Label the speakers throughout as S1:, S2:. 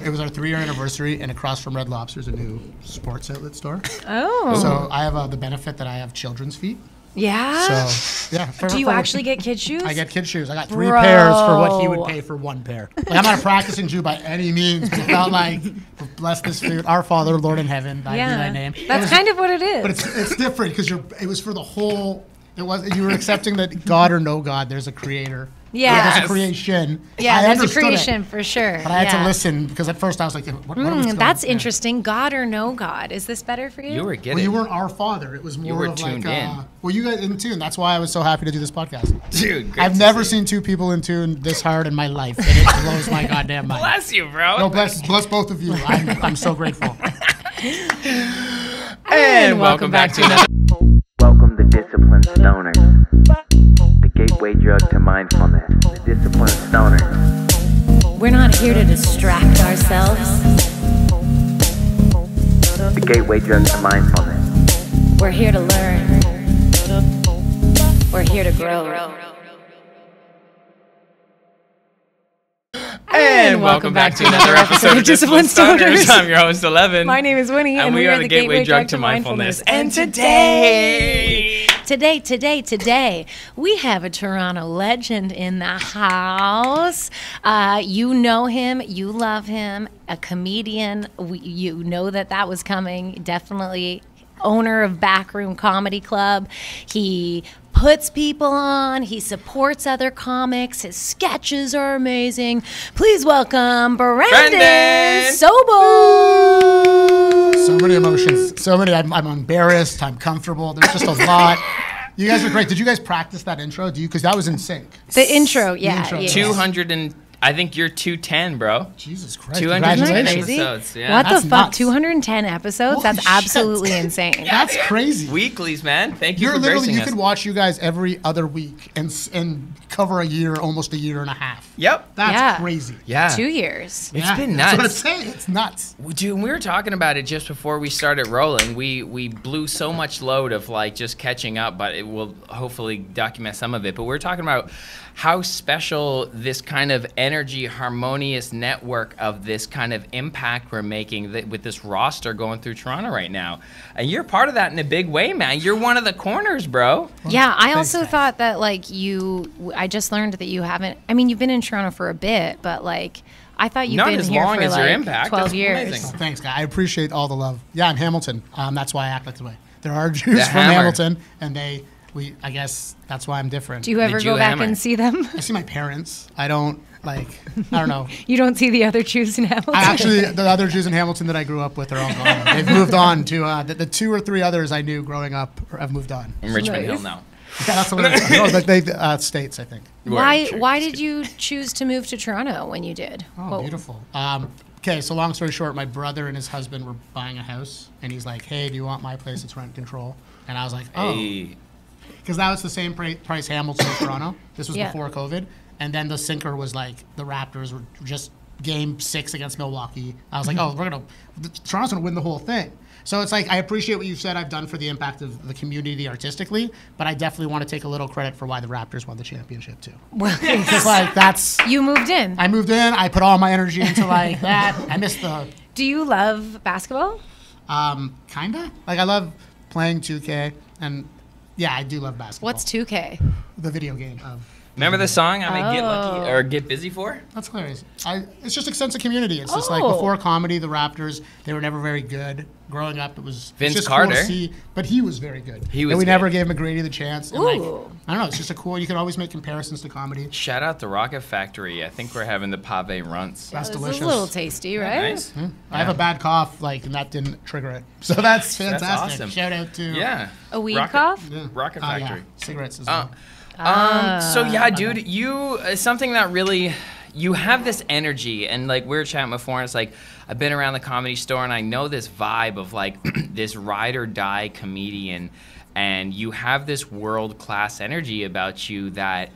S1: It was our 3-year anniversary, and across from Red Lobster's a new sports outlet store.
S2: Oh.
S1: So I have the benefit that I have children's feet.
S2: Yeah?
S1: So, yeah.
S2: Do you actually get kid shoes?
S1: I get kid shoes. I got 3 pairs for what he would pay for 1 pair. Like, I'm not a practicing Jew by any means, but it felt like, bless this food, our Father, Lord in heaven, thy be thy name.
S2: That's kind of what it is.
S1: But it's different because it was for the whole. You were accepting that God or no God, there's a creator.
S2: Yeah.
S1: There's a creation.
S2: Yeah, there's a creation for sure.
S1: But I had to listen because at first I was like, what
S2: that's interesting. God or no God. Is this better for you?
S3: You were getting.
S1: Well, you weren't our Father. It was more
S3: you were
S1: of
S3: tuned
S1: like,
S3: in.
S1: Well, you guys in tune. That's why I was so happy to do this podcast.
S3: Dude, great
S1: I've never seen 2 people in tune this hard in my life. And it blows my goddamn mind.
S3: Bless you, bro.
S1: No, bless both of you. I'm so grateful.
S3: And welcome back to another.
S4: Welcome the disciplined stoners. The gateway drug to mindfulness. The disciplined stoners.
S2: We're not here to distract ourselves.
S4: The gateway drug to mindfulness.
S2: We're here to learn. We're here to grow.
S3: And welcome back to another episode of Disciplined Stoners. I'm your host, Ellevan.
S2: My name is Winnie,
S3: and we are the gateway drug to mindfulness. And today, we have a Toronto legend in the house. You know him, you love him, a comedian. You know that was coming. Definitely owner of Backroom Comedy Club. He puts people on. He supports other comics. His sketches are amazing. Please welcome Brandon Sobel.
S1: So many emotions. So many. I'm embarrassed. I'm comfortable. There's just a lot. You guys are great. Did you guys practice that intro? Because that was in sync.
S2: The intro, yeah.
S3: 200 and I think you're 210, bro.
S1: Jesus Christ.
S3: 210 episodes. Yeah.
S2: What
S1: That's
S2: the fuck?
S1: nuts.
S2: 210 episodes?
S1: Holy
S2: That's
S1: shit.
S2: absolutely insane.
S1: That's crazy.
S3: Weeklies, man. Thank you
S1: You're
S3: for
S1: literally,
S3: gracing
S1: you
S3: us.
S1: could watch you guys every other week and cover a year, almost a year and a half.
S3: Yep.
S1: That's crazy.
S3: Yeah.
S2: 2 years.
S3: It's been
S1: That's
S3: nuts.
S1: what I'm saying. It's nuts.
S3: Dude, we were talking about it just before we started rolling. We blew so much load of like just catching up, but it will hopefully document some of it. But we're talking about how special this kind of energy, harmonious network of this kind of impact we're making with this roster going through Toronto right now. And you're part of that in a big way, man. You're one of the corners, bro.
S2: Yeah, I also thought that like I just learned that you haven't, I mean, you've been in Toronto for a bit, but like, I thought you've
S3: Not
S2: been
S3: as
S2: here
S3: long
S2: for
S3: as
S2: like
S3: your impact.
S2: 12
S3: That's
S2: years.
S3: amazing.
S1: Oh, thanks, guy. I appreciate all the love. Yeah, I'm Hamilton. That's why I act like this way. There are Jews from
S3: hammer.
S1: Hamilton, and I guess that's why I'm different.
S2: Do you ever
S3: Jew
S2: go back
S3: hammer.
S2: and see them?
S1: I see my parents. I don't know.
S2: You don't see the other Jews in Hamilton?
S1: The other Jews in Hamilton that I grew up with are all gone. They've moved on to the 2 or 3 others I knew growing up have moved on.
S3: In Richmond
S2: Nice.
S3: Hill now.
S1: Yeah, that's what it is. They states, I think.
S2: Why did you choose to move to Toronto when you did?
S1: Oh, beautiful. Okay, so long story short, my brother and his husband were buying a house, and he's like, "Hey, do you want my place? It's rent control." And I was like, "Oh,"
S3: Hey.
S1: because that was the same price Hamilton and Toronto. This was
S2: Yeah.
S1: before COVID, and then the sinker was like the Raptors were just Game 6 against Milwaukee. I was like, "Oh, Toronto's gonna win the whole thing." So it's like I appreciate what you've said I've done for the impact of the community artistically, but I definitely want to take a little credit for why the Raptors won the championship too.
S2: Well,
S1: Because like that's.
S2: you moved in.
S1: I moved in. I put all my energy into like that. I missed the,
S2: Do you love basketball?
S1: kinda. Like I love playing 2K, and yeah, I do love basketball.
S2: What's 2K?
S1: the video game of?
S3: Remember the song I may Get Lucky
S2: Oh.
S3: or Get Busy for?
S1: That's hilarious. It's just a sense of community. It's just like before comedy, the Raptors, they were never very good. Growing up, it was
S3: Vince
S1: it's just
S3: Carter.
S1: Cool to see, but he was very good.
S3: He was
S1: and we
S3: good.
S1: never gave McGrady the chance. And like,
S2: Ooh.
S1: I don't know. It's just a cool. You can always make comparisons to comedy.
S3: Shout out to Rocket Factory. I think we're having the pave runts.
S1: That's
S2: This
S1: delicious.
S2: is a little tasty, right?
S3: Nice.
S1: I have a bad cough, and that didn't trigger it. So that's fantastic.
S3: awesome.
S1: Shout out to
S3: Yeah.
S2: A weed
S3: Rocket-
S2: cough?
S1: Yeah.
S3: Rocket
S1: Yeah.
S3: Factory.
S1: Cigarettes as well.
S3: So yeah, dude, you something that really you have this energy, and like we were chatting before, and it's like I've been around the Comedy Store, and I know this vibe of like this ride or die comedian, and you have this world class energy about you that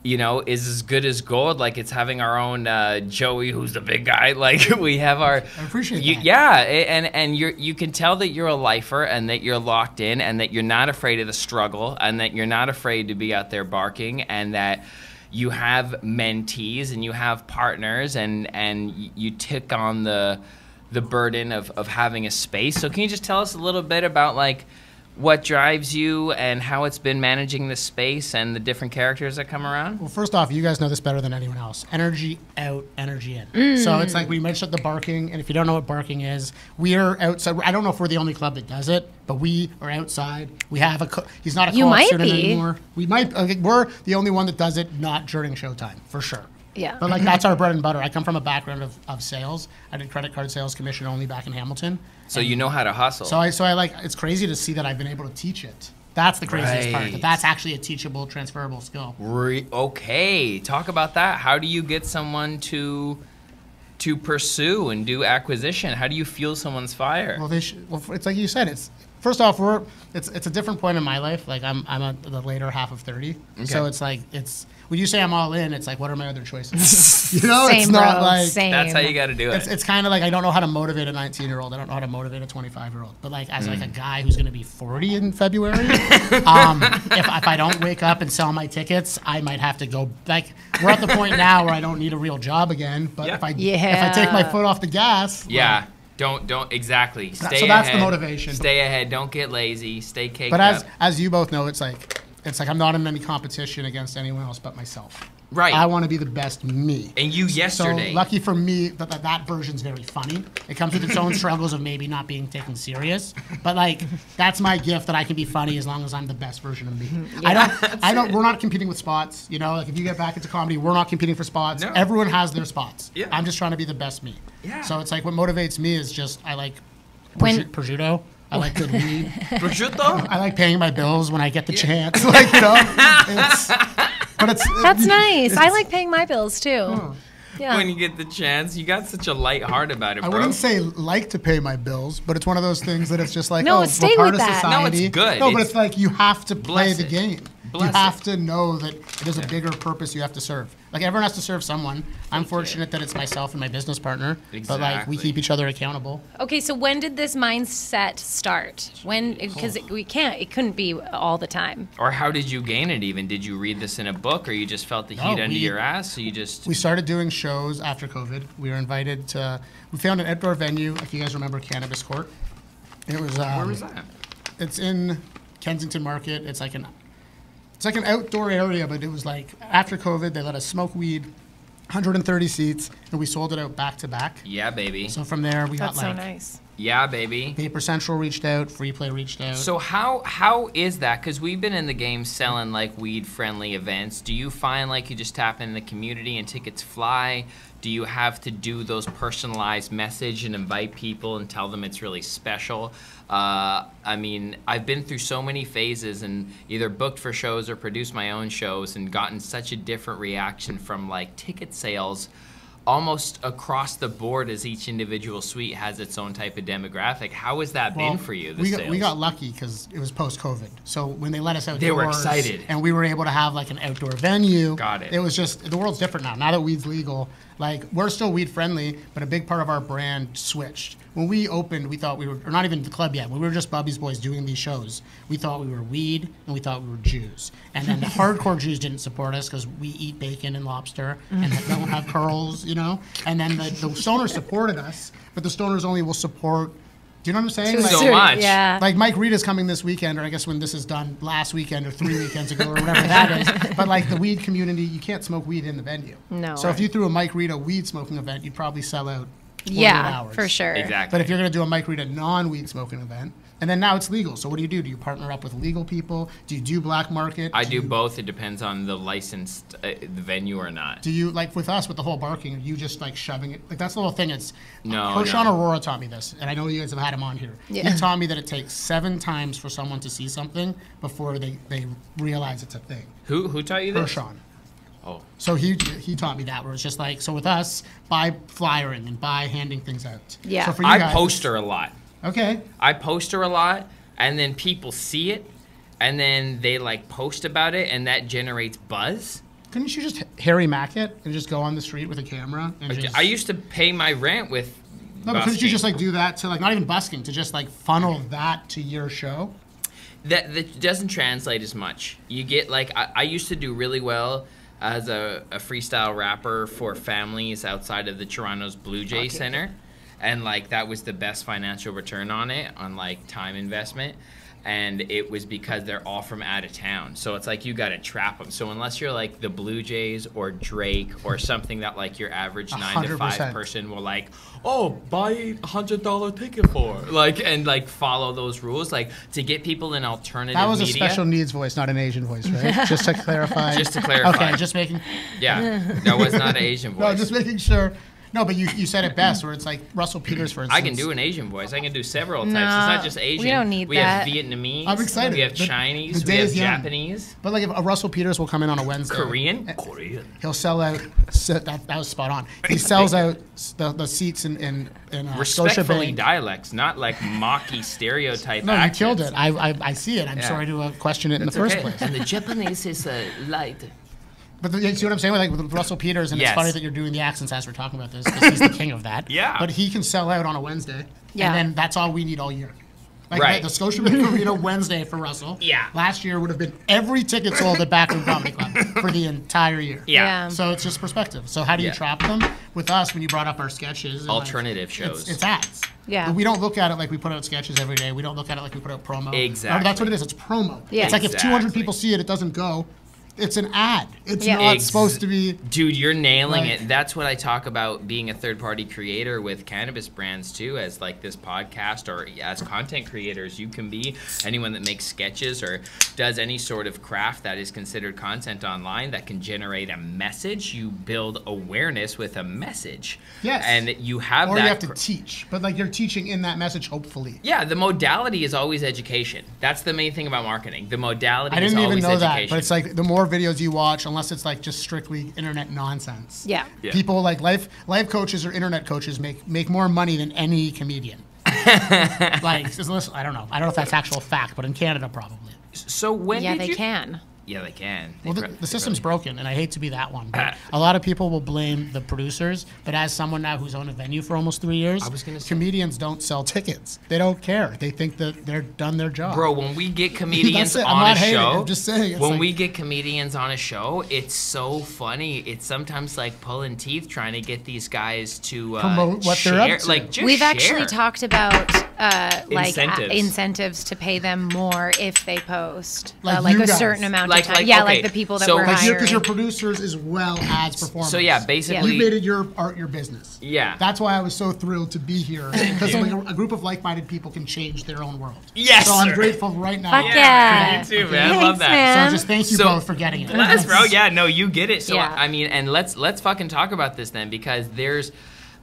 S3: you know is as good as gold. Like it's having our own Joey, who's the big guy. Like we have our.
S1: I appreciate that.
S3: Yeah, and you can tell that you're a lifer and that you're locked in and that you're not afraid of the struggle and that you're not afraid to be out there barking and that you have mentees and you have partners, and you took on the burden of having a space. So can you just tell us a little bit about like what drives you and how it's been managing the space and the different characters that come around?
S1: Well, first off, you guys know this better than anyone else. Energy out, energy in. So it's like we mentioned the barking, and if you don't know what barking is, we are outside. I don't know if we're the only club that does it, but we are outside. We have he's not a co-op student anymore. We might. We're the only one that does it not during showtime, for sure.
S2: Yeah.
S1: But like that's our bread and butter. I come from a background of sales. I did credit card sales commission only back in Hamilton.
S3: So you know how to hustle.
S1: So I like, it's crazy to see that I've been able to teach it. That's the craziest part. That's actually a teachable, transferable skill.
S3: Okay, talk about that. How do you get someone to pursue and do acquisition? How do you fuel someone's fire?
S1: Well, it's like you said. It's first off, it's a different point in my life. Like I'm the later half of 30, so it's like when you say I'm all in, it's like, what are my other choices? You know,
S2: Same,
S1: it's not
S2: bro.
S1: like
S2: Same.
S3: That's how you got to do it.
S1: It's kind of like I don't know how to motivate a 19-year-old. I don't know how to motivate a 25-year-old. But like as like a guy who's going to be 40 in February, if I don't wake up and sell my tickets, I might have to go. Like we're at the point now where I don't need a real job again. But if I take my foot off the gas,
S3: yeah. Don't exactly. Stay ahead.
S1: So that's the motivation.
S3: Stay ahead. Don't get lazy. Stay caked
S1: up.
S3: But
S1: as you both know, it's like I'm not in any competition against anyone else but myself.
S3: Right.
S1: I want to be the best me.
S3: And you yesterday.
S1: So lucky for me that version's very funny. It comes with its own struggles of maybe not being taken serious. But like that's my gift, that I can be funny as long as I'm the best version of me. Yeah, we're not competing with spots. You know, like if you get back into comedy, we're not competing for spots. No. Everyone has their spots. Yeah. I'm just trying to be the best me. Yeah. So it's like what motivates me is just I like prosciutto. I like good weed.
S3: Prosciutto?
S1: I like paying my bills when I get the chance. Like, you know,
S2: that's nice. I like paying my bills too. Yeah.
S3: When you get the chance, you got such a light heart about it, bro.
S1: I wouldn't say like to pay my bills, but it's one of those things that it's just like,
S2: no,
S1: we're
S2: stay
S1: part
S2: with
S1: of
S2: that.
S1: society.
S3: No, it's good.
S1: No, but it's like you have to play the game. You have
S3: it.
S1: to know that there's a bigger purpose you have to serve. Like everyone has to serve someone. I'm fortunate that it's myself and my business partner.
S3: Exactly.
S1: But like we keep each other accountable.
S2: Okay, so when did this mindset start? Because it couldn't be all the time.
S3: Or how did you gain it even? Did you read this in a book, or you just felt the heat under your ass? So you just...
S1: We started doing shows after COVID. We were invited to... We found an outdoor venue, if you guys remember Cannabis Court. It was...
S3: Where was that?
S1: It's in Kensington Market. It's like an outdoor area, but it was like after COVID, they let us smoke weed, 130 seats, and we sold it out back to back.
S3: Yeah, baby.
S1: So from there, we got
S2: That's so nice.
S3: Yeah, baby.
S1: Vapor Central reached out, Free Play reached out.
S3: So how is that? Because we've been in the game selling like weed-friendly events. Do you find like you just tap in the community and tickets fly? Do you have to do those personalized message and invite people and tell them it's really special? I mean, I've been through so many phases and either booked for shows or produced my own shows and gotten such a different reaction from like ticket sales almost across the board, as each individual suite has its own type of demographic. How has that been for you,
S1: we got lucky because it was post-COVID. So when they let us outdoors,
S3: they were excited.
S1: And we were able to have like an outdoor venue.
S3: Got it.
S1: It was just, the world's different now. Now that weed's legal, like we're still weed friendly, but a big part of our brand switched. When we opened, we thought we were, or not even the club yet, when we were just Bubby's Boys doing these shows, we thought we were weed and we thought we were Jews. And then the hardcore Jews didn't support us because we eat bacon and lobster and don't have curls, you know? And then the stoners supported us, but the stoners only will support, do you know what I'm saying?
S3: Like, so much.
S2: Yeah.
S1: Like Mike Reed is coming this weekend, or I guess when this is done, last weekend or 3 weekends ago or whatever that is. But like the weed community, you can't smoke weed in the venue.
S2: No.
S1: So if you threw a Mike Reed weed smoking event, you'd probably sell out 48 hours.
S2: For sure.
S3: Exactly.
S1: But if you're going to do a Mike Reed non-weed smoking event, and then now it's legal. So what do? Do you partner up with legal people? Do you do black market?
S3: I do both. It depends on the licensed the venue or not.
S1: Do you, like with us, with the whole barking, are you just like shoving it? Like that's the whole thing. It's
S3: no.
S1: Sean Aurora taught me this, and I know you guys have had him on here.
S2: Yeah.
S1: He taught me that it takes 7 times for someone to see something before they realize it's a thing.
S3: Who taught you this?
S1: Sean.
S3: Oh.
S1: So he taught me that, where it's just like, so with us, by flyering and by handing things out.
S2: Yeah.
S1: So for you
S3: I
S1: guys,
S3: poster a lot.
S1: Okay.
S3: I poster a lot, and then people see it, and then they like post about it, and that generates buzz.
S1: Couldn't you just Harry Mack it and just go on the street with a camera? And
S3: I used to pay my rent with
S1: No, but couldn't you just like do that to like, not even busking, to just like funnel that to your show?
S3: That doesn't translate as much. You get like, I used to do really well as a freestyle rapper for families outside of the Toronto's Blue Jay Center. And, like, that was the best financial return on it, on, like, time investment. And it was because they're all from out of town. So it's like you got to trap them. So unless you're, like, the Blue Jays or Drake or something that, like, your average 9 to 5 person will, like, oh, buy $100 ticket for. Like, and, like, follow those rules. Like, to get people in alternative media.
S1: That was a special needs voice, not an Asian voice, right? Just to clarify.
S3: Just to clarify.
S1: Okay, just making...
S3: Yeah, that was not an Asian voice.
S1: No, just making sure... No, but you said it best, where it's like Russell Peters, for instance.
S3: I can do an Asian voice. I can do several types.
S2: No,
S3: it's not just Asian.
S2: we don't need
S3: we
S2: that.
S3: have Vietnamese.
S1: I'm excited.
S3: We have Chinese. We have Japanese.
S1: But like if a Russell Peters will come in on a Wednesday.
S3: Korean.
S1: He'll sell out. That was spot on. He sells out the seats in
S3: Respectfully
S1: Scotiabank.
S3: dialects, not like mocky stereotype
S1: No,
S3: accents.
S1: you killed it. I see it. I'm sorry to question it in the first place.
S3: And the Japanese is light.
S1: But you see what I'm saying? Like with Russell Peters, and
S3: Yes.
S1: it's funny that you're doing the accents as we're talking about this, because he's the king of that.
S3: Yeah.
S1: But he can sell out on a Wednesday,
S2: Yeah.
S1: and then that's all we need all year. Like
S3: Right.
S1: the Scotiabank Arena Wednesday for Russell.
S3: Yeah.
S1: Last year would have been every ticket sold at Backroom Comedy Club for the entire year.
S3: Yeah.
S1: So it's just perspective. So how do you
S3: Yeah.
S1: trap them? With us, when you brought up our sketches. and,
S3: Alternative shows.
S1: It's ads.
S2: Yeah.
S1: We don't look at it like we put out sketches every day. We don't look at it like we put out promo.
S3: Exactly.
S1: Or that's what it is. It's promo.
S2: Yeah.
S1: It's like if 200
S3: Exactly.
S1: people see it, it doesn't go. It's an ad. It's
S2: Yeah.
S1: not supposed to be.
S3: Dude, you're nailing
S1: Like-
S3: it. That's what I talk about being a third-party creator with cannabis brands too, as like this podcast or as content creators. You can be anyone that makes sketches or does any sort of craft that is considered content online that can generate a message. You build awareness with a message.
S1: Yes.
S3: And you have
S1: Or
S3: that.
S1: you have to teach. But like you're teaching in that message, hopefully.
S3: Yeah, the modality is always education. That's the main thing about marketing. The modality
S1: I
S3: is
S1: didn't
S3: always
S1: even know
S3: education.
S1: that. But it's like the more videos you watch, unless it's like just strictly internet nonsense.
S2: Yeah.
S3: Yeah.
S1: People like life coaches or internet coaches make more money than any comedian. Like, just listen, I don't know if that's actual fact, but in Canada probably.
S3: So when
S2: Yeah,
S3: did
S2: they
S3: you...
S2: can.
S3: Yeah, they can.
S1: Well,
S3: They
S1: the system's
S3: probably-
S1: broken, and I hate to be that one, but a lot of people will blame the producers. But as someone now who's owned a venue for almost 3 years,
S3: I was gonna say-
S1: comedians don't sell tickets. They don't care. They think that they're done their job.
S3: Bro, when we get comedians
S1: That's it. I'm
S3: on
S1: not
S3: a
S1: hating.
S3: show,
S1: I'm just saying, it's
S3: when
S1: like-
S3: we get comedians on a show, it's so funny. It's sometimes like pulling teeth trying to get these guys to
S1: Promote what
S3: share.
S1: they're up to.
S3: Like, just
S2: We've
S3: share.
S2: actually talked about like
S3: Incentives.
S2: incentives to pay them more if they post
S1: Like
S2: like
S1: you
S2: a
S1: guys.
S2: certain amount
S3: Like-
S2: of time.
S3: like,
S2: yeah,
S3: okay,
S2: like the people that
S3: so-
S2: we're
S3: Like
S2: hiring.
S1: Because you're producers as well as performers.
S3: So yeah, basically,
S1: You made it your art, your business.
S3: Yeah.
S1: That's why I was so thrilled to be here, because like a group of like-minded people can change their own world.
S3: Yes,
S1: So I'm
S3: sir.
S1: grateful right now.
S2: Fuck yeah.
S3: me too, man. I love
S2: Thanks,
S3: that.
S2: man.
S1: So just thank you
S3: So-
S1: both for getting it.
S3: Bless, bro. Yeah, no, you get it. So
S2: Yeah.
S3: I mean, and let's fucking talk about this then, because there's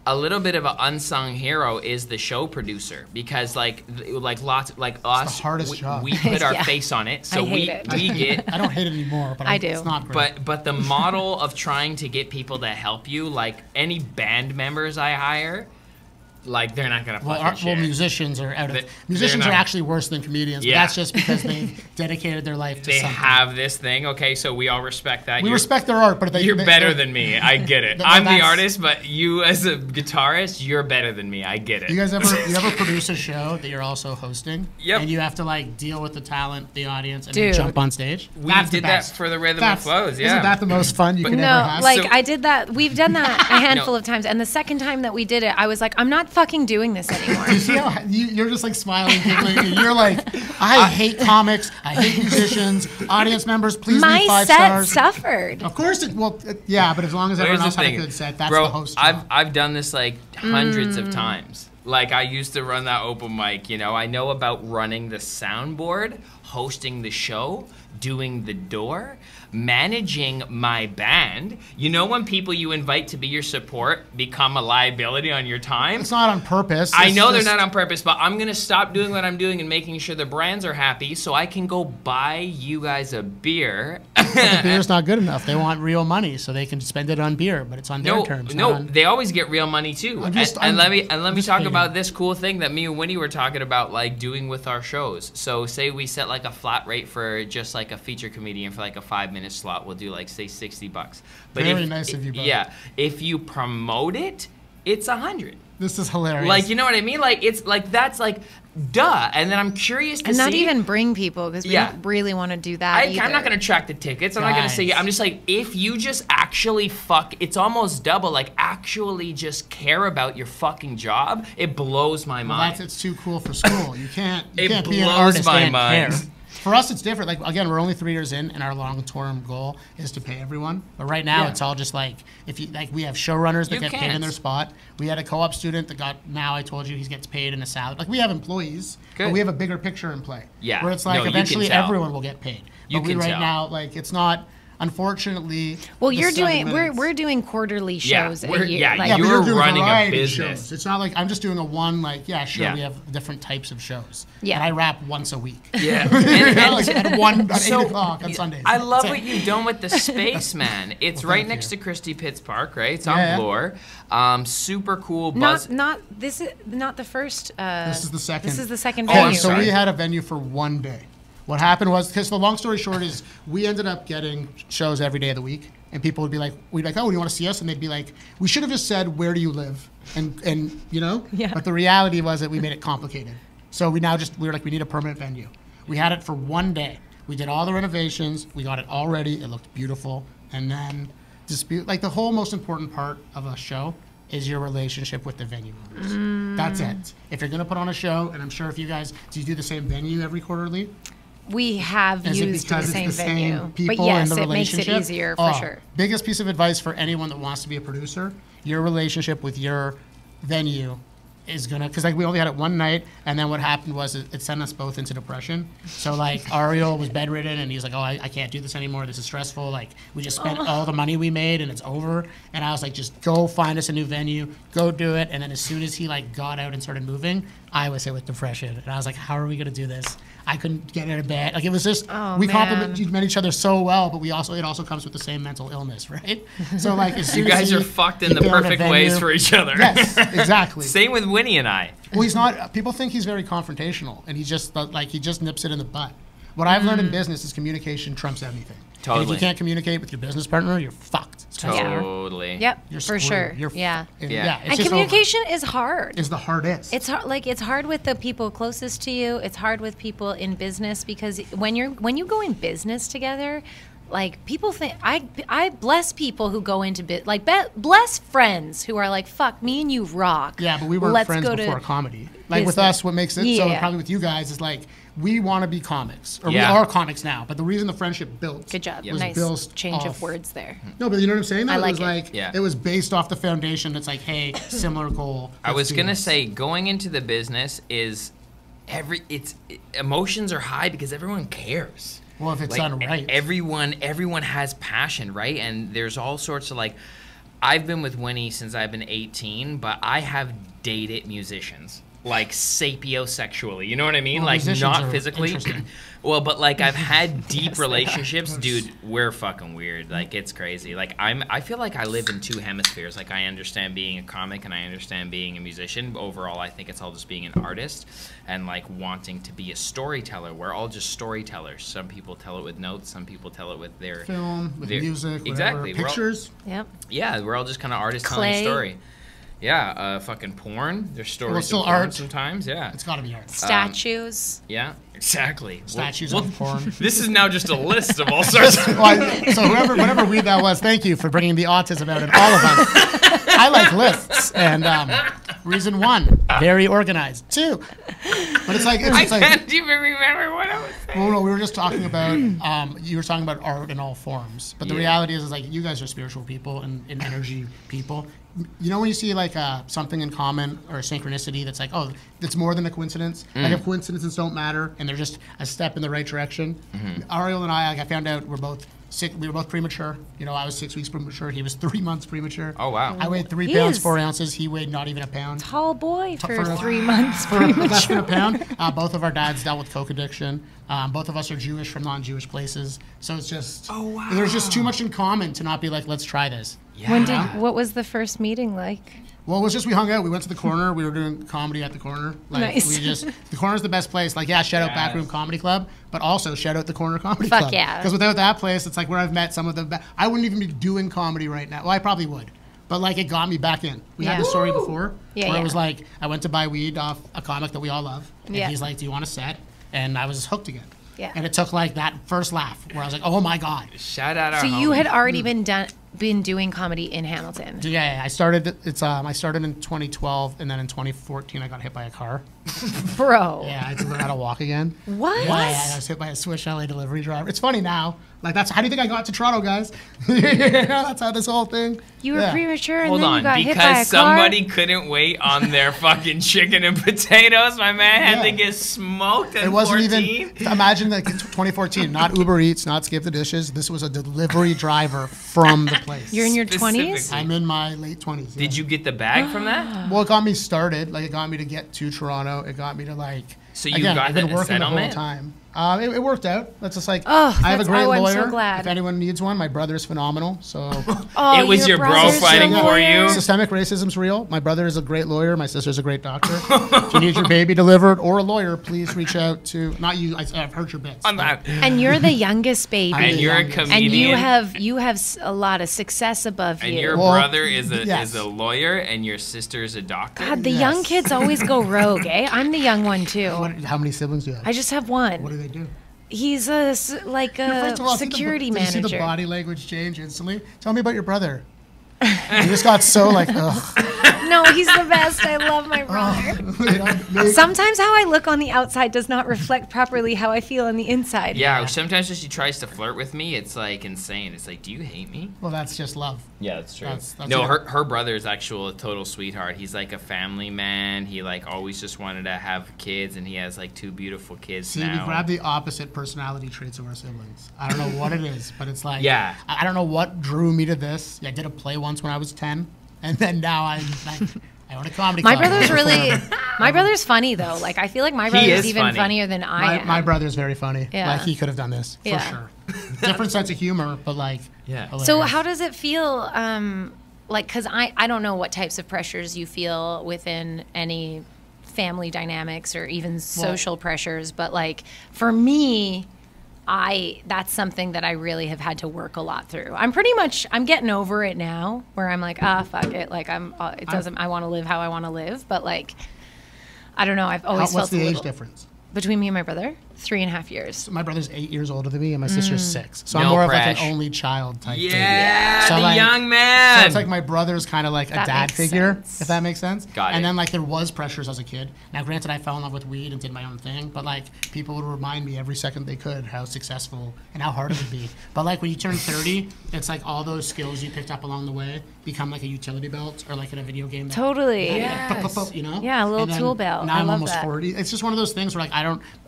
S3: a little bit of an unsung hero is the show producer, because like lots like us,
S1: hardest job.
S3: we put our
S2: Yeah.
S3: face on it, so
S2: I hate it.
S3: we get.
S1: I don't hate it anymore, but
S2: I do.
S1: It's not great.
S3: But the model of trying to get people to help you, like any band members I hire, like they're not gonna fucking share.
S1: musicians are out of.
S3: They're
S1: Musicians are
S3: not-
S1: actually worse than comedians.
S3: Yeah.
S1: But that's just because they've dedicated their life to
S3: They
S1: something.
S3: have this thing, okay, so we all respect that.
S1: We respect their art, but
S3: You're better than me. I get it.
S1: Th-
S3: I'm the
S1: that's-
S3: artist, but you as a guitarist, you're better than me. I get it.
S1: You guys ever produce a show that you're also hosting?
S3: Yep.
S1: And you have to like deal with the talent, the audience, and
S2: Dude.
S1: then jump on stage.
S3: We
S1: That's the
S3: did that
S1: best.
S3: for the Rhythm
S1: That's-
S3: of Flows, yeah.
S1: Isn't that the most fun you can ever
S2: No,
S1: have?
S2: like
S3: So-
S2: I did that. We've done that a handful of times, and the second time that we did it, I was like, I'm not fucking doing this anymore.
S1: You see how you're just like smiling, giggling, and you're like, I hate comics, I hate musicians, audience members, please
S2: My
S1: leave 5
S2: set
S1: stars.
S2: suffered.
S1: Of course, yeah, but as long as
S3: Here's
S1: everyone
S3: the
S1: else had a
S3: thing,
S1: good set, that's
S3: bro,
S1: the host job.
S3: I've done this like hundreds of times. Like I used to run that open mic, you know. I know about running the soundboard, hosting the show, doing the door, managing my band. You know when people you invite to be your support become a liability on your time?
S1: It's not on purpose.
S3: I
S1: It's
S3: know they're
S1: just-
S3: not on purpose, but I'm going to stop doing what I'm doing and making sure the brands are happy so I can go buy you guys a beer.
S1: The beer's not good enough. They want real money, so they can spend it on beer, but it's on their terms. not on-
S3: They always get real money too. And let me talk about this cool thing that me and Winnie were talking about, like doing with our shows. So say we set like a flat rate for just like a feature comedian for like a 5-minute slot. We'll do like say $60. But
S1: Very nice of you, bud.
S3: Yeah, if you promote it, it's $100.
S1: This is hilarious.
S3: Like, you know what I mean? Like, it's like, that's like, duh. And then I'm curious to see.
S2: And not even bring people, because we don't really want to do that either.
S3: I'm not going to track the tickets. I'm not going to say, I'm just like, if you just actually it's almost double, like actually just care about your fucking job, it blows my mind.
S1: It's too cool for school. You can't be an
S3: blows
S1: artist
S3: my
S1: and
S3: mind.
S1: care. For us, it's different. Like, again, we're only 3 years in, and our long-term goal is to pay everyone. But right now, it's all just like, we have showrunners that get paid in their spot. We had a co-op student that now I told you he gets paid in a salary. Like, we have employees, but we have a bigger picture in play.
S3: Yeah.
S1: Where it's like, eventually everyone will get paid. But now, like, it's not, unfortunately.
S2: Well, we're doing quarterly shows a year.
S3: You're running a business.
S1: Shows. It's not like I'm just doing a one, like, we have different types of shows.
S2: Yeah.
S1: And I rap once a week.
S3: Yeah.
S1: Like at 8 o'clock on Sundays.
S3: I love what you've done with the space, man. It's right next to Christie Pitts Park, right? It's on Bloor. Super cool.
S2: This is not the first.
S1: This is the second.
S2: This is the second venue.
S1: So we had a venue for one day. What happened was, because the long story short is, we ended up getting shows every day of the week, and people would be like, we'd be like, oh, do you want to see us? And they'd be like, we should have just said, where do you live? And you know?
S2: Yeah.
S1: But the reality was that we made it complicated. So we were like, we need a permanent venue. We had it for one day. We did all the renovations. We got it all ready. It looked beautiful. And then like the whole most important part of a show is your relationship with the venue owners. That's it. If you're going to put on a show, and I'm sure if you guys, do you do the same venue every quarterly?
S2: We have used the same venue, but yes, it makes it easier for sure.
S1: Biggest piece of advice for anyone that wants to be a producer: your relationship with your venue is gonna, because like we only had it one night, and then what happened was it sent us both into depression. So like Ariel was bedridden, and he's like, oh, I can't do this anymore. This is stressful. Like we just spent all the money we made, and it's over. And I was like, just go find us a new venue, go do it. And then as soon as he like got out and started moving, I was hit with depression, and I was like, how are we gonna do this? I couldn't get out of bed. Like it was just we complement each other so well, but it also comes with the same mental illness, right? So like as soon
S3: you guys
S1: as
S3: are fucked in the perfect ways for each other.
S1: Yes, exactly.
S3: Same with Winnie and I.
S1: Well, he's not. People think he's very confrontational, and he just nips it in the butt. What I've learned in business is communication trumps everything.
S3: Totally.
S1: And if you can't communicate with your business partner, you're fucked.
S3: Totally.
S2: Yep.
S1: You're
S2: for
S1: screwed.
S2: sure.
S1: And
S2: communication is hard.
S1: Is the hardest.
S2: It's hard. Like it's hard with the people closest to you. It's hard with people in business, because when you go in business together, like people think I bless people who go into bless friends who are like, fuck, me and you rock.
S1: Yeah, but we weren't friends before comedy. Like with us, what makes it so probably with you guys is like, we want to be comics, or we are comics now. But the reason the friendship built,
S2: good job,
S1: was
S2: nice
S1: built
S2: change of words there.
S1: No, but you know what I'm saying?
S2: I like
S1: it was like it was based off the foundation. That's like, hey, similar goal.
S3: I was gonna say, going into the business is emotions are high because everyone cares.
S1: Well, if it's done right,
S3: everyone has passion, right? And there's all sorts of like, I've been with Winnie since I've been 18, but I have dated musicians. Like sapiosexually, you know what I mean?
S1: Well,
S3: like not physically. Well, but like I've had deep relationships, dude. We're fucking weird. Like it's crazy. Like I feel like I live in two hemispheres. Like I understand being a comic and I understand being a musician. But overall, I think it's all just being an artist and like wanting to be a storyteller. We're all just storytellers. Some people tell it with notes. Some people tell it with their
S1: film, with music,
S3: exactly,
S1: pictures.
S3: Yeah, we're all just kind of artists telling a story. Yeah, fucking porn. There's stories of porn
S1: art
S3: sometimes. Yeah,
S1: it's got to be art.
S2: Statues.
S3: Yeah, exactly.
S1: Statues of porn.
S3: This is now just a list of all sorts.
S1: So whatever weed that was, thank you for bringing the autism out in all of us. I like lists, and reason 1, very organized. 2, but it's like
S3: I can't even remember what I was saying.
S1: Well, no, we were just talking about you were talking about art in all forms, but the reality is like you guys are spiritual people and energy people. You know when you see like something in common or a synchronicity that's like, oh, that's more than a coincidence. Like if coincidences don't matter and they're just a step in the right direction. Ariel and I found out we were both premature. You know, I was 6 weeks premature. He was 3 months premature.
S3: Oh wow!
S1: I weighed 3 pounds 4 ounces. He weighed not even a pound.
S2: Tall boy for 3 months
S1: for less than a pound. Both of our dads dealt with coke addiction. Both of us are Jewish from non-Jewish places. So it's just there's just too much in common to not be like, let's try this.
S2: Yeah. What was the first meeting like?
S1: Well, it was just we hung out. We went to the corner. We were doing comedy at the corner. Like,
S2: nice.
S1: The corner's the best place. Like, shout out Backroom Comedy Club, but also shout out the Corner Comedy Club.
S2: Fuck yeah.
S1: Because without that place, it's like where I've met some of the best. I wouldn't even be doing comedy right now. Well, I probably would. but like it got me back in. We had the story before where it was like I went to buy weed off a comic that we all love, and he's like, "Do you want a set?" And I was hooked again.
S2: Yeah.
S1: And it took like that first laugh where I was like, "Oh my god!"
S3: Shout out our
S2: So you
S3: homie.
S2: had already been doing comedy in Hamilton.
S1: Yeah, I started. I started in 2012, and then in 2014 I got hit by a car.
S2: Bro.
S1: Yeah, I had to learn how to walk again.
S2: What?
S1: Yeah, I was hit by a Swiss LA delivery driver. It's funny now. Like how do you think I got to Toronto, guys? That's how this whole thing.
S2: You were premature and
S3: Hold
S2: then
S3: on,
S2: you got hit by a
S3: because
S2: car?
S3: somebody couldn't wait on their fucking chicken and potatoes. My man had to get smoked at
S1: It wasn't
S3: 14.
S1: even. Imagine like 2014, not Uber Eats, not Skip the Dishes. This was a delivery driver from the place.
S2: You're in your 20s?
S3: Specifically.
S1: I'm in my late 20s.
S3: Did you get the bag from that?
S1: Well, it got me started. Like it got me to get to Toronto. It got me to like.
S3: So you
S1: again,
S3: got
S1: I've been
S3: the
S1: working the whole
S3: settlement?
S1: time. It worked out. That's just like
S2: Oh,
S1: I have a great
S2: I'm
S1: lawyer.
S2: so glad.
S1: If anyone needs one, my brother's phenomenal. So
S2: Oh,
S3: It was your bro
S2: brother's
S3: fighting
S2: a
S3: for
S2: lawyer?
S3: you?
S1: systemic racism's real. My brother is a great lawyer. My sister's a great doctor. If you need your baby delivered or a lawyer, please reach out to not you. I've heard your bits.
S3: I'm not.
S2: And you're the youngest baby.
S1: I'm
S3: And
S1: the
S3: you're a
S1: youngest.
S3: comedian.
S2: And you have a lot of success above
S3: And
S2: you.
S3: your
S1: Well,
S3: brother is a
S1: yes.
S3: lawyer, and your sister is a doctor.
S2: God, the
S1: Yes.
S2: young kids always go rogue, eh? I'm the young one too.
S1: How many siblings do you have?
S2: I just have
S1: What
S2: one.
S1: do they do?
S2: He's a
S1: First of all,
S2: security
S1: did you see the
S2: manager.
S1: body language change instantly? Tell me about your brother. You just got so like, ugh.
S2: No, he's the best. I love my brother.
S1: You know, maybe-
S2: Sometimes how I look on the outside does not reflect properly how I feel on the inside.
S3: Yeah, sometimes when she tries to flirt with me, it's like insane. It's like, do you hate me?
S1: well, that's just love.
S3: Yeah, that's true.
S1: That's
S3: No,
S1: it.
S3: her brother is actual a total sweetheart. He's like a family man. He like always just wanted to have kids, and he has like 2 beautiful kids
S1: See,
S3: now.
S1: we grab the opposite personality traits of our siblings. I don't know what it is, but it's like,
S3: Yeah.
S1: I don't know what drew me to this. I did a play once when I was 10, and then now I'm like, I own a comedy
S2: My
S1: club.
S2: brother's really, my brother's funny though. Like I feel like my brother's
S3: is
S2: even
S3: funny.
S2: funnier than I am.
S1: My brother's very funny.
S2: Yeah.
S1: Like he could have done this for
S2: Yeah.
S1: sure. Different sense of humor, but like,
S3: Yeah.
S1: hilarious.
S2: So how does it feel? Like, cause I don't know what types of pressures you feel within any family dynamics or even social pressures, but like for me, that's something that I really have had to work a lot through. I'm getting over it now where I'm like, fuck it. Like I want to live how I want to live. But like, I don't know. I've always
S1: What's
S2: felt
S1: the
S2: a
S1: age
S2: little
S1: difference?
S2: between me and my brother, 3.5 years.
S1: My brother's 8 years older than me, and my sister's 6. So
S3: No
S1: I'm more of
S3: press.
S1: like an only child type. thing.
S3: Yeah,
S1: So,
S3: the
S1: like-
S3: young man.
S1: So it's like my brother's kind of like a
S2: That
S1: dad
S2: makes
S1: figure,
S2: sense.
S1: if that makes sense.
S3: Got it.
S1: And then like there was pressures as a kid. Now, granted, I fell in love with weed and did my own thing, but like people would remind me every second they could how successful and how hard it would be. But like when you turn 30, it's like all those skills you picked up along the way become like a utility belt or like in a video game. that-
S2: Totally.
S3: Yes.
S1: You know?
S2: Yeah, a little
S1: And then
S2: tool belt.
S1: Now
S2: I
S1: I'm
S2: love
S1: almost
S2: that.
S1: 40. It's just one of those things where like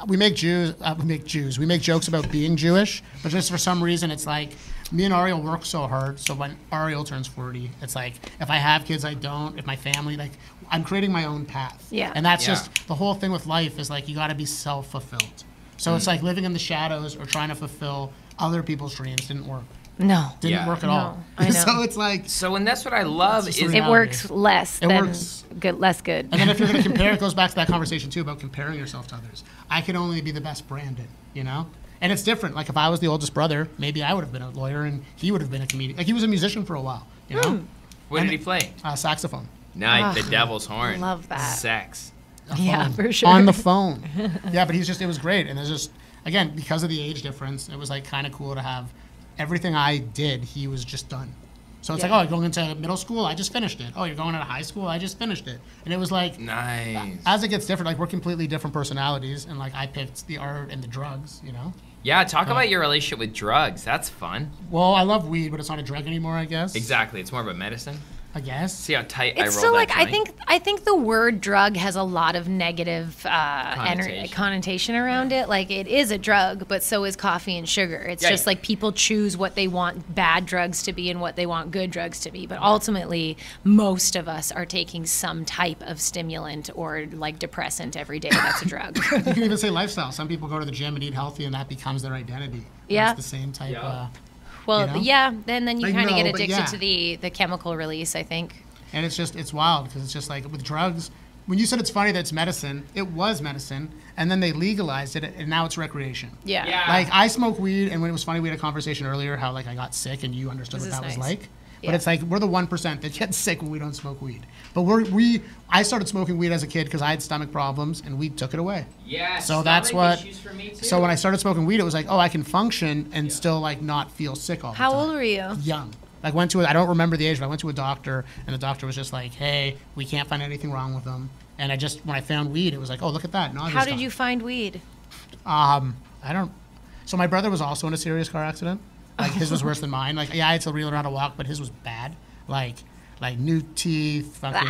S1: we make jokes about being Jewish, but just for some reason it's like me and Ariel work so hard. So when Ariel turns 40, it's like if I have kids, I don't. If my family, like I'm creating my own path.
S2: Yeah.
S1: And that's
S3: Yeah.
S1: just the whole thing with life is like you got to be self-fulfilled. So it's like living in the shadows or trying to fulfill other people's dreams didn't work.
S2: No.
S1: Didn't
S3: Yeah.
S1: work at
S2: No,
S1: all.
S2: I know.
S1: So it's like,
S3: So, and that's what I love
S1: It's
S3: is
S1: just
S2: It
S1: reality.
S2: works less
S1: It
S2: than
S1: works.
S2: good, less good.
S1: and then if you're going to compare, it goes back to that conversation too about comparing yourself to others. I can only be the best Brandon, you know? And it's different. Like if I was the oldest brother, maybe I would have been a lawyer and he would have been a comedian. Like he was a musician for a while, you know?
S3: what did he play?
S1: Saxophone.
S3: Nice, the devil's horn.
S2: love that.
S3: Sex.
S2: Yeah, for sure.
S1: On the phone. Yeah, but it was great. And it's just, again, because of the age difference, it was like kind of cool to have everything I did, he was just done. So it's
S2: Yeah.
S1: like, oh, you're going into middle school? I just finished it. Oh, you're going into high school? I just finished it. And it was like,
S3: Nice.
S1: as it gets different, like we're completely different personalities. And like I picked the art and the drugs, you know?
S3: Yeah, talk about your relationship with drugs. That's fun.
S1: Well, I love weed, but it's not a drug anymore, I guess.
S3: Exactly. It's more of a medicine.
S1: I guess.
S3: See how tight I
S2: It's
S3: rolled
S2: still
S3: that
S2: like
S3: joint?
S2: I think the word drug has a lot of negative connotation around it. Like it is a drug, but so is coffee and sugar. It's
S3: Yeah,
S2: just
S3: yeah.
S2: like people choose what they want bad drugs to be and what they want good drugs to be. But ultimately, most of us are taking some type of stimulant or like depressant every day. That's a drug.
S1: You can even say lifestyle. Some people go to the gym and eat healthy, and that becomes their identity.
S2: Yeah.
S1: It's the same type.
S3: Yeah.
S2: Well,
S1: You know?
S2: yeah, and then you
S1: Like,
S2: kind of
S1: no,
S2: get
S1: but
S2: addicted
S1: yeah.
S2: to the chemical release, I think.
S1: And it's wild because it's just like with drugs. When you said it's funny that it's medicine, it was medicine, and then they legalized it, and now it's recreation.
S2: Yeah.
S3: Yeah.
S1: Like I smoke weed, and when it was funny, we had a conversation earlier how like I got sick, and you understood
S2: This
S1: what that
S2: is
S1: was
S2: nice.
S1: like. But it's like we're the 1% that gets sick when we don't smoke weed. But I started smoking weed as a kid because I had stomach problems, and weed took it away.
S3: Yeah.
S1: So that's what.
S3: Issues for me too.
S1: So when I started smoking weed, it was like, oh, I can function and still like not feel sick all the time.
S2: How old were you?
S1: Young. Like I don't remember the age, but I went to a doctor, and the doctor was just like, hey, we can't find anything wrong with them. And when I found weed, it was like, oh, look at that.
S2: How did you find weed?
S1: I don't. So my brother was also in a serious car accident. Like his was worse than mine. Like I had to relearn how to walk, but his was bad. Like new teeth, fucking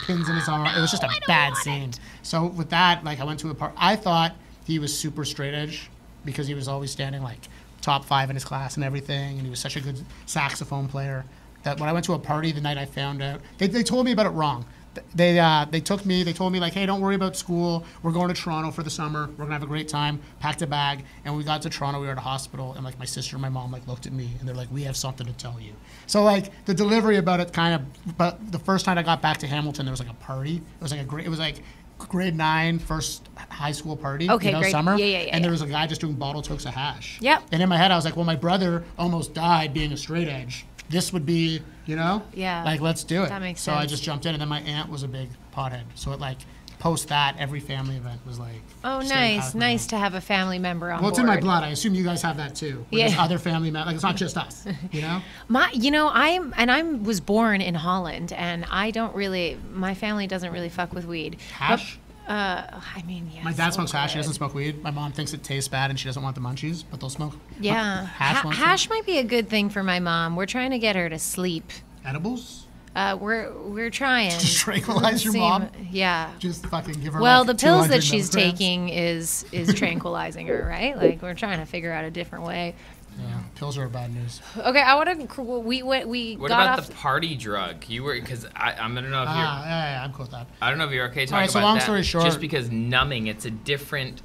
S1: pins in his arm. It was just a bad scene. So with that, like I went to a party. I thought he was super straight edge because he was always standing like top 5 in his class and everything, and he was such a good saxophone player. That when I went to a party the night I found out, they told me about it wrong. They told me like, hey, don't worry about school. We're going to Toronto for the summer. We're gonna have a great time. Packed a bag, and when we got to Toronto, we were at a hospital, and like my sister and my mom like looked at me, and they're like, we have something to tell you. So like the delivery about it but the first time I got back to Hamilton, there was like a party. It was like grade 9 first high school party.
S2: Okay, great.
S1: Summer.
S2: Yeah.
S1: And there was a guy just doing bottle tokes of hash.
S2: Yep.
S1: And in my head, I was like, well, my brother almost died being a straight edge. This would be,
S2: Yeah.
S1: like, let's do it.
S2: That makes
S1: So I
S2: sense.
S1: just jumped in, and then my aunt was a big pothead. So it like, post that, every family event was like.
S2: Oh,
S1: stay
S2: nice.
S1: positive.
S2: Nice to have a family member on
S1: Well,
S2: board.
S1: it's in my blood. I assume you guys have that too.
S2: Yeah.
S1: There's other family members. Like, it's not just us,
S2: I was born in Holland, and my family doesn't really fuck with weed.
S1: Hash?
S2: I mean, yeah.
S1: My dad smokes hash. She
S2: good.
S1: doesn't smoke weed. My mom thinks it tastes bad, and she doesn't want the munchies, but they'll smoke.
S2: Yeah. Hash might be a good thing for my mom. We're trying to get her to sleep.
S1: Edibles?
S2: We're trying.
S1: Just tranquilize your mom?
S2: Yeah.
S1: Just fucking give her
S2: Well,
S1: like
S2: the pills
S1: 200
S2: that she's
S1: milligrams?
S2: taking is tranquilizing her, right? Like we're trying to figure out a different way.
S1: Yeah, pills are bad news.
S2: Okay, I want to. We
S3: What
S2: got
S3: about
S2: off.
S3: the party drug? You were because I don't know if you're.
S1: Yeah, I'm cool with that.
S3: I don't know if you're okay talking
S1: All right, so
S3: about
S1: long
S3: that.
S1: story short-
S3: Just because numbing, it's a different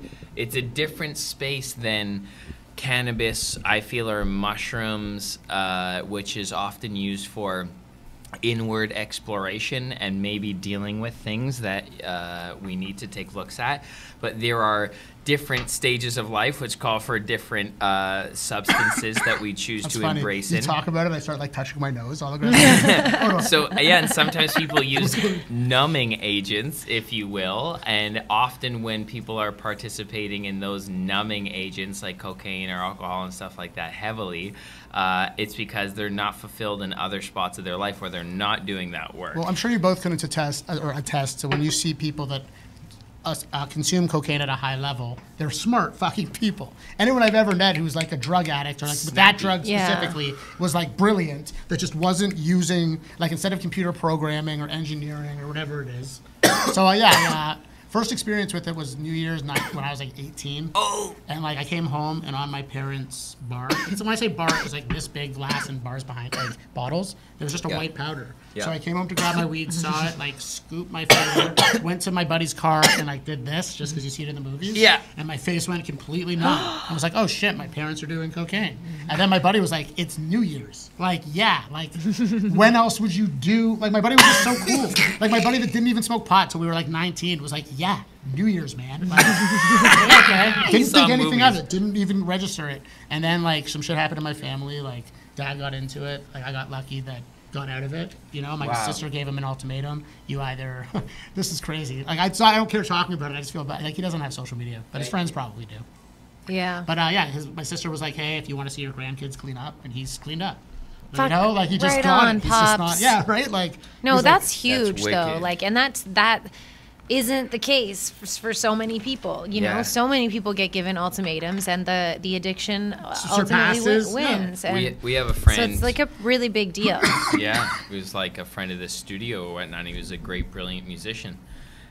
S3: space than cannabis. I feel or mushrooms, which is often used for inward exploration and maybe dealing with things that we need to take looks at. But there are different stages of life which call for different substances that we choose
S1: That's
S3: to
S1: funny.
S3: embrace
S1: You
S3: in.
S1: talk about it, I start like touching my nose all the time.
S3: So yeah, and sometimes people use numbing agents, if you will, and often when people are participating in those numbing agents like cocaine or alcohol and stuff like that heavily, it's because they're not fulfilled in other spots of their life where they're not doing that work.
S1: Well, I'm sure you both can attest to when you see people that consume cocaine at a high level, they're smart fucking people. Anyone I've ever met who's like a drug addict or like that drug specifically was like brilliant, that just wasn't using, like instead of computer programming or engineering or whatever it is. So first experience with it was New Year's night when I was like 18. Oh! And like I came home and on my parents' bar, so when I say bar, it was like this big glass and bars behind, like bottles. There was just a white powder.
S3: Yeah.
S1: So I came home to grab my weed, saw it, like scooped my finger, went to my buddy's car and like did this just because you see it in the movies.
S3: Yeah.
S1: And my face went completely numb. I was like, oh shit, my parents are doing cocaine. And then my buddy was like, it's New Year's. Like, yeah, like when else would you do, like my buddy was just so cool. Like my buddy that didn't even smoke pot till we were like 19 was like, yeah, New Year's, man. Like, okay. Didn't think anything of it. Didn't even register it. And then like some shit happened to my family. Like dad got into it. Like I got lucky that got out of it. My sister gave him an ultimatum. You either, this is crazy. Like I don't care talking about it. I just feel bad. Like he doesn't have social media, but his friends probably do.
S2: Yeah.
S1: But my sister was like, hey, if you want to see your grandkids clean up, and he's cleaned up.
S2: Fuck,
S1: Like he just
S2: right
S1: got
S2: on,
S1: it. He's just
S2: Pops.
S1: not, yeah, right? Like
S2: No,
S1: he's
S2: that's
S1: like,
S2: huge though.
S3: wicked.
S2: Like, and that isn't the case for so many people. You know,
S3: Yeah.
S2: so many people get given ultimatatiums, and the addiction
S1: Surpasses,
S2: ultimately wins. And
S3: we have a friend.
S2: so it's like a really big deal.
S3: Yeah, he was like a friend of the studio or whatnot. He was a great, brilliant musician,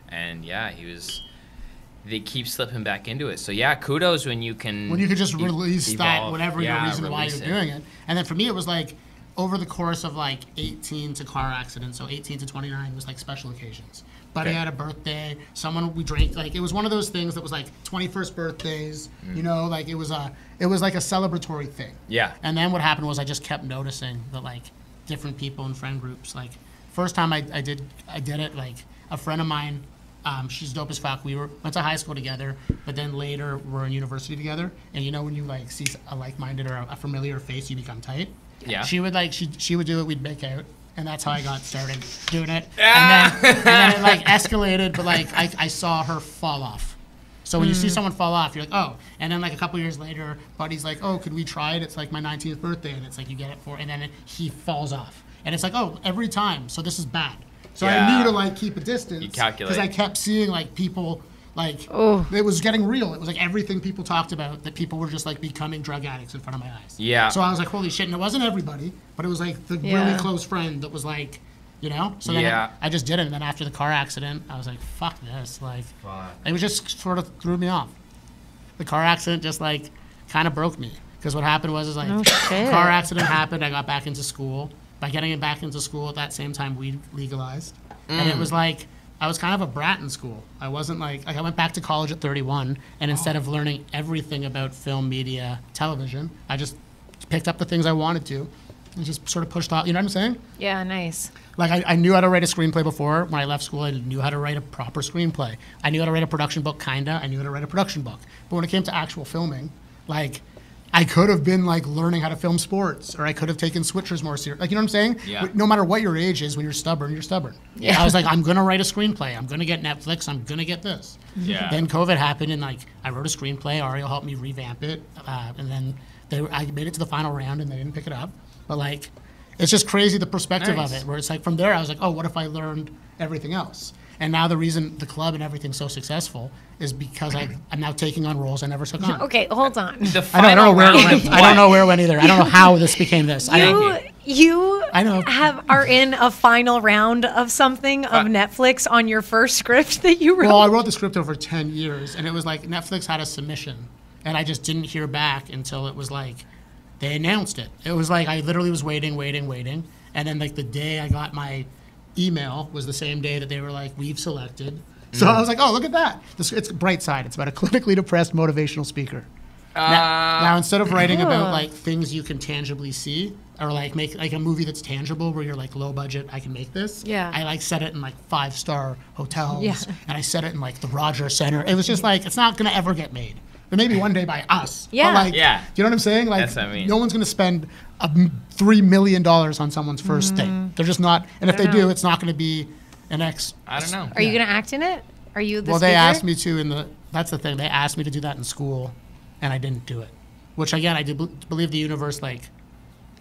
S3: and yeah, they keep slipping back into it. So yeah, kudos when you can
S1: just release that,
S3: evolve.
S1: whatever your
S3: Yeah,
S1: reason why
S3: release
S1: you're doing it. And then for me, it was like over the course of like 18 to car accidents, so 18 to 29 was like special occasions. Buddy
S3: Okay.
S1: had a birthday, we drank, like it was one of those things that was like 21st birthdays, like it was like a celebratory thing.
S3: Yeah.
S1: And then what happened was I just kept noticing that like different people in friend groups, like first time I did it, like a friend of mine, she's dope as fuck. We went to high school together, but then later we're in university together. And when you like see a like-minded or a familiar face, you become tight.
S3: Yeah.
S1: She would like she would do it. We'd make out, and that's how I got started doing it.
S3: Ah.
S1: And then it like escalated, but like I saw her fall off. So when you see someone fall off, you're like, oh. And then like a couple years later, buddy's like, oh, could we try it? It's like my 19th birthday, and it's like you get it for, and then he falls off, and it's like, oh, every time. So this is bad. So I knew to like keep a distance.
S3: You calculate.
S1: Because I kept seeing like people. Like, it was getting real. It was like everything people talked about, that people were just like becoming drug addicts in front of my eyes.
S3: Yeah.
S1: So I was like, holy shit. And it wasn't everybody, but it was like the really close friend that was like, you know? So then I just did it. And then after the car accident, I was like, fuck this. Like, it was just sort of threw me off. The car accident just like kind of broke me. Because what happened was, like, the car accident happened. I got back into school. By getting it back into school at that same time, weed legalized. And it was like, I was kind of a brat in school. I wasn't like I went back to college at 31, and instead of learning everything about film, media, television, I just picked up the things I wanted to and just sort of pushed off. You know what I'm saying?
S2: Yeah, nice.
S1: Like I knew how to write a screenplay before. When I left school, I knew how to write a proper screenplay. I knew how to write a production book, kinda. I knew how to write a production book. But when it came to actual filming, like I could have been like learning how to film sports, or I could have taken switchers more serious. Like, you know what I'm saying?
S3: Yeah.
S1: No matter what your age is, when you're stubborn, you're stubborn. Yeah. I was like, I'm gonna write a screenplay. I'm gonna get Netflix. I'm gonna get this.
S3: Yeah.
S1: Then COVID happened, and like I wrote a screenplay. Ariel helped me revamp it, and then I made it to the final round, and they didn't pick it up. But like, it's just crazy the perspective of it. Where it's like from there, I was like, oh, what if I learned everything else? And now the reason the club and everything's so successful is because I'm now taking on roles I never took on.
S2: Okay, hold on.
S1: I don't know where it went. I don't know where it went either. I don't know how this became this.
S2: You
S1: I know.
S2: are in a final round of something of Netflix on your first script that you wrote.
S1: Well, I wrote the script over 10 years, and it was like Netflix had a submission, and I just didn't hear back until it was like they announced it. It was like I literally was waiting, and then like the day I got my email was the same day that they were like, we've selected. So I was like, oh, look at that. It's Bright Side. It's about a clinically depressed motivational speaker. Now, instead of writing about like things you can tangibly see, or like make like a movie that's tangible where you're like low budget, I can make this.
S2: Yeah.
S1: I like set it in like 5-star hotels, and I set it in like the Rogers Center. It was just like, it's not gonna ever get made. But maybe one day by us.
S2: Yeah.
S1: But like, do you know what I'm saying? Like,
S3: that's what I mean.
S1: No one's gonna spend $3 million on someone's first thing. They're just not. And if they do, it's not gonna be an X.
S3: I don't know.
S2: Are you going to act in it? Are you the
S1: Well,
S2: speaker?
S1: they asked me to that's the thing. They asked me to do that in school, and I didn't do it. Which again, I do believe the universe like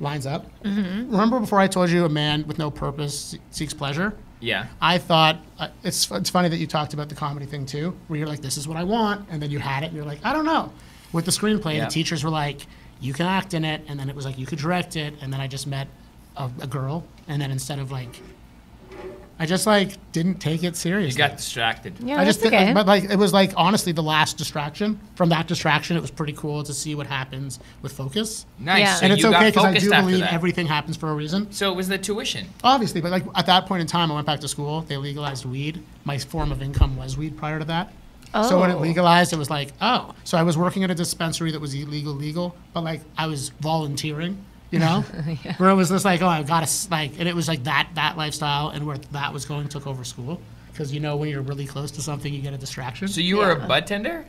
S1: lines up. Mm-hmm. Remember before I told you a man with no purpose seeks pleasure?
S3: Yeah.
S1: I thought it's funny that you talked about the comedy thing too, where you're like, this is what I want, and then you had it, and you're like, I don't know. With the screenplay, the teachers were like, you can act in it, and then it was like, you could direct it, and then I just met a girl, and then instead of like, I just like didn't take it seriously.
S3: You got distracted.
S2: Yeah,
S1: I just
S2: that's okay.
S1: but like it was like honestly the last distraction. From that distraction, it was pretty cool to see what happens with focus.
S3: Nice.
S2: Yeah.
S3: So
S1: And it's
S3: you
S1: okay
S3: got
S1: because I
S3: focused
S1: do
S3: after
S1: believe
S3: that.
S1: everything happens for a reason.
S3: So it was the tuition.
S1: Obviously, but like at that point in time, I went back to school. They legalized weed. My form of income was weed prior to that. So when it legalized, it was like, oh. So I was working at a dispensary that was illegal, but like I was volunteering, you know? Where it was just like, oh, I got to, like, and it was like that lifestyle, and where that was going took over school. Because, you know, when you're really close to something, you get a distraction.
S3: So you were a bud tender?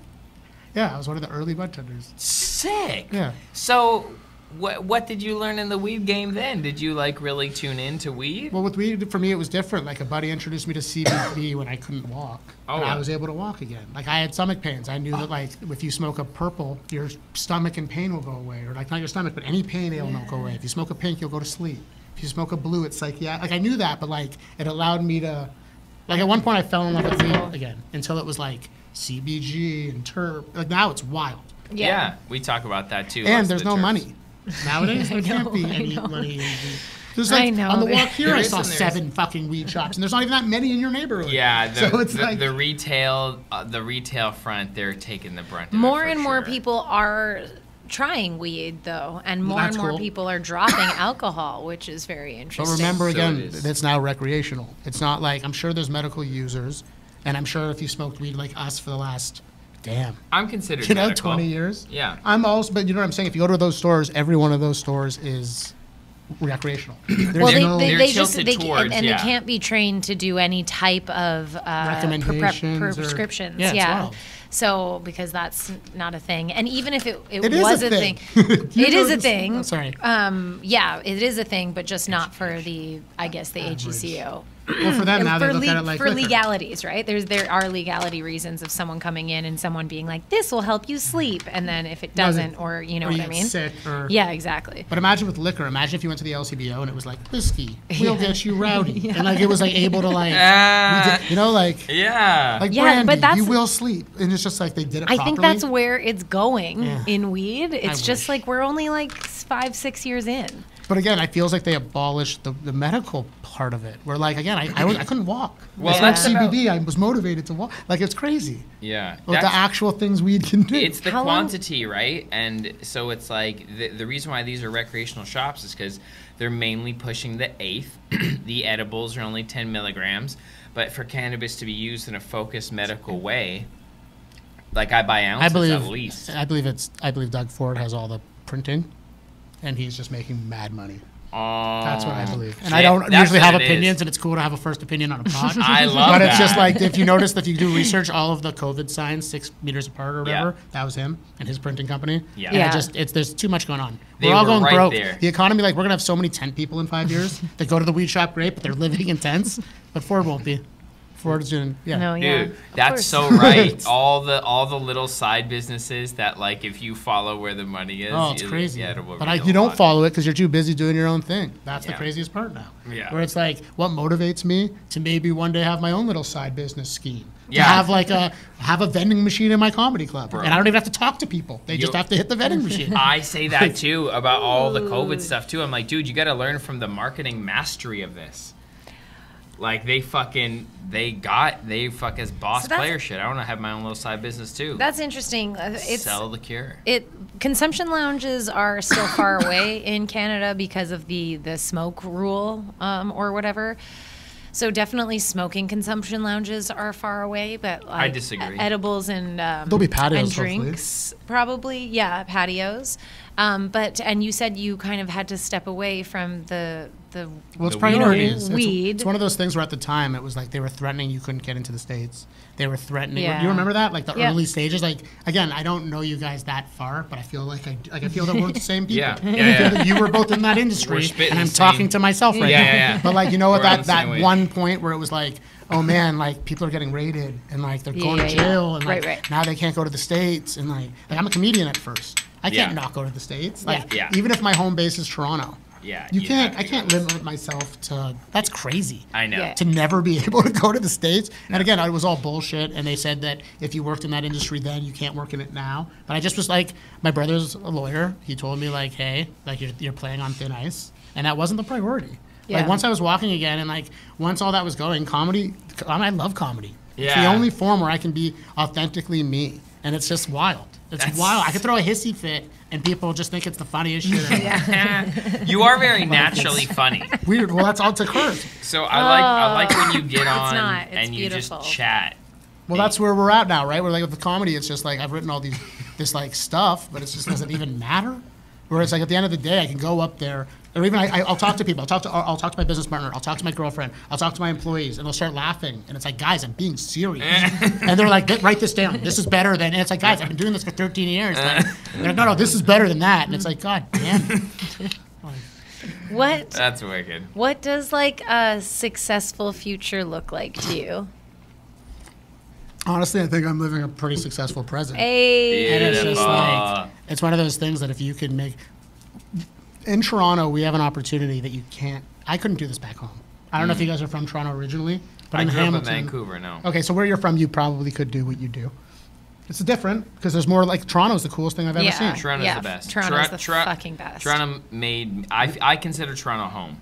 S1: Yeah, I was one of the early bud tenders.
S3: Sick.
S1: Yeah.
S3: So what did you learn in the weed game then? Did you like really tune into weed?
S1: Well, with weed, for me, it was different. Like a buddy introduced me to CBD when I couldn't walk. And I was able to walk again. Like I had stomach pains. I knew that like if you smoke a purple, your stomach and pain will go away. Or like not your stomach, but any pain will go away. If you smoke a pink, you'll go to sleep. If you smoke a blue, it's psychiatric. Like I knew that, but like it allowed me to, like at one point I fell in love with weed again until it was like CBG and terp. Like now it's wild.
S3: Yeah. We talk about that too.
S1: And there's no money. Nowadays, there can't be any money. There's like,
S2: I know.
S1: on the walk here,
S3: There
S1: I
S3: is
S1: saw
S3: and there's-
S1: 7 fucking weed shops, and there's not even that many in your neighborhood.
S3: Yeah,
S1: so it's like,
S3: the retail front, they're taking the brunt of it
S2: More
S3: for
S2: and more
S3: sure.
S2: people are trying weed, though, and more
S1: That's
S2: and more
S1: cool.
S2: people are dropping alcohol, which is very
S1: but
S2: interesting.
S1: remember
S3: So
S1: again,
S3: it is.
S1: it's now recreational. It's not like, I'm sure there's medical users, and I'm sure if you smoked weed like us for the last,
S3: I'm considered
S1: medical.
S3: medical.
S1: 20 years.
S3: Yeah.
S1: I'm also, but you know what I'm saying? If you go to those stores, every one of those stores is recreational.
S2: Well,
S3: They're
S2: they just
S3: tilted towards,
S2: they can't be trained to do any type of
S1: recommendations
S2: prescriptions.
S1: Yeah, it's wild.
S2: So because that's not a thing, and even if it
S1: It
S2: was
S1: is
S2: a
S1: a
S2: thing,
S1: thing.
S2: it is a thing.
S1: Oh, sorry.
S2: Yeah, it is a thing, but just not for the AGCO.
S1: Well, for them now, they look at it like
S2: for
S1: liquor.
S2: legalities, right? There are legality reasons of someone coming in and someone being like, "This will help you sleep," and then if it doesn't, or you know
S1: or
S2: what
S1: you
S2: I
S1: get
S2: mean?
S1: sick or-
S2: Yeah, exactly.
S1: But imagine with liquor. Imagine if you went to the LCBO and it was like whiskey, we'll get you rowdy, and like it was like able to like, you know, like
S3: Yeah.
S1: like
S2: Yeah,
S1: brandy,
S2: but that's-
S1: you will sleep, and it's just like they did it.
S2: I
S1: properly.
S2: think that's where it's going
S1: Yeah.
S2: in weed. It's just
S1: wish.
S2: like we're only like 5-6 years in.
S1: But again, I feels like they abolished the medical part of it. Where like again, I couldn't walk.
S3: Well,
S1: I
S3: that's
S1: smoked
S3: about-
S1: CBD. I was motivated to walk. Like it's crazy.
S3: Yeah.
S1: Like the actual things weed can do.
S3: It's the
S2: How long-
S3: quantity, right? And so it's like the reason why these are recreational shops is because they're mainly pushing the eighth. The edibles are only 10 milligrams. But for cannabis to be used in a focused medical way, like I buy ounces at least.
S1: I believe Doug Ford has all the printing, and he's just making mad money. That's what I believe. And I don't
S3: that's
S1: usually
S3: what
S1: have
S3: it
S1: opinions,
S3: is.
S1: and it's cool to have a first opinion on a pod.
S3: I love
S1: But
S3: that.
S1: it's just like, if you notice that if you do research, all of the COVID signs 6 meters apart or whatever, that was him and his printing company.
S3: Yeah.
S1: And
S2: Yeah.
S1: there's too much going on.
S3: They
S1: We're all
S3: were
S1: going
S3: right
S1: broke.
S3: there.
S1: The economy, like, we're going to have so many tent people in 5 years that go to the weed shop, great, but they're living in tents. But Ford won't be. Ford's doing, yeah.
S2: No, yeah.
S3: Dude,
S2: of
S3: that's
S2: course.
S3: so right. all the little side businesses that like if you follow where the money is,
S1: Oh, it's crazy.
S3: Yeah, it will
S1: But
S3: be a
S1: you don't
S3: lot.
S1: follow it because you're too busy doing your own thing. That's the
S3: Yeah.
S1: craziest part now.
S3: Yeah.
S1: Where it's like, what motivates me to maybe one day have my own little side business scheme.
S3: Yeah.
S1: To have like have a vending machine in my comedy club.
S3: Bro.
S1: And I don't even have to talk to people. They just have to hit the vending machine.
S3: I say that too about all the COVID stuff too. I'm like, dude, you got to learn from the marketing mastery of this. Like they fuck as boss
S2: So that's-
S3: player shit. I want to have my own little side business too.
S2: That's interesting. It's
S3: Sell the cure.
S2: Consumption lounges are still far away in Canada because of the smoke rule or whatever. So definitely smoking consumption lounges are far away, but like
S3: I disagree.
S2: Edibles and
S1: There'll be patios,
S2: and
S1: hopefully.
S2: drinks probably, yeah, patios. And you said you kind of had to step away from the
S1: Well, it's
S3: The
S1: priorities.
S2: weed.
S1: It's one of those things where at the time it was like they were threatening you couldn't get into the States. They were threatening.
S2: Yeah.
S1: You remember that? Like the
S2: Yeah.
S1: early stages. Like again, I don't know you guys that far, but I feel like I feel that we're the same people.
S3: Yeah.
S1: I
S3: Yeah,
S1: feel
S3: yeah.
S1: that you were both in that
S3: We're
S1: industry,
S3: spitting
S1: and I'm
S3: the same-
S1: talking to myself right
S3: Yeah,
S1: now.
S3: yeah, yeah.
S1: But like you know what
S3: We're on
S1: that
S3: the same
S1: that
S3: wave.
S1: one point where it was like, oh man, like people are getting raided and like they're going to
S2: Yeah, yeah.
S1: jail and like
S2: Right.
S1: now they can't go to the States and like I'm a comedian at first. I can't
S3: Yeah.
S1: not go to the States. Like
S3: Yeah.
S1: even if my home base is Toronto.
S3: Yeah,
S1: You
S3: you
S1: can't.
S3: have
S1: I
S3: to
S1: can't
S3: go.
S1: limit myself to. That's crazy.
S3: I know.
S2: Yeah.
S1: To never be able to go to the States. And again, it was all bullshit. And they said that if you worked in that industry then, you can't work in it now. But I just was like, my brother's a lawyer. He told me like, hey, like you're playing on thin ice, and that wasn't the priority.
S2: Yeah.
S1: Like once I was walking again, and like once all that was going, comedy. I love comedy. It's the
S3: Yeah.
S1: only form where I can be authentically me, and it's just wild. It's
S3: That's-
S1: wild. I could throw a hissy fit, and people just think it's the funniest shit ever.
S3: You are very naturally funny.
S1: Weird. Well, that's all it's a curse.
S3: So I like when you get on
S2: not. It's
S3: and you
S2: beautiful.
S3: just chat.
S1: Well, that's where we're at now, right? We're like with the comedy, it's just like I've written all this like stuff, but it just doesn't even matter. Whereas like at the end of the day, I can go up there, or even I'll talk to people. I'll talk to my business partner. I'll talk to my girlfriend. I'll talk to my employees, and they'll start laughing. And it's like, guys, I'm being serious. And they're like, write this down. This is better than. And it's like, guys, I've been doing this for 13 years. Like, they're like, no, this is better than that. And it's like, God damn it.
S2: What
S3: That's wicked.
S2: what does like a successful future look like to you?
S1: Honestly, I think I'm living a pretty successful present.
S2: Hey,
S1: And it's just
S3: Beautiful.
S1: like, it's one of those things that if you could make, in Toronto, we have an opportunity that you can't, I couldn't do this back home. I don't know if you guys are from Toronto originally, but
S3: I
S1: in
S3: grew up in
S1: Hamilton.
S3: Vancouver. No.
S1: Okay, so where you're from, you probably could do what you do. It's different because there's more like Toronto's the coolest thing I've ever
S2: Yeah.
S1: seen.
S3: Toronto's
S2: Yeah,
S3: the best.
S2: Toronto's the fucking best.
S3: Toronto made. I consider Toronto home.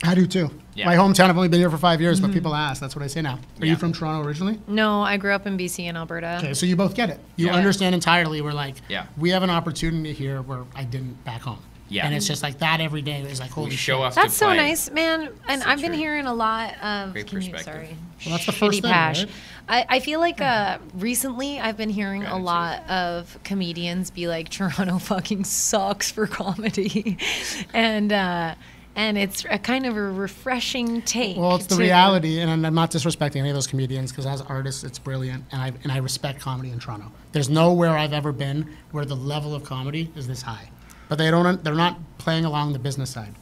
S1: I do too.
S3: Yeah.
S1: My hometown, I've only been here for 5 years, but people ask. That's what I say now. Are you
S3: Yeah.
S1: from Toronto originally?
S2: No, I grew up in BC and Alberta.
S1: Okay, so you both get it. You
S3: Yeah.
S1: understand entirely. We're like,
S3: Yeah.
S1: we have an opportunity here where I didn't back home.
S3: Yeah.
S1: And it's just like that every day is like, holy
S3: We show
S1: shit.
S3: up.
S2: That's
S3: to
S2: so
S3: play.
S2: nice, man. And
S3: So
S2: I've been
S3: true.
S2: hearing a lot of.
S3: Great
S2: can you-
S3: perspective.
S2: sorry.
S1: Well, that's the first
S2: Shitty
S1: thing,
S2: Pash.
S1: right?
S2: I feel like recently I've been hearing a lot of comedians be like, Toronto fucking sucks for comedy. and it's a kind of a refreshing take.
S1: Well, it's the reality, and I'm not disrespecting any of those comedians because as artists, it's brilliant, and I respect comedy in Toronto. There's nowhere I've ever been where the level of comedy is this high, but they're not playing along the business side.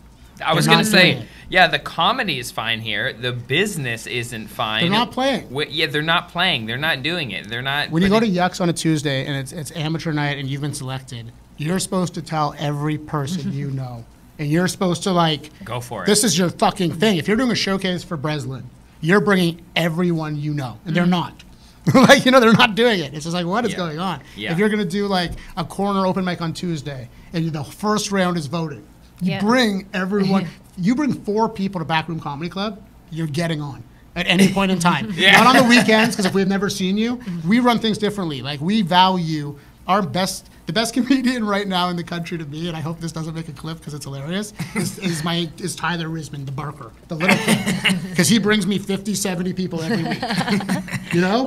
S3: I was going to say, yeah, the comedy is fine here. The business isn't fine.
S1: They're not playing.
S3: Yeah, they're not playing. They're not doing it. They're not.
S1: When you go to Yucks on a Tuesday and it's amateur night and you've been selected, you're supposed to tell every person you know. And you're supposed to, like,
S3: go for it.
S1: This is your fucking thing. If you're doing a showcase for Breslin, you're bringing everyone you know. And they're not. Like, they're not doing it. It's just like, what is going on?
S3: Yeah.
S1: If you're going to do, like, a corner open mic on Tuesday and the first round is voting, you bring everyone. You bring 4 people to Backroom Comedy Club, you're getting on at any point in time. Not on the weekends, because if we've never seen you, we run things differently. Like, we value the best comedian right now in the country to me, and I hope this doesn't make a clip because it's hilarious, is Tyler Risman, the barker, the little kid. Because he brings me 50, 70 people every week.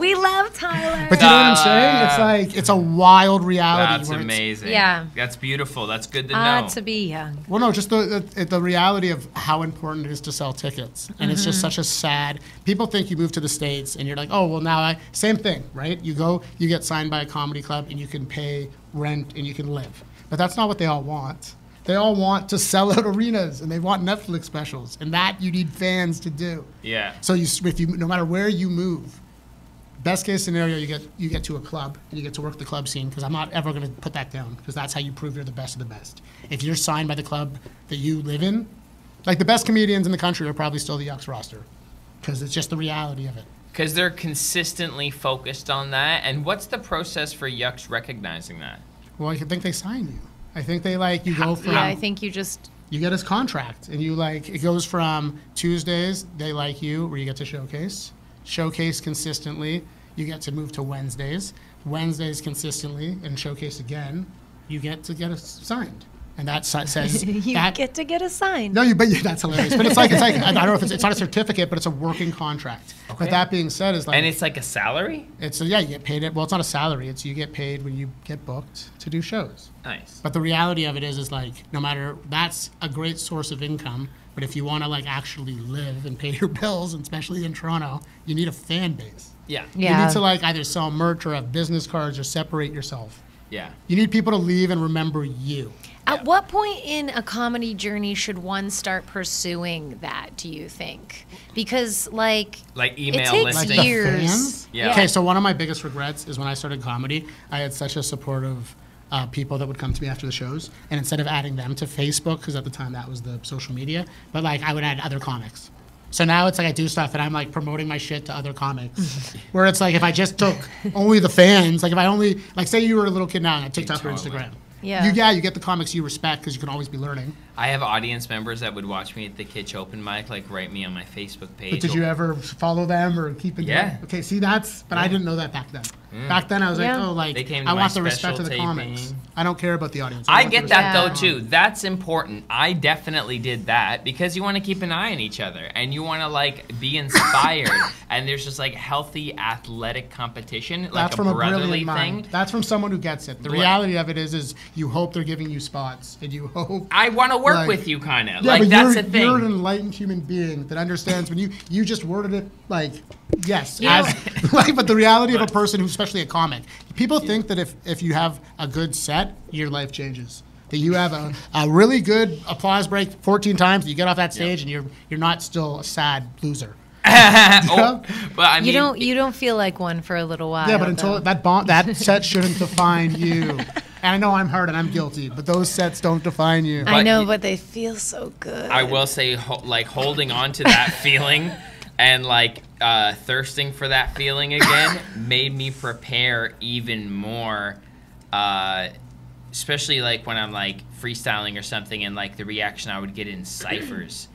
S2: We love Tyler.
S1: But you know what I'm saying? It's like, it's a wild reality.
S3: That's amazing.
S2: Yeah.
S3: That's beautiful. That's good to know.
S2: To be young.
S1: Well, no, just the reality of how important it is to sell tickets. And it's just such a sad, people think you move to the States and you're like, oh, well, now same thing, right? You go, you get signed by a comedy club and you can pay rent and you can live. But that's not what they all want. They all want to sell out arenas and they want Netflix specials. And that you need fans to do.
S3: Yeah.
S1: So no matter where you move, best case scenario, you get to a club and you get to work the club scene, because I'm not ever going to put that down, because that's how you prove you're the best of the best. If you're signed by the club that you live in, like the best comedians in the country are probably still the Yucks roster, because it's just the reality of it.
S3: Because they're consistently focused on that. And what's the process for Yucks recognizing that?
S1: Well, I think they sign you. I think they you go from.
S2: Yeah, I think you just.
S1: You get his contract, and it goes from Tuesdays, they like you, where you get to showcase consistently, you get to move to Wednesdays consistently, and showcase again, you get to get signed. And that says
S2: get to get assigned.
S1: No, but that's hilarious. But it's like I don't know if it's not a certificate, but it's a working contract. Okay. But that being said,
S3: and it's like a salary.
S1: You get paid it. Well, it's not a salary. It's you get paid when you get booked to do shows.
S3: Nice.
S1: But the reality of it is like no matter, that's a great source of income. But if you want to actually live and pay your bills, and especially in Toronto, you need a fan base.
S3: Yeah.
S1: You need to either sell merch or have business cards or separate yourself.
S3: Yeah.
S1: You need people to leave and remember you.
S2: At what point in a comedy journey should one start pursuing that, do you think? Because, email
S3: it
S2: takes
S3: listings.
S2: years.
S3: Yeah.
S1: Okay, so one of my biggest regrets is when I started comedy, I had such a supportive people that would come to me after the shows, and instead of adding them to Facebook, because at the time that was the social media, but I would add other comics. So now it's I do stuff and I'm promoting my shit to other comics. Where it's if I just took only the fans, if I only, say you were a little kid now on TikTok or Instagram.
S2: Yeah.
S1: You get the comics you respect because you can always be learning.
S3: I have audience members that would watch me at the Kitsch open mic, write me on my Facebook page.
S1: But did you ever follow them or keep in touch? Okay, see, but I didn't know that back then. Back then I was I want the respect of the comics. I don't care about the audience.
S3: I get that though too. That's important. I definitely did that because you want to keep an eye on each other and you want to be inspired and there's just healthy athletic competition,
S1: that's from
S3: a
S1: brotherly
S3: thing.
S1: Mind. That's from someone who gets it. The reality of it is you hope they're giving you spots and you hope
S3: I want to work with you kind of.
S1: Yeah, but
S3: that's the thing.
S1: You're an enlightened human being that understands when you just worded it yes, but the reality of a person who's especially a comic, people think that if you have a good set, your life changes. That you have a really good applause break 14 times, you get off that stage and you're not still a sad loser.
S3: But
S2: you don't feel like one for a little while.
S1: Yeah, but until that set shouldn't define you. And I know I'm hard and I'm guilty, but those sets don't define you.
S2: I know, but they feel so good.
S3: I will say, holding on to that feeling and thirsting for that feeling again made me prepare even more, especially when I'm freestyling or something and the reaction I would get in ciphers.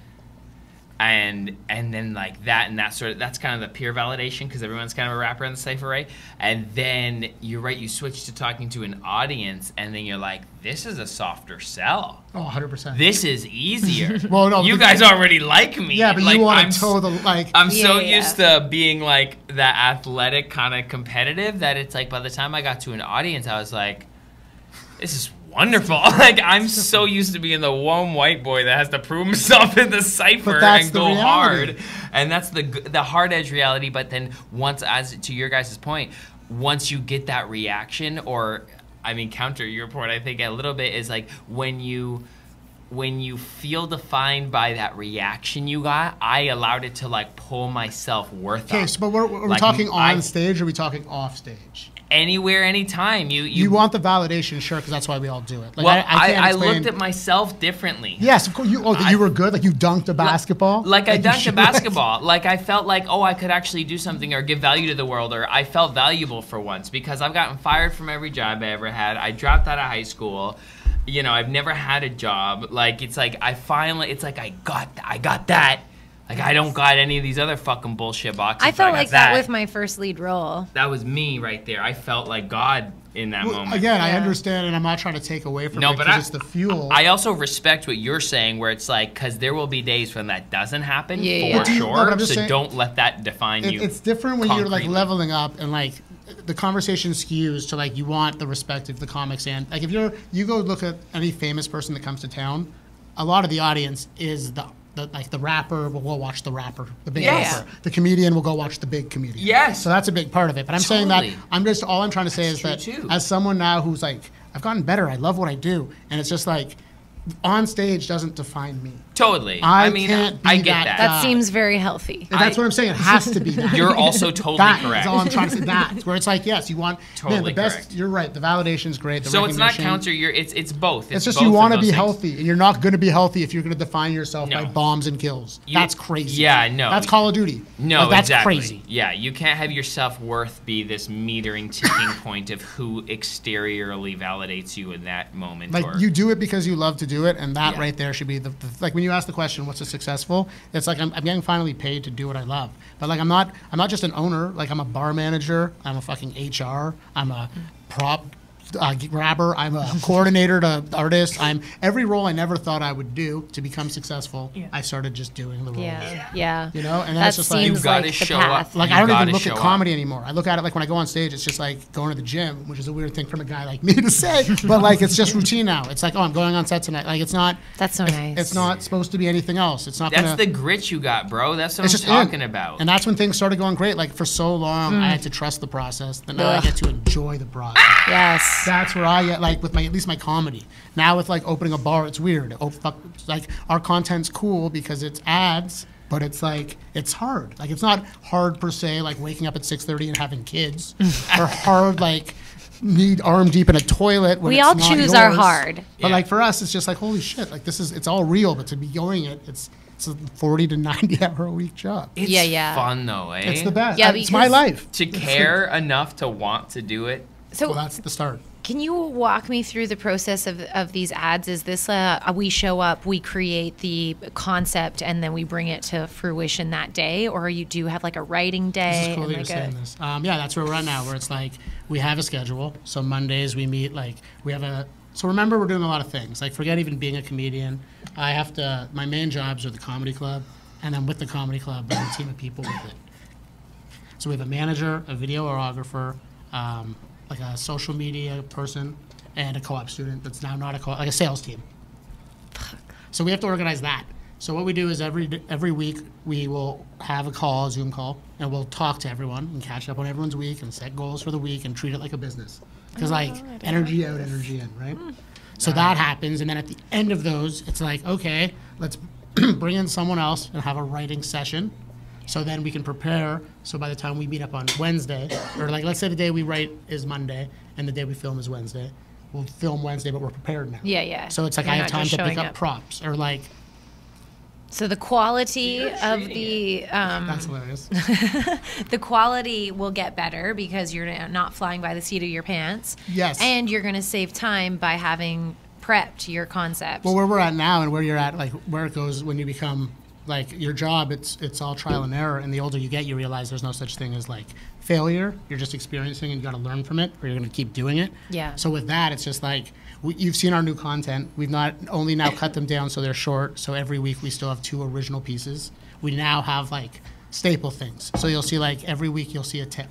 S3: And then that's kind of the peer validation because everyone's kind of a rapper in the cypher, right? And then you're right, you switch to talking to an audience, and then you're this is a softer sell.
S1: Oh, 100%.
S3: This is easier.
S1: Well, no,
S3: you guys already like me.
S1: Yeah, but you want to toe the
S3: I'm so used to being that athletic kind of competitive that it's by the time I got to an audience, I was this is wonderful. Like, I'm so used to being the one white boy that has to prove himself in the cipher and go hard. And that's the hard edge reality. But then once, as to your guys' point, once you get that reaction, or I mean, counter your point, I think a little bit is like when you feel defined by that reaction you got, I allowed it to like pull my self-worth up.
S1: Okay, so but we're like, talking on stage, or are we talking off stage?
S3: Anywhere, anytime. You
S1: want the validation, sure, because that's why we all do it. Like,
S3: well,
S1: I
S3: looked at myself differently.
S1: Yes, of course. You were good? Like, you dunked a basketball?
S3: Like I dunked a basketball. Like, I felt like, oh, I could actually do something or give value to the world, or I felt valuable for once, because I've gotten fired from every job I ever had. I dropped out of high school. You know, I've never had a job. Like, it's like I got that. Like, I don't got any of these other fucking bullshit boxes.
S2: I felt like that with my first lead role.
S3: That was me right there. I felt like God in that moment.
S1: Again, I understand, and I'm not trying to take away from it, because it's the fuel.
S3: I also respect what you're saying, where it's like, because there will be days when that doesn't happen, for sure.
S1: No, so
S3: saying, don't let that define you.
S1: It's different when you're like leveling up, and like the conversation skews to like you want the respect of the comics, and like if you go look at any famous person that comes to town, a lot of the audience is the rapper will go watch the rapper, the big rapper. The comedian will go watch the big comedian.
S3: Yes.
S1: So that's a big part of it. But I'm saying that all I'm trying to say is that as someone now who's like, I've gotten better, I love what I do, and it's just like, on stage doesn't define me.
S3: Totally.
S1: I get that.
S2: That seems very healthy.
S1: That's what I'm saying. It has to be that.
S3: You're also totally correct.
S1: That's all I'm trying to say. That's where it's like, yes, you want
S3: totally
S1: the best.
S3: Correct.
S1: You're right. The validation's great.
S3: So it's not counter. It's both.
S1: It's just you want to be healthy, and you're not going to be healthy if you're going to define yourself by bombs and kills. That's crazy.
S3: Yeah, no.
S1: That's Call of Duty.
S3: No,
S1: that's
S3: exactly.
S1: crazy.
S3: Yeah, you can't have your self-worth be this metering ticking point of who exteriorly validates you in that moment.
S1: Like, you do it because you love to do it, and that right there should be the like when you ask the question, what's a successful? It's like I'm getting finally paid to do what I love. But like I'm not just an owner. Like, I'm a bar manager. I'm a fucking HR. I'm a prop grabber. I'm a coordinator to artists. I'm every role I never thought I would do to become successful. I started just doing the roles.
S2: Yeah.
S1: You know, and that's just like,
S3: you've got to show up.
S1: Like, I don't even look at comedy anymore. I look at it like when I go on stage, it's just like going to the gym, which is a weird thing from a guy like me to say. But like, it's just routine now. It's like, oh, I'm going on set tonight. Like, it's not.
S2: That's so nice.
S1: It's not supposed to be anything else. It's not.
S3: That's the grit you got, bro. That's what I'm talking about.
S1: And that's when things started going great. Like, for so long, I had to trust the process. But now I get to enjoy the process.
S2: Yes.
S1: That's where I get, like, with at least my comedy. Now with like opening a bar, it's weird. Like, our content's cool because it's ads, but it's like, it's hard. Like, it's not hard per se, like waking up at 6:30 and having kids, or hard like need arm deep in a toilet. When
S2: we
S1: it's
S2: all
S1: not
S2: choose
S1: yours.
S2: our hard.
S1: But like for us, it's just like, holy shit! Like, it's all real. But to be going it's a 40 to 90 hour a week job.
S3: It's fun though, eh?
S1: It's the best.
S2: Yeah,
S1: it's my life.
S3: To care enough to want to do it.
S2: So
S1: well, that's the start.
S2: Can you walk me through the process of these ads? Is this we show up, we create the concept, and then we bring it to fruition that day, or you do have like a writing day?
S1: This is cool that you're saying this. Yeah, that's where we're at now, where it's like we have a schedule. So Mondays we meet, like we have a. So remember, we're doing a lot of things. Like, forget even being a comedian. My main jobs are the comedy club, and then with the comedy club, there's a team of people with it. So we have a manager, a videographer, like a social media person, and a co-op student that's now not a co-op, like a sales team. So we have to organize that. So what we do is every week we will have a call, a Zoom call, and we'll talk to everyone and catch up on everyone's week and set goals for the week and treat it like a business. Because energy out, energy in, right? So that happens, and then at the end of those, it's like, okay, let's bring in someone else and have a writing session. So then we can prepare. So by the time we meet up on Wednesday, or like, let's say the day we write is Monday and the day we film is Wednesday, we'll film Wednesday, but we're prepared now.
S2: Yeah.
S1: So it's like I have time to pick up props, or like.
S2: So the quality of the
S1: that's hilarious.
S2: the quality will get better because you're not flying by the seat of your pants.
S1: Yes.
S2: And you're going to save time by having prepped your concept.
S1: Well, where we're at now and where you're at, like where it goes when you become. Like, your job, it's all trial and error, and the older you get, you realize there's no such thing as like failure. You're just experiencing, and you got to learn from it, or you're going to keep doing it.
S2: Yeah.
S1: So with that, it's just like you've seen our new content. We've not only now cut them down so they're short. So every week we still have 2 original pieces. We now have like staple things. So you'll see, like, every week you'll see a tip.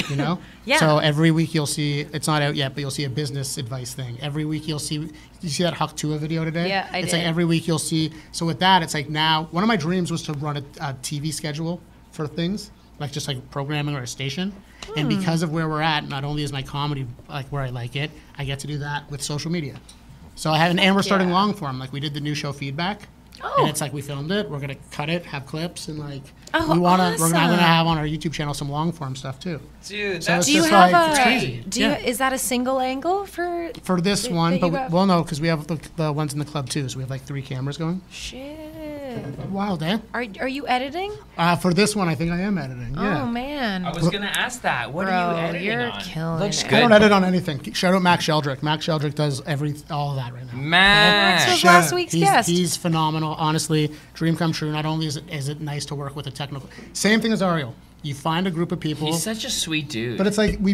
S1: You know?
S2: Yeah.
S1: So every week you'll see, it's not out yet, but you'll see a business advice thing. Every week you'll see, you see that Huck Tua video today?
S2: Yeah, I
S1: It's
S2: did.
S1: like every week you'll see, so with that, it's like now, one of my dreams was to run a TV schedule for things, like just like programming or a station. And because of where we're at, not only is my comedy like where I like it, I get to do that with social media. So I have, and we're starting long form. Like we did the new show Feedback. And it's like we filmed it. We're gonna cut it, have clips, and like we wanna. We're gonna have on our YouTube channel some long form stuff too.
S3: Dude,
S1: So
S3: that's
S1: it's
S2: Do you
S1: just
S2: have
S1: like it's
S2: a?
S1: crazy.
S2: Do you?
S1: Yeah.
S2: Is that a single angle for?
S1: For this
S2: that
S1: one,
S2: you
S1: but
S2: got?
S1: well, no, because we have the ones in the club too. So we have like 3 cameras going.
S2: Shit.
S1: Wild, eh?
S2: Are you editing?
S1: For this one, I think I am editing. Yeah.
S2: Oh man.
S3: I was gonna ask that. What are you
S2: Bro,
S3: editing
S2: you're
S3: on?
S2: killing
S3: Looks
S2: it.
S1: I
S3: good.
S1: don't edit on anything. Shout out Max Sheldrick. Max Sheldrick does all of that right now.
S3: Man.
S2: was
S1: Shout
S2: last
S1: out.
S2: week's
S1: he's,
S2: guest.
S1: He's phenomenal. Honestly, dream come true. Not only is it nice to work with a technical, same thing as Ariel. You find a group of people.
S3: He's such a sweet dude.
S1: But it's like me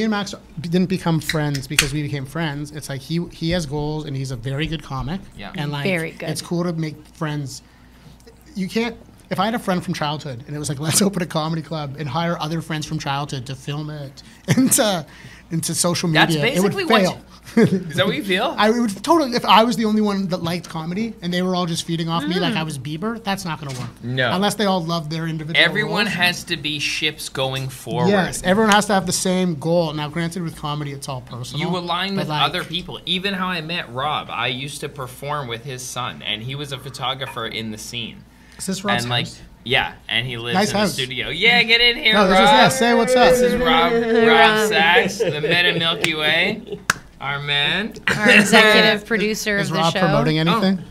S1: and Max didn't become friends because we became friends. It's like he has goals and he's a very good comic.
S3: Yeah.
S1: And like
S2: Very good.
S1: it's cool to make friends. You can't. If I had a friend from childhood and it was like let's open a comedy club and hire other friends from childhood to film it into social media,
S3: That's
S1: it would
S3: basically what
S1: fail.
S3: Is that what you feel?
S1: I would totally, if I was the only one that liked comedy and they were all just feeding off me like I was Bieber, that's not going to work.
S3: No.
S1: Unless they all love their individual
S3: Everyone
S1: roles.
S3: has to be ships going forward.
S1: Yes, everyone has to have the same goal. Now, granted, with comedy, it's all personal.
S3: You align
S1: but
S3: with
S1: like,
S3: other people. Even how I met Rob, I used to perform with his son, and he was a photographer in the scene.
S1: Is this Rob's
S3: And like,
S1: house?
S3: yeah, and he lives
S1: Nice
S3: in
S1: house.
S3: the studio. Yeah, get in here,
S1: No,
S3: Rob.
S1: this is, yeah, say what's up.
S3: This is Rob Sachs, the Meta Milky Way, our man.
S2: Our executive producer
S1: Is
S2: of the
S1: Rob
S2: show.
S1: promoting anything?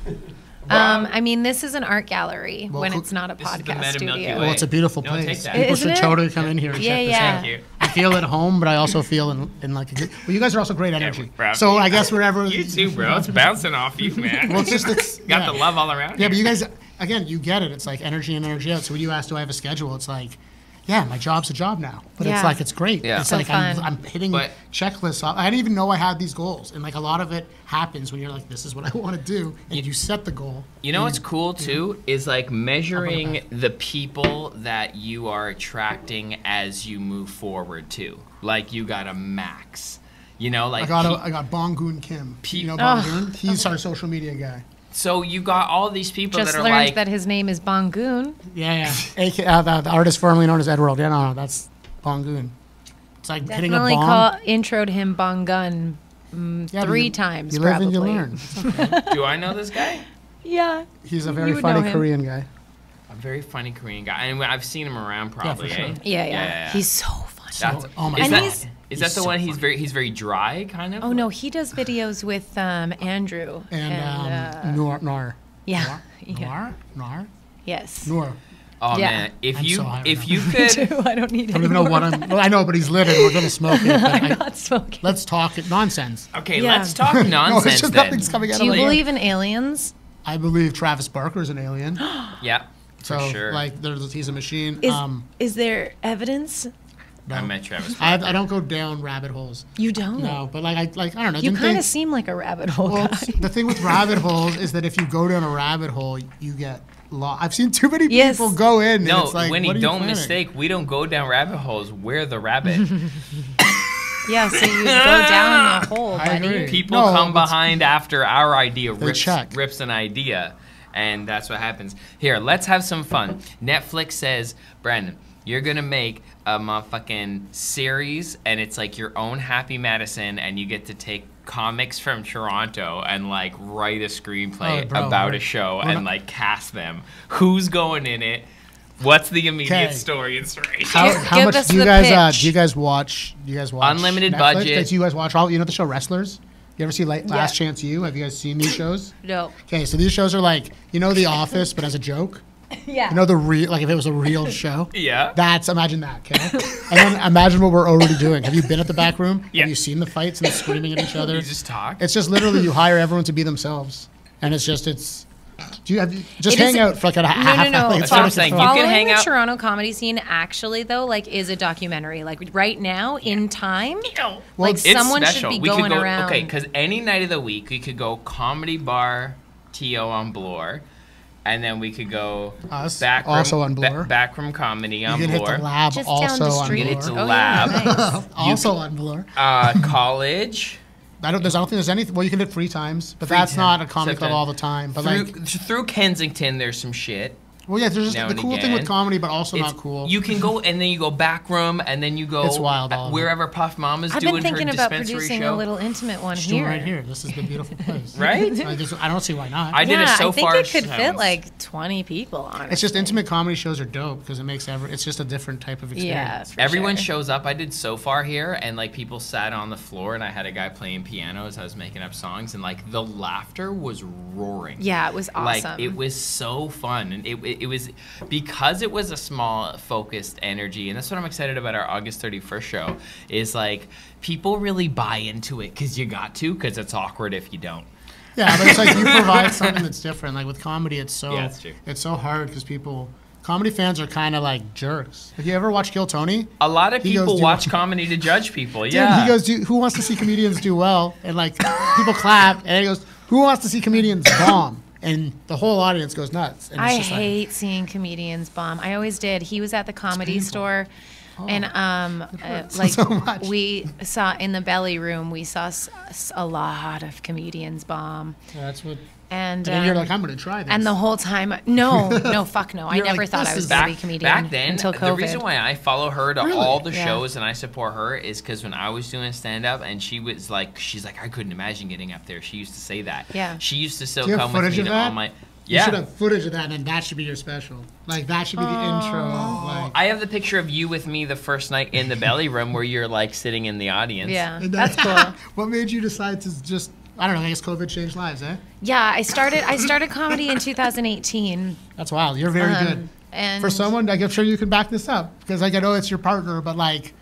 S2: I mean, this is an art gallery
S1: Well,
S2: when
S1: cool.
S2: it's not a
S3: This is the
S2: podcast
S3: Meta Milky
S2: studio.
S3: Way.
S1: Well, it's a beautiful
S3: No,
S1: place.
S3: take that.
S1: People
S2: Isn't
S1: should
S2: it?
S1: totally come in here and
S2: Yeah,
S1: check this
S2: yeah.
S1: out.
S3: Thank you.
S1: I feel at home, but I also feel in like a good. Well, you guys are also great energy.
S3: bro.
S1: So I guess wherever.
S3: You too, bro. It's bouncing off you, man.
S1: Well, it's just it's
S3: Got
S1: yeah.
S3: the love all around
S1: Yeah,
S3: you.
S1: but you guys, again, you get it. It's like energy in, energy out. So when you ask, do I have a schedule? It's like, yeah, my job's a job now. But
S2: Yeah.
S1: it's like, it's great.
S3: Yeah.
S1: It's
S2: So
S1: like
S2: fun.
S1: I'm hitting
S3: But-
S1: checklists off. I didn't even know I had these goals. And like a lot of it happens when you're like, this is what I want to do. And you set the goal.
S3: You know what's cool too is like measuring
S1: back.
S3: the people that you are attracting as you move forward too. Like you got a Max. You know, like
S1: I got Bongoon Kim. You know Bongoon? He's our social media guy.
S3: so you got all these people
S2: Just
S3: that are
S2: learned
S3: like
S2: that his name is Bongoon.
S1: Yeah. The artist formerly known as Edward. Yeah, no, that's Bongoon. It's like hitting a
S2: Definitely
S1: bomb.
S2: introed him Bongun
S1: Yeah, but
S2: 3
S1: you-
S2: times
S1: You live
S2: probably.
S1: and you learn.
S3: do I know this guy?
S2: Yeah.
S1: He's a
S2: You
S1: very
S2: would know
S1: funny
S2: him.
S1: Korean guy.
S3: A very funny Korean guy. And I've seen him around probably,
S1: sure.
S3: eh?
S2: Yeah. He's so funny.
S3: That's,
S1: Oh my
S3: is
S2: And
S3: that,
S2: he's-
S3: is that the
S1: so
S3: one he's very dry kind of?
S2: Oh no, he does videos with Andrew
S1: And Noir.
S2: yeah.
S1: Noir?
S2: Yes.
S1: Noir.
S3: Oh
S2: Yeah.
S3: man, if
S1: I'm
S3: you
S1: so high right
S3: if
S1: now.
S3: you could
S2: I don't need
S1: I don't even know what I'm. Well, I know, but he's lit and we're gonna smoke it. But
S2: I'm not smoking.
S1: let's talk it nonsense.
S3: Okay,
S2: Yeah.
S3: let's talk
S1: No,
S3: nonsense
S1: it's just
S3: then.
S1: nothing's coming out
S2: Do you
S1: of my
S2: believe in aliens?
S1: I believe Travis Barker's an alien.
S3: Yeah, for
S1: So
S3: sure.
S1: like, he's a machine.
S2: Is there evidence?
S3: I met Travis.
S1: I don't go down rabbit holes.
S2: You don't.
S1: No, but like I don't know.
S2: You
S1: didn't
S2: kind
S1: they-
S2: of seem like a rabbit hole
S1: Well,
S2: guy.
S1: the thing with rabbit holes is that if you go down a rabbit hole, you get lost. I've seen too many
S2: Yes.
S1: people go in.
S3: No,
S1: and it's like,
S3: Winnie,
S1: what are you
S3: don't
S1: planning?
S3: mistake. We don't go down rabbit holes. We're the rabbit.
S2: Yeah, so you go down the hole,
S1: I
S2: buddy.
S1: agree.
S3: People
S1: No,
S3: come
S1: but-
S3: behind after our idea
S1: check.
S3: rips an idea, and that's what happens. Here, let's have some fun. Netflix says, Brandon, you're gonna make a motherfucking series, and it's like your own Happy Madison, and you get to take comics from Toronto and like write a screenplay
S1: Oh, bro,
S3: about
S1: we're-
S3: a show
S1: we're
S3: and
S1: not-
S3: like cast them. Who's going in it? What's the immediate
S1: Okay.
S3: story inspiration?
S1: How
S2: Give
S1: much
S2: us
S1: do you
S2: the
S1: guys
S2: pitch.
S1: do you guys watch
S3: Unlimited
S1: Netflix?
S3: budget.
S1: Do you guys watch all the show Wrestlers? You ever see Last Chance U? Have you guys seen these shows?
S2: No.
S1: Okay, so these shows are like, The Office, but as a joke.
S2: Yeah.
S1: You know the real, like if it was a real show.
S3: Yeah.
S1: Imagine that, okay? And then imagine what we're already doing. Have you been at the back room?
S3: Yeah.
S1: Have you seen the fights and the screaming at each other?
S3: You just talk.
S1: It's just literally you hire everyone to be themselves, and do you have just
S2: It
S1: hang
S2: is-
S1: out for like a half
S2: No.
S1: hour?
S3: That's what I'm saying. You
S2: Following
S3: can hang
S2: the
S3: out-
S2: Toronto comedy scene actually though, like, is a documentary. Like right now in time, like
S3: It's
S2: someone should
S3: special.
S2: be
S3: We could
S2: going
S3: go,
S2: around.
S3: Okay, because any night of the week we could go comedy bar T.O. on Bloor, And then we could go
S1: Us,
S3: back
S1: also on Blur.
S3: back from comedy on
S1: You can
S3: Blur.
S1: hit the lab,
S2: Just
S1: also
S2: down the
S1: on
S2: street.
S1: Blur.
S3: It's a
S2: Oh,
S3: lab.
S2: yeah, nice.
S1: Also on Blur.
S3: College.
S1: I don't think there's anything. Well, you can hit free times, but
S3: Free
S1: that's
S3: time.
S1: not a comedy
S3: Except
S1: club
S3: that
S1: all the time. But
S3: through Kensington, there's some shit.
S1: well, yeah, there's just
S3: now
S1: the
S3: and
S1: cool thing
S3: again.
S1: with comedy, but also
S3: It's-
S1: not cool.
S3: You can go and then you go back room and then you go
S1: It's wild, all of it.
S3: wherever Puff Mama's
S2: I've
S3: doing
S2: been thinking
S3: her
S2: about
S3: dispensary
S2: producing
S3: show.
S2: a little intimate one
S1: Just do it
S2: here.
S1: right here. This is the beautiful place.
S3: Right?
S1: I don't see why not.
S3: I did
S2: Yeah,
S3: it so
S2: I think
S3: far.
S2: it could fit
S3: sounds-
S2: like 20 people on it.
S1: It's just intimate comedy shows are dope because it makes it's just a different type of
S2: Yeah,
S1: experience.
S2: for
S3: Everyone
S2: sure.
S3: shows up. I did so far here, and like people sat on the floor, and I had a guy playing piano as I was making up songs, and like the laughter was roaring.
S2: Yeah, it was awesome.
S3: Like it was so fun, and it was because it was a small, focused energy, and that's what I'm excited about our August 31st show. Is like people really buy into it because you got to, because it's awkward if you don't.
S1: Yeah, but it's like you provide something that's different. Like with comedy, it's so
S3: Yeah, it's true.
S1: it's so hard because comedy fans are kind of like jerks. Have you ever watched Kill Tony?
S3: A lot of
S1: He goes,
S3: people
S1: "Do-
S3: watch comedy to judge people.
S1: Dude,
S3: Yeah,
S1: he goes, who wants to see comedians do well? And like people clap, and he goes, who wants to see comedians bomb? And the whole audience goes nuts. And it's
S2: I
S1: just like-
S2: hate seeing comedians bomb. I always did. He was at the Comedy
S1: painful.
S2: Store, and
S1: hurts
S2: like
S1: so much.
S2: we saw in the belly room, we saw a lot of comedians bomb,
S1: Yeah, that's what.
S2: and
S1: And you're like, I'm going to try this.
S2: and the whole time, fuck no. I
S1: You're
S2: never
S1: like,
S2: thought
S1: this
S2: I was
S1: is-
S2: going to be a comedian
S3: back then,
S2: until
S3: the
S2: COVID.
S3: reason why I follow her to
S1: Really?
S3: all the
S2: Yeah.
S3: shows and I support her is because when I was doing stand up and she's like, I couldn't imagine getting up there. She used to say that.
S2: Yeah.
S3: She used to still
S1: Do you have
S3: come with
S1: footage
S3: me
S1: of
S3: to
S1: that?
S3: all my.
S1: You should
S3: Yeah.
S1: have footage of that, and then that should be your special. Like that should be the intro. Like,
S3: I have the picture of you with me the first night in the belly room where you're like sitting in the audience.
S2: Yeah,
S1: and
S2: that's
S1: that-
S2: cool.
S1: What made you decide to just? I don't know. I guess COVID changed lives, eh?
S2: Yeah, I started comedy in 2018.
S1: That's wild. You're very good.
S2: And
S1: For someone, like, I'm sure you can back this up because, like, I know it's your partner, but like,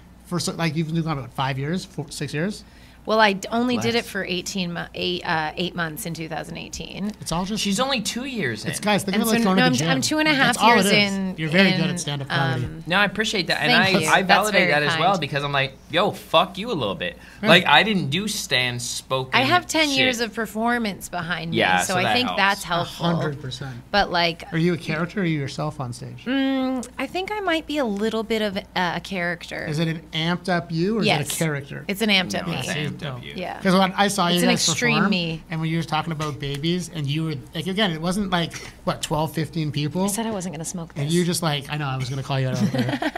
S1: like you've been doing about 5 years, 6 years.
S2: well, I only did it
S3: Less.
S2: for 8 months in 2018.
S1: It's all just.
S3: She's only 2 years in.
S1: It's guys. Think
S2: And
S1: of it like
S2: so,
S1: going
S2: no,
S1: to
S2: I'm,
S1: the gym.
S2: I'm 2.5
S1: That's all
S2: years
S1: it is.
S2: in.
S1: You're very good
S2: in,
S1: at stand-up comedy.
S3: No, I appreciate that, and
S2: Thank you.
S3: I
S2: That's
S3: validate
S2: very
S3: that as well
S2: kind.
S3: because I'm like, yo, fuck you a little bit. Like I didn't do stand spoken.
S2: I have 10
S3: shit.
S2: years of performance behind me,
S3: Yeah,
S2: so
S3: so
S2: I
S3: that
S2: think
S3: helps.
S2: that's helpful.
S1: 100%.
S2: But like,
S1: Are you a character or are you yourself on stage?
S2: I think I might be a little bit of a character.
S1: Is it an amped up you or is
S2: yes,
S1: it a character?
S2: It's an amped up
S3: No,
S2: me.
S3: it's amped up you.
S2: Yeah.
S1: Because when I saw you
S2: It's an
S1: guys
S2: extreme
S1: perform,
S2: me.
S1: and when you were talking about babies, and you were like, again, it wasn't like what 12, 15 people.
S2: I said I wasn't gonna smoke this.
S1: And you just like, I know I was gonna call you out there.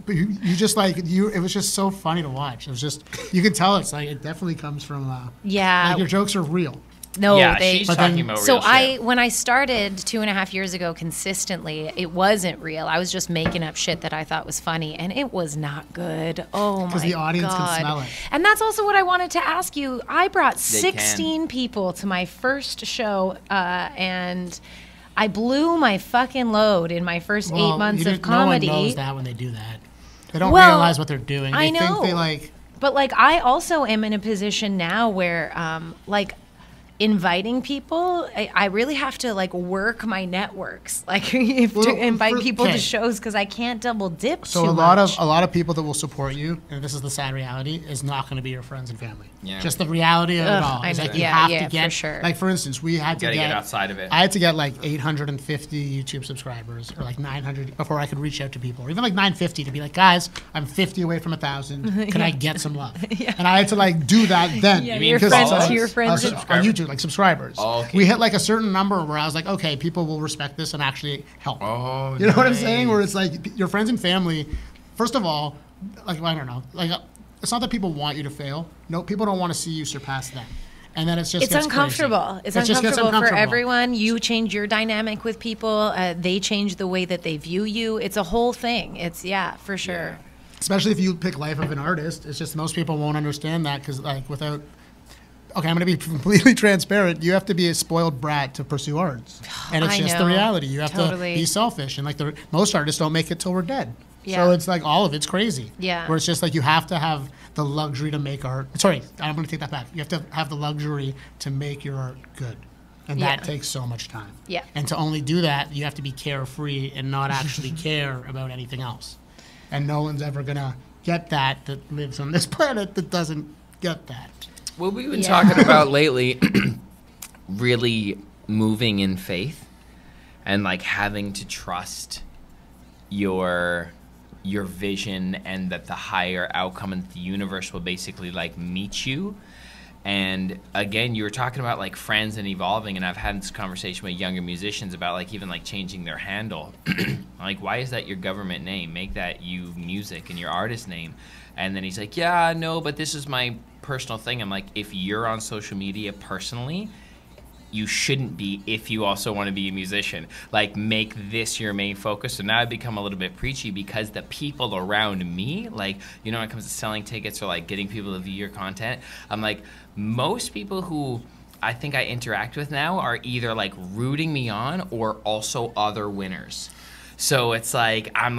S1: But you just like it was just so funny to watch. It was just you could tell it's like it definitely comes from
S2: yeah.
S1: like your jokes are real.
S2: No,
S3: Yeah,
S2: they.
S3: she's
S1: But
S3: talking
S1: then-
S3: about
S2: So
S3: real
S2: I,
S3: shit.
S2: when I started 2.5 years ago consistently, it wasn't real. I was just making up shit that I thought was funny, and it was not good. Oh my
S1: 'Cause the audience can
S2: God.
S1: smell it.
S2: And that's also what I wanted to ask you. I brought
S3: They
S2: 16 people to my first show, and I blew my fucking load in my first 8 months of comedy.
S1: No one knows that when they do that. They don't
S2: Well,
S1: realize what they're doing.
S2: I
S1: They think
S2: know.
S1: they like.
S2: But like I also am in a position now where like inviting people, I really have to like work my networks. Like you have
S1: Well,
S2: to invite
S1: for-
S2: people to
S1: okay.
S2: shows because I can't double dip
S1: So
S2: too
S1: a lot
S2: much.
S1: of people that will support you, and this is the sad reality, is not going to be your friends and family.
S3: Yeah.
S1: Just the reality of it
S2: Ugh,
S1: all.
S2: I
S1: It's
S2: know.
S1: like you
S2: Yeah,
S1: have
S2: yeah,
S1: to get.
S2: for sure.
S1: Like for instance, we had to
S3: Gotta
S1: get
S3: get outside of it.
S1: I had to get like 850 YouTube subscribers or like 900 before I could reach out to people, or even like 950 to be like, guys, I'm 50 away from 1,000. Can I get some love? And I had to like do that then.
S2: Yeah,
S3: mean
S2: your
S3: because
S2: friends
S3: follows?
S2: to your friends.
S1: On YouTube, like subscribers.
S3: Oh, okay.
S1: We hit like a certain number where I was like, okay, people will respect this and actually help.
S3: Oh,
S1: You know what I'm saying? Where it's like your friends and family, first of all, like, I don't know, like, it's not that people want you to fail. No, people don't want to see you surpass them. And then it's just
S2: It's
S1: gets
S2: uncomfortable.
S1: crazy.
S2: It's
S1: It just gets
S2: uncomfortable for
S1: uncomfortable.
S2: everyone. You change your dynamic with people. They change the way that they view you. It's a whole thing. It's for sure.
S1: Especially if you pick life of an artist. It's just most people won't understand that because, like, without. Okay, I'm going to be completely transparent. You have to be a spoiled brat to pursue arts. And it's
S2: I
S1: just
S2: know.
S1: the reality. You have
S2: Totally.
S1: to be selfish. And, like, most artists don't make it till we're dead.
S2: Yeah.
S1: So it's like all of it's crazy.
S2: Yeah.
S1: Where it's just like you have to have the luxury to make art. Sorry, I'm going to take that back. You have to have the luxury to make your art good. And that
S2: Yeah.
S1: takes so much time.
S2: Yeah.
S1: And to only do that, you have to be carefree and not actually care about anything else. And no one's ever going to get that lives on this planet that doesn't get that.
S3: What we've been
S2: Yeah.
S3: talking about lately, really moving in faith. and like having to trust your vision, and that the higher outcome and the universe will basically like meet you. And again, you were talking about like friends and evolving, and I've had this conversation with younger musicians about like even like changing their handle. Like, why is that your government name? Make that you music and your artist name. And then he's like, yeah, no, but this is my personal thing. I'm like, if you're on social media personally, you shouldn't be if you also want to be a musician. Like, make this your main focus. So now I've become a little bit preachy, because the people around me, like, you know, when it comes to selling tickets or like getting people to view your content, I'm like, most people who I think I interact with now are either like rooting me on or also other winners. So it's like, I'm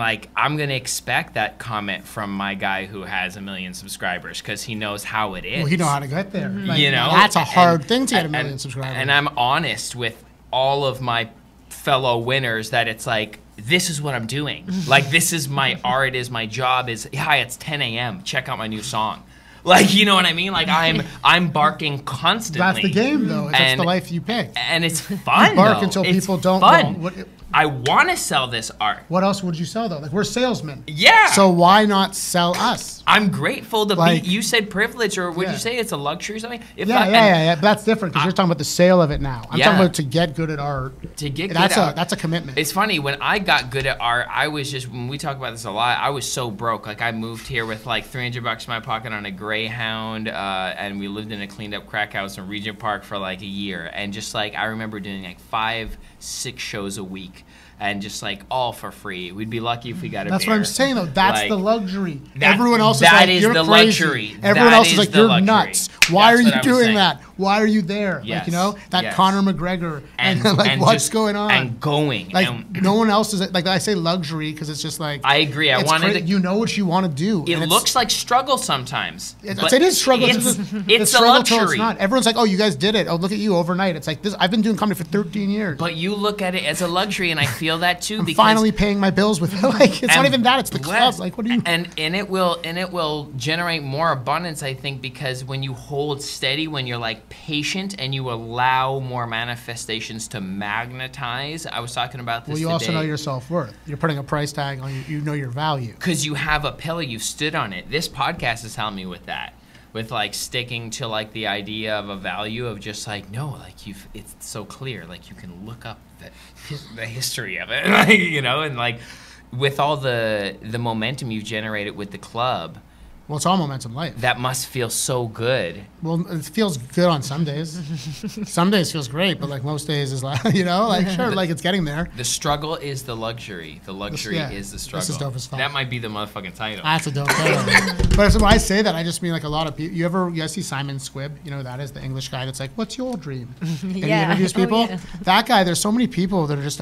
S3: going to expect that comment from my guy who has 1 million subscribers, because he knows how it is.
S1: Well, he know how to get there. Like,
S3: you know,
S1: that's a hard thing to get 1 million subscribers.
S3: And I'm honest with all of my fellow winners that it's like, this is what I'm doing. Like, this is my art, is my job, is, hi, it's 10 a.m. Check out my new song. Like, you know what I mean? Like, I'm barking constantly.
S1: That's the game, though. That's the life you pick.
S3: And it's fun,
S1: you bark until people don't.
S3: Fun. I want to sell this art.
S1: What else would you sell, though? Like, we're salesmen.
S3: Yeah.
S1: So why not sell us?
S3: I'm grateful to
S1: like,
S3: be, you said privilege, or would you say it's a luxury or something?
S1: Yeah. But that's different, because you're talking about the sale of it now. I'm talking about to get good at art.
S3: To get good at art.
S1: That's a commitment.
S3: It's funny, when I got good at art, I was just, when we talk about this a lot, I was so broke. Like, I moved here with like $300 in my pocket on a Greyhound, and we lived in a cleaned up crack house in Regent Park for like a year. And just like, I remember doing like 5-6 shows a week. And just like all for free. We'd be lucky if we got a
S1: That's
S3: beer.
S1: what I'm saying, though. That's like, the luxury.
S3: That,
S1: Everyone else is like, you're crazy.
S3: Luxury.
S1: Everyone else is like, you're
S3: luxury.
S1: nuts. Why are you doing that? Why are you there?
S3: Yes.
S1: Like, you know, that Conor McGregor and like,
S3: and
S1: what's going on?
S3: And going.
S1: Like, no one else is, like, I say luxury because it's just like.
S3: I agree. I wanted to.
S1: You know what you want to do.
S3: It looks like struggle sometimes.
S1: It is struggle.
S3: It's a luxury.
S1: It's not. Everyone's like, oh, you guys did it. Oh, look at you overnight. It's like this. I've been doing comedy for 13 years.
S3: But you look at it as a luxury, and I feel that too.
S1: I'm finally paying my bills with like, it's not even that. It's the club. Like, what do you?
S3: And it will generate more abundance, I think, because when you hold steady, when you're like patient, and you allow more manifestations to magnetize. I was talking about this.
S1: Well, you also know your self-worth. You're putting a price tag on you. You know your value.
S3: Because you have a pillar. You've stood on it. This podcast has helped me with that. With like sticking to like the idea of a value of just like, no, like it's so clear. Like, you can look up the history of it, like, you know, and like with all the momentum you've generated with the club.
S1: Well, it's all momentum life.
S3: That must feel so good.
S1: Well, it feels good on some days. Some days feels great, but like most days is like, you know, like sure, like it's getting there.
S3: The struggle is the luxury. The luxury is the struggle.
S1: This is dope as fuck.
S3: That might be the motherfucking title.
S1: That's a dope title. But when I say that, I just mean like a lot of people. You guys see Simon Squibb? You know who that is, the English guy that's like, "What's your dream?" And he interviews people. Oh, yeah. That guy. There's so many people that are just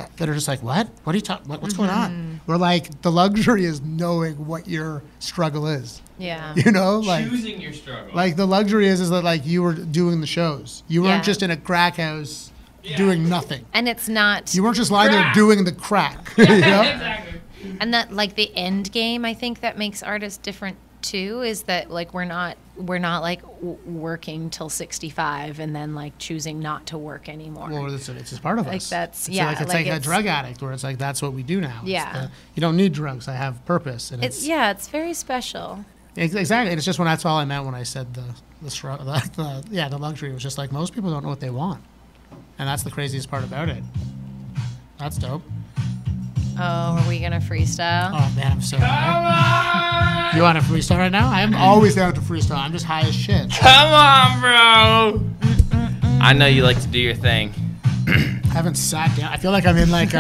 S1: like, "What? What are you talking? What's going on?" We're like, the luxury is knowing what your struggle is.
S2: Yeah.
S1: You know, like
S3: choosing your struggle.
S1: Like the luxury is that like you were doing the shows. You weren't just in a crack house doing nothing.
S2: And it's not.
S1: You weren't just lying there doing the crack. You know?
S3: Exactly.
S2: And that like the end game, I think that makes artists different too, is that like we're not like working till 65 and then like choosing not to work anymore.
S1: Well, it's just part of
S2: like
S1: us.
S2: That's
S1: it's like a drug addict where it's like that's what we do now.
S2: Yeah.
S1: You don't need drugs. I have purpose. And
S2: it's very special.
S1: Exactly. It's just when that's all I meant when I said the luxury. It was just like most people don't know what they want, and that's the craziest part about it. That's dope.
S2: Oh, are we gonna freestyle?
S1: Oh man, I'm so high. You want to freestyle right now? I'm always down to freestyle. I'm just high as shit.
S3: Come on, bro. I know you like to do your thing.
S1: I haven't sat down. I feel like I'm in like.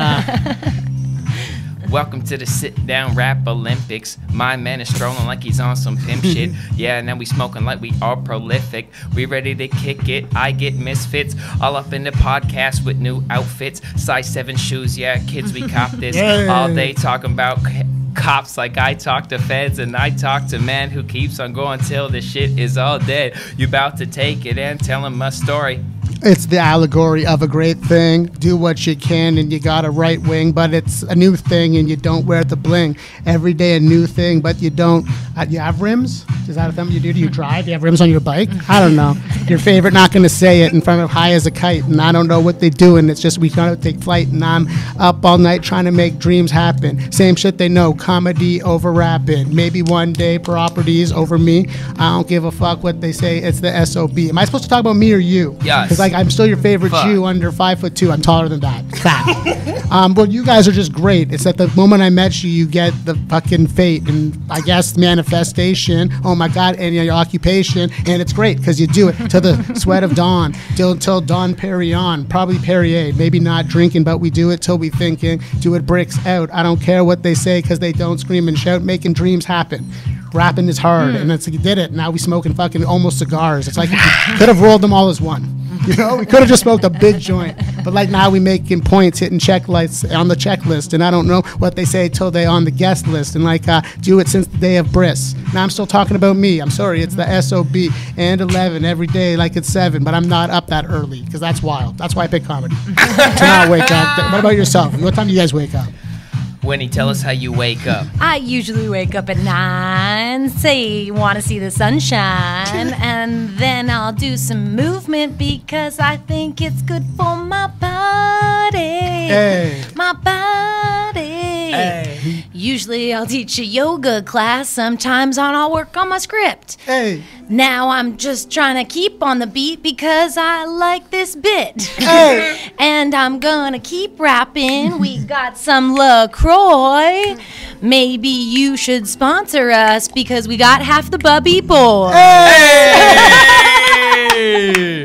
S3: Welcome to the sit-down rap Olympics. My man is strolling like he's on some pimp shit. Yeah, now we smoking like we are prolific. We ready to kick it. I get misfits. All up in the podcast with new outfits. Size 7 shoes. Yeah, kids, we cop this. All day talking about cops like I talk to feds, and I talk to man who keeps on going till the shit is all dead. You about to take it and tell him my story.
S1: It's the allegory of a great thing. Do what you can and you got a right wing, but it's a new thing and you don't wear the bling. Every day a new thing, but you don't You have rims? Is that something you do? Do you drive? You have rims on your bike? I don't know. Your favorite, not going to say it in front of high as a kite, and I don't know what they do, and it's just we gotta take flight, and I'm up all night trying to make dreams happen. Same shit they know, comedy over rapping. Maybe one day properties over me. I don't give a fuck what they say. It's the SOB. Am I supposed to talk about me or you?
S3: Yes.
S1: Because like I'm still your favorite Jew under 5'2". I'm taller than that. Fact. But you guys are just great. It's that the moment I met you, you get the fucking fate and I guess manifestation. Oh my God, and your occupation, and it's great because you do it to the sweat of dawn till dawn Perrier, probably Perrier. Maybe not drinking, but we do it till we thinking. Do it bricks out. I don't care what they say because they don't scream and shout. Making dreams happen. Rapping is hard, and it's like you did it. Now we smoking fucking almost cigars. It's like you could have rolled them all as one. You know, we could have just smoked a big joint, but like now we making points, hitting checklights on the checklist, and I don't know what they say till they on the guest list, and like do it since the day of Briss. Now I'm still talking about me. I'm sorry, it's the SOB and 11 every day like it's 7, but I'm not up that early because that's wild. That's why I pick comedy to not wake up. What about yourself? What time do you guys wake up?
S3: Winnie, tell us how you wake up.
S2: I usually wake up at 9, say want to see the sunshine, and then I'll do some movement because I think it's good for my body.
S1: Hey.
S2: My body.
S3: Hey.
S2: Usually I'll teach a yoga class. Sometimes I'll work on my script.
S1: Hey.
S2: Now I'm just trying to keep on the beat because I like this bit.
S1: Hey.
S2: And I'm gonna keep rapping. We got some LaCroix. Maybe you should sponsor us because we got half the Bubby Boy.
S3: Hey!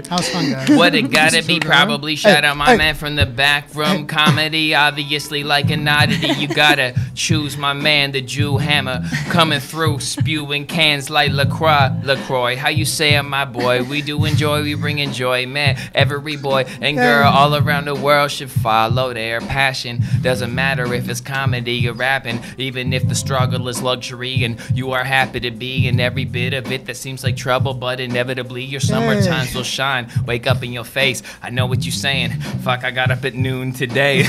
S1: That was fun, guys.
S3: What it gotta be, probably. Shout out my man from the back room. Comedy, obviously like an oddity. You gotta choose my man, the Jew Hammer, coming through, spewing cans like LaCroix. How you say it, my boy? We do enjoy, we bring enjoyment. Every boy and girl all around the world should follow their passion. Doesn't matter if it's comedy or rapping, even if the struggle is luxury and you are happy to be in every bit of it that seems like trouble, but inevitably your summer times will shine. Wake up in your face. I know what you're saying. Fuck, I got up at noon today.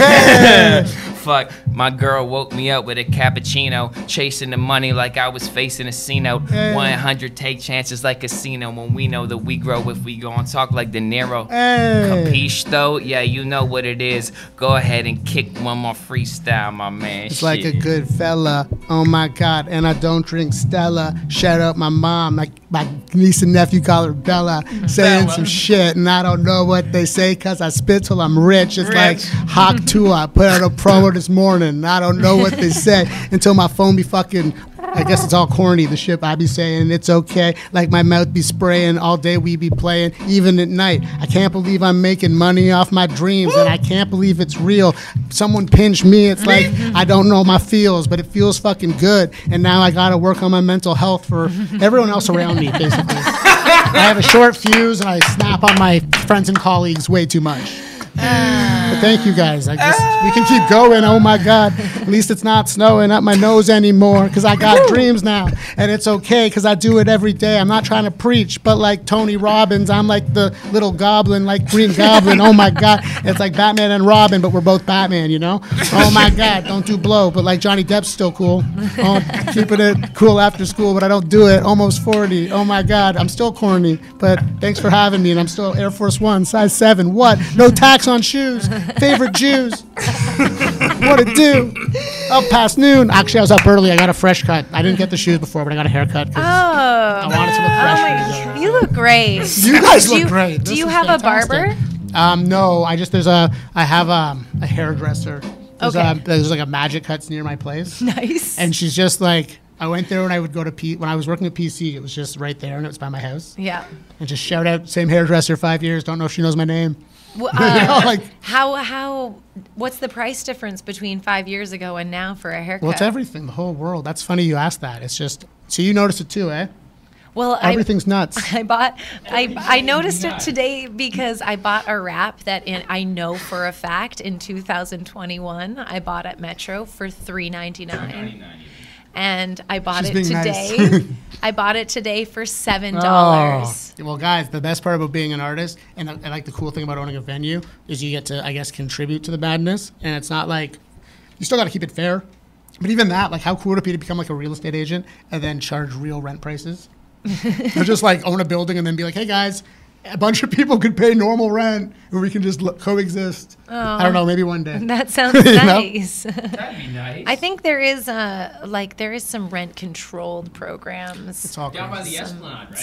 S3: Fuck, my girl woke me up with a cappuccino, chasing the money like I was facing a C-note. 100 take chances like casino when we know that we grow if we go and talk like De Niro. Capiche though? Yeah, you know what it is. Go ahead and kick one more freestyle, my man.
S1: It's like a good fella. Oh my God, and I don't drink Stella. Shout out my mom, like my niece and nephew call her Bella, saying some shit, and I don't know what they say because I spit till I'm rich. It's like Hawk 2. I put out a promo this morning, and I don't know what they say until my phone be fucking, I guess it's all corny, the shit I be saying. It's okay, like my mouth be spraying all day, we be playing, even at night. I can't believe I'm making money off my dreams, and I can't believe it's real. Someone pinched me, it's like, I don't know my feels, but it feels fucking good, and now I gotta work on my mental health for everyone else around me, basically. I have a short fuse, and I snap on my friends and colleagues way too much. But thank you guys. I guess we can keep going. Oh my God. At least it's not snowing up my nose anymore because I got dreams now. And it's okay because I do it every day. I'm not trying to preach, but like Tony Robbins, I'm like the little goblin, like Green Goblin. Oh my God. It's like Batman and Robin, but we're both Batman, you know? Oh my God. Don't do blow. But like Johnny Depp's still cool. Oh, keeping it cool after school, but I don't do it. Almost 40. Oh my God. I'm still corny. But thanks for having me. And I'm still Air Force One, size 7. What? No tax on shoes. Favorite Jews. What it do? Up past noon. Actually, I was up early. I got a fresh cut. I didn't get the shoes before, but I got a haircut. I wanted to look fresh.
S2: Oh my, you look great.
S1: You guys look great.
S2: Do you have a barber?
S1: No. I have a hairdresser. There's like a Magic Cuts near my place.
S2: Nice.
S1: And she's just like, I went there when I would go to when I was working at PC. It was just right there, and it was by my house.
S2: Yeah.
S1: And just shout out, same hairdresser, 5 years. Don't know if she knows my name.
S2: Well, what's the price difference between 5 years ago and now for a haircut?
S1: Well, it's everything, the whole world. That's funny you asked that. It's just, so you noticed it too, eh?
S2: Well,
S1: everything's nuts.
S2: I noticed it today because I bought a wrap that I know for a fact in 2021 I bought at Metro for $3.99. And I bought it today. Nice. I bought it today for $7.
S1: Oh. Well, guys, the best part about being an artist, and I like the cool thing about owning a venue, is you get to, I guess, contribute to the madness. And it's not like, you still got to keep it fair. But even that, like, how cool would it be to become like a real estate agent and then charge real rent prices? Or just like own a building and then be like, hey guys, a bunch of people could pay normal rent and we can just coexist. I don't know, maybe one day.
S2: That sounds nice.
S3: That'd be nice.
S2: I think there is some rent controlled programs.
S1: It's all
S3: Down by
S1: crazy.
S3: the Esplanade, right?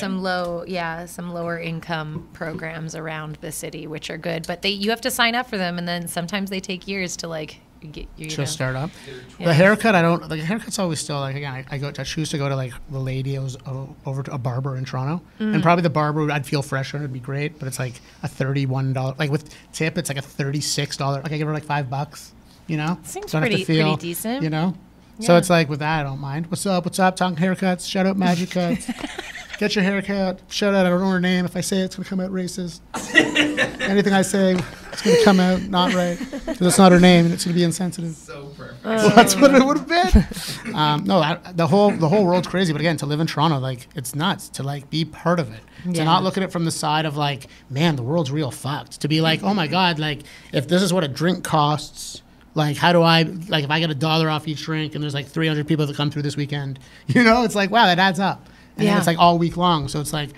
S2: Some lower income programs around the city, which are good, but you have to sign up for them, and then sometimes they take years to like get you.
S1: Just start up.
S2: Yeah.
S1: The haircut, the haircut's always still like, again, I choose to go to like the lady, I was over to a barber in Toronto, and probably the barber, I'd feel fresher, it'd be great, but it's like a $31, like with tip, it's like a $36, like I give her like $5, you know?
S2: Seems
S1: Don't have to
S2: pretty decent.
S1: You know? So
S2: Yeah.
S1: it's like with that, I don't mind. What's up, talking haircuts, shout out Magic Cuts. Get your haircut, shout out, I don't know her name, if I say it, it's gonna come out racist. Anything I say, it's gonna come out not right, because it's not her name, and it's gonna be insensitive.
S3: So perfect.
S1: Well, that's what it would have been. The whole world's crazy. But again, to live in Toronto, like, it's nuts to like be part of it. To not look at it from the side of like, man, the world's real fucked. To be like, oh my god, like if this is what a drink costs, like how do I, like if I get $1 off each drink and there's like 300 people that come through this weekend, you know, it's like, wow, that adds up. And then it's like all week long. So it's like,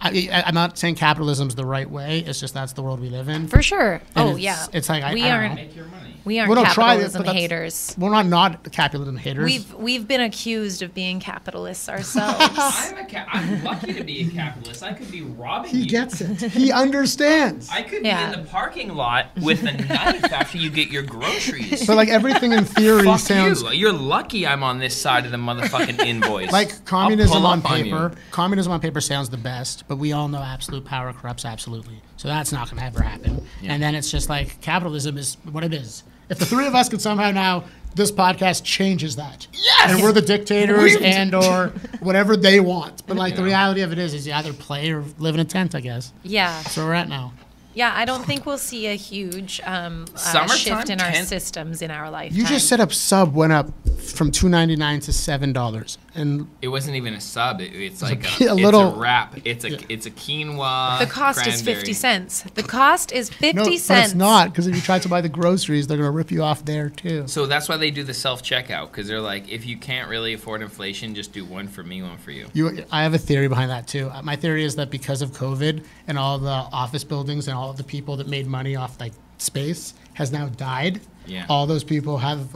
S1: I'm not saying capitalism's the right way. It's just that's the world we live in.
S2: For sure.
S1: And it's like I don't know.
S3: Make your money.
S2: We aren't
S1: Well, no, try it,
S2: capitalism
S1: but
S2: haters.
S1: We're not capitalism haters.
S2: We've been accused of being capitalists ourselves.
S3: I'm lucky to be a capitalist. I could be robbing
S1: He
S3: you.
S1: gets it. He understands.
S3: I could be in the parking lot with a knife after you get your groceries.
S1: But like everything in theory
S3: Fuck
S1: sounds
S3: you. You're lucky I'm on this side of the motherfucking invoice.
S1: like communism
S3: I'll
S1: on
S3: pull up
S1: paper.
S3: you.
S1: Communism on paper sounds the best, but we all know absolute power corrupts absolutely. So that's not going to ever happen. And then it's just like capitalism is what it is. If the three of us could somehow now, this podcast changes that. Yes! And we're the dictators and or whatever they want. But like the reality of it is you either play or live in a tent, I guess.
S2: Yeah.
S1: That's where we're at now.
S2: Yeah, I don't think we'll see a huge shift in our systems in our lifetime.
S1: You just said a sub went up from $2.99 to $7, and
S3: It wasn't even a sub. It's like
S1: a little-
S3: It's a wrap. It's a quinoa.
S2: The cost is
S3: cranberry.
S2: 50 cents. The cost is 50
S1: no,
S2: cents.
S1: but it's not, because if you try to buy the groceries, they're going to rip you off there too.
S3: So that's why they do the self-checkout, because they're like, if you can't really afford inflation, just do one for me, one for you.
S1: I have a theory behind that too. My theory is that because of COVID and all the office buildings and all of the people that made money off like space has now died.
S3: Yeah.
S1: All those people have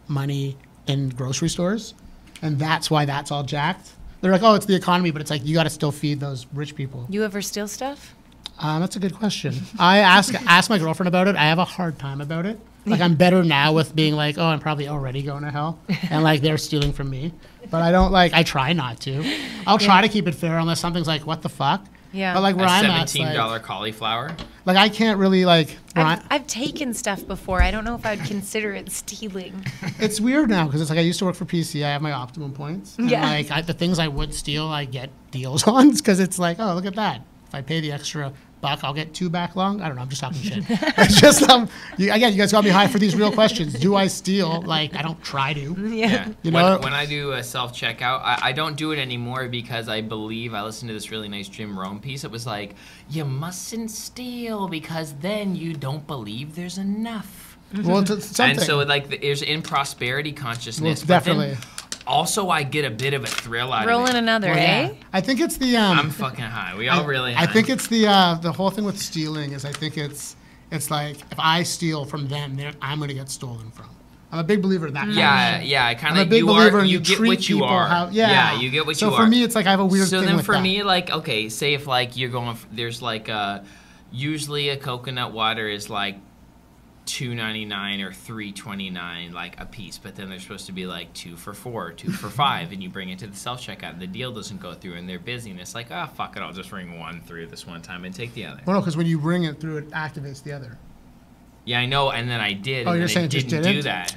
S1: money in grocery stores, and that's why that's all jacked. They're like, oh, it's the economy, but it's like you got to still feed those rich people.
S2: You ever steal stuff?
S1: That's a good question. I asked my girlfriend about it. I have a hard time about it. Like I'm better now with being like, oh, I'm probably already going to hell, and like they're stealing from me. But I don't like. I try not to. I'll try to keep it fair unless something's like, what the fuck.
S2: Yeah.
S1: But like where
S3: A
S1: I'm at,
S3: $17 cauliflower.
S1: like I can't really like.
S2: I've taken stuff before. I don't know if I'd consider it stealing.
S1: It's weird now because it's like I used to work for PC. I have my optimum points. And
S2: Yeah.
S1: like the things I would steal, I get deals on because it's like, oh, look at that. If I pay the extra $1, I'll get 2 back long. I don't know. I'm just talking shit. It's just you guys got me high for these real questions. Do I steal? Like I don't try to.
S3: Yeah.
S1: You know?
S3: When I do a self-checkout, I don't do it anymore because I listened to this really nice Jim Rome piece. It was like, you mustn't steal because then you don't believe there's enough.
S1: Well, it's something.
S3: And so like there's in prosperity consciousness.
S1: Well,
S3: but then
S1: definitely.
S3: Also, I get a bit of a thrill out
S2: Rolling
S3: of it.
S2: another,
S1: Well,
S2: eh?
S1: yeah. I think it's the
S3: I'm fucking high. We all really high.
S1: I think it's the whole thing with stealing is I think it's like if I steal from them, I'm going to get stolen from. I'm a big believer in that.
S3: Yeah, I
S1: I'm
S3: kind
S1: a
S3: of
S1: big believer in
S3: you
S1: you
S3: get
S1: treat
S3: what you
S1: people
S3: are.
S1: how
S3: You get what you are.
S1: So for me, it's like I have a weird
S3: So
S1: thing
S3: then
S1: with
S3: for
S1: that.
S3: me, like, okay, say if like you're going, there's like usually a coconut water is like $2.99 or $3.29 like a piece, but then they're supposed to be like 2 for $4, 2 for $5, and you bring it to the self checkout, and the deal doesn't go through, and they're busy, and it's like, oh fuck it, I'll just ring one through this one time and take the other.
S1: Well, no, because when you bring it through, it activates the other.
S3: Yeah, I know, and then I did.
S1: Oh,
S3: and
S1: you're
S3: then
S1: saying
S3: it
S1: just
S3: didn't
S1: didn't?
S3: do that.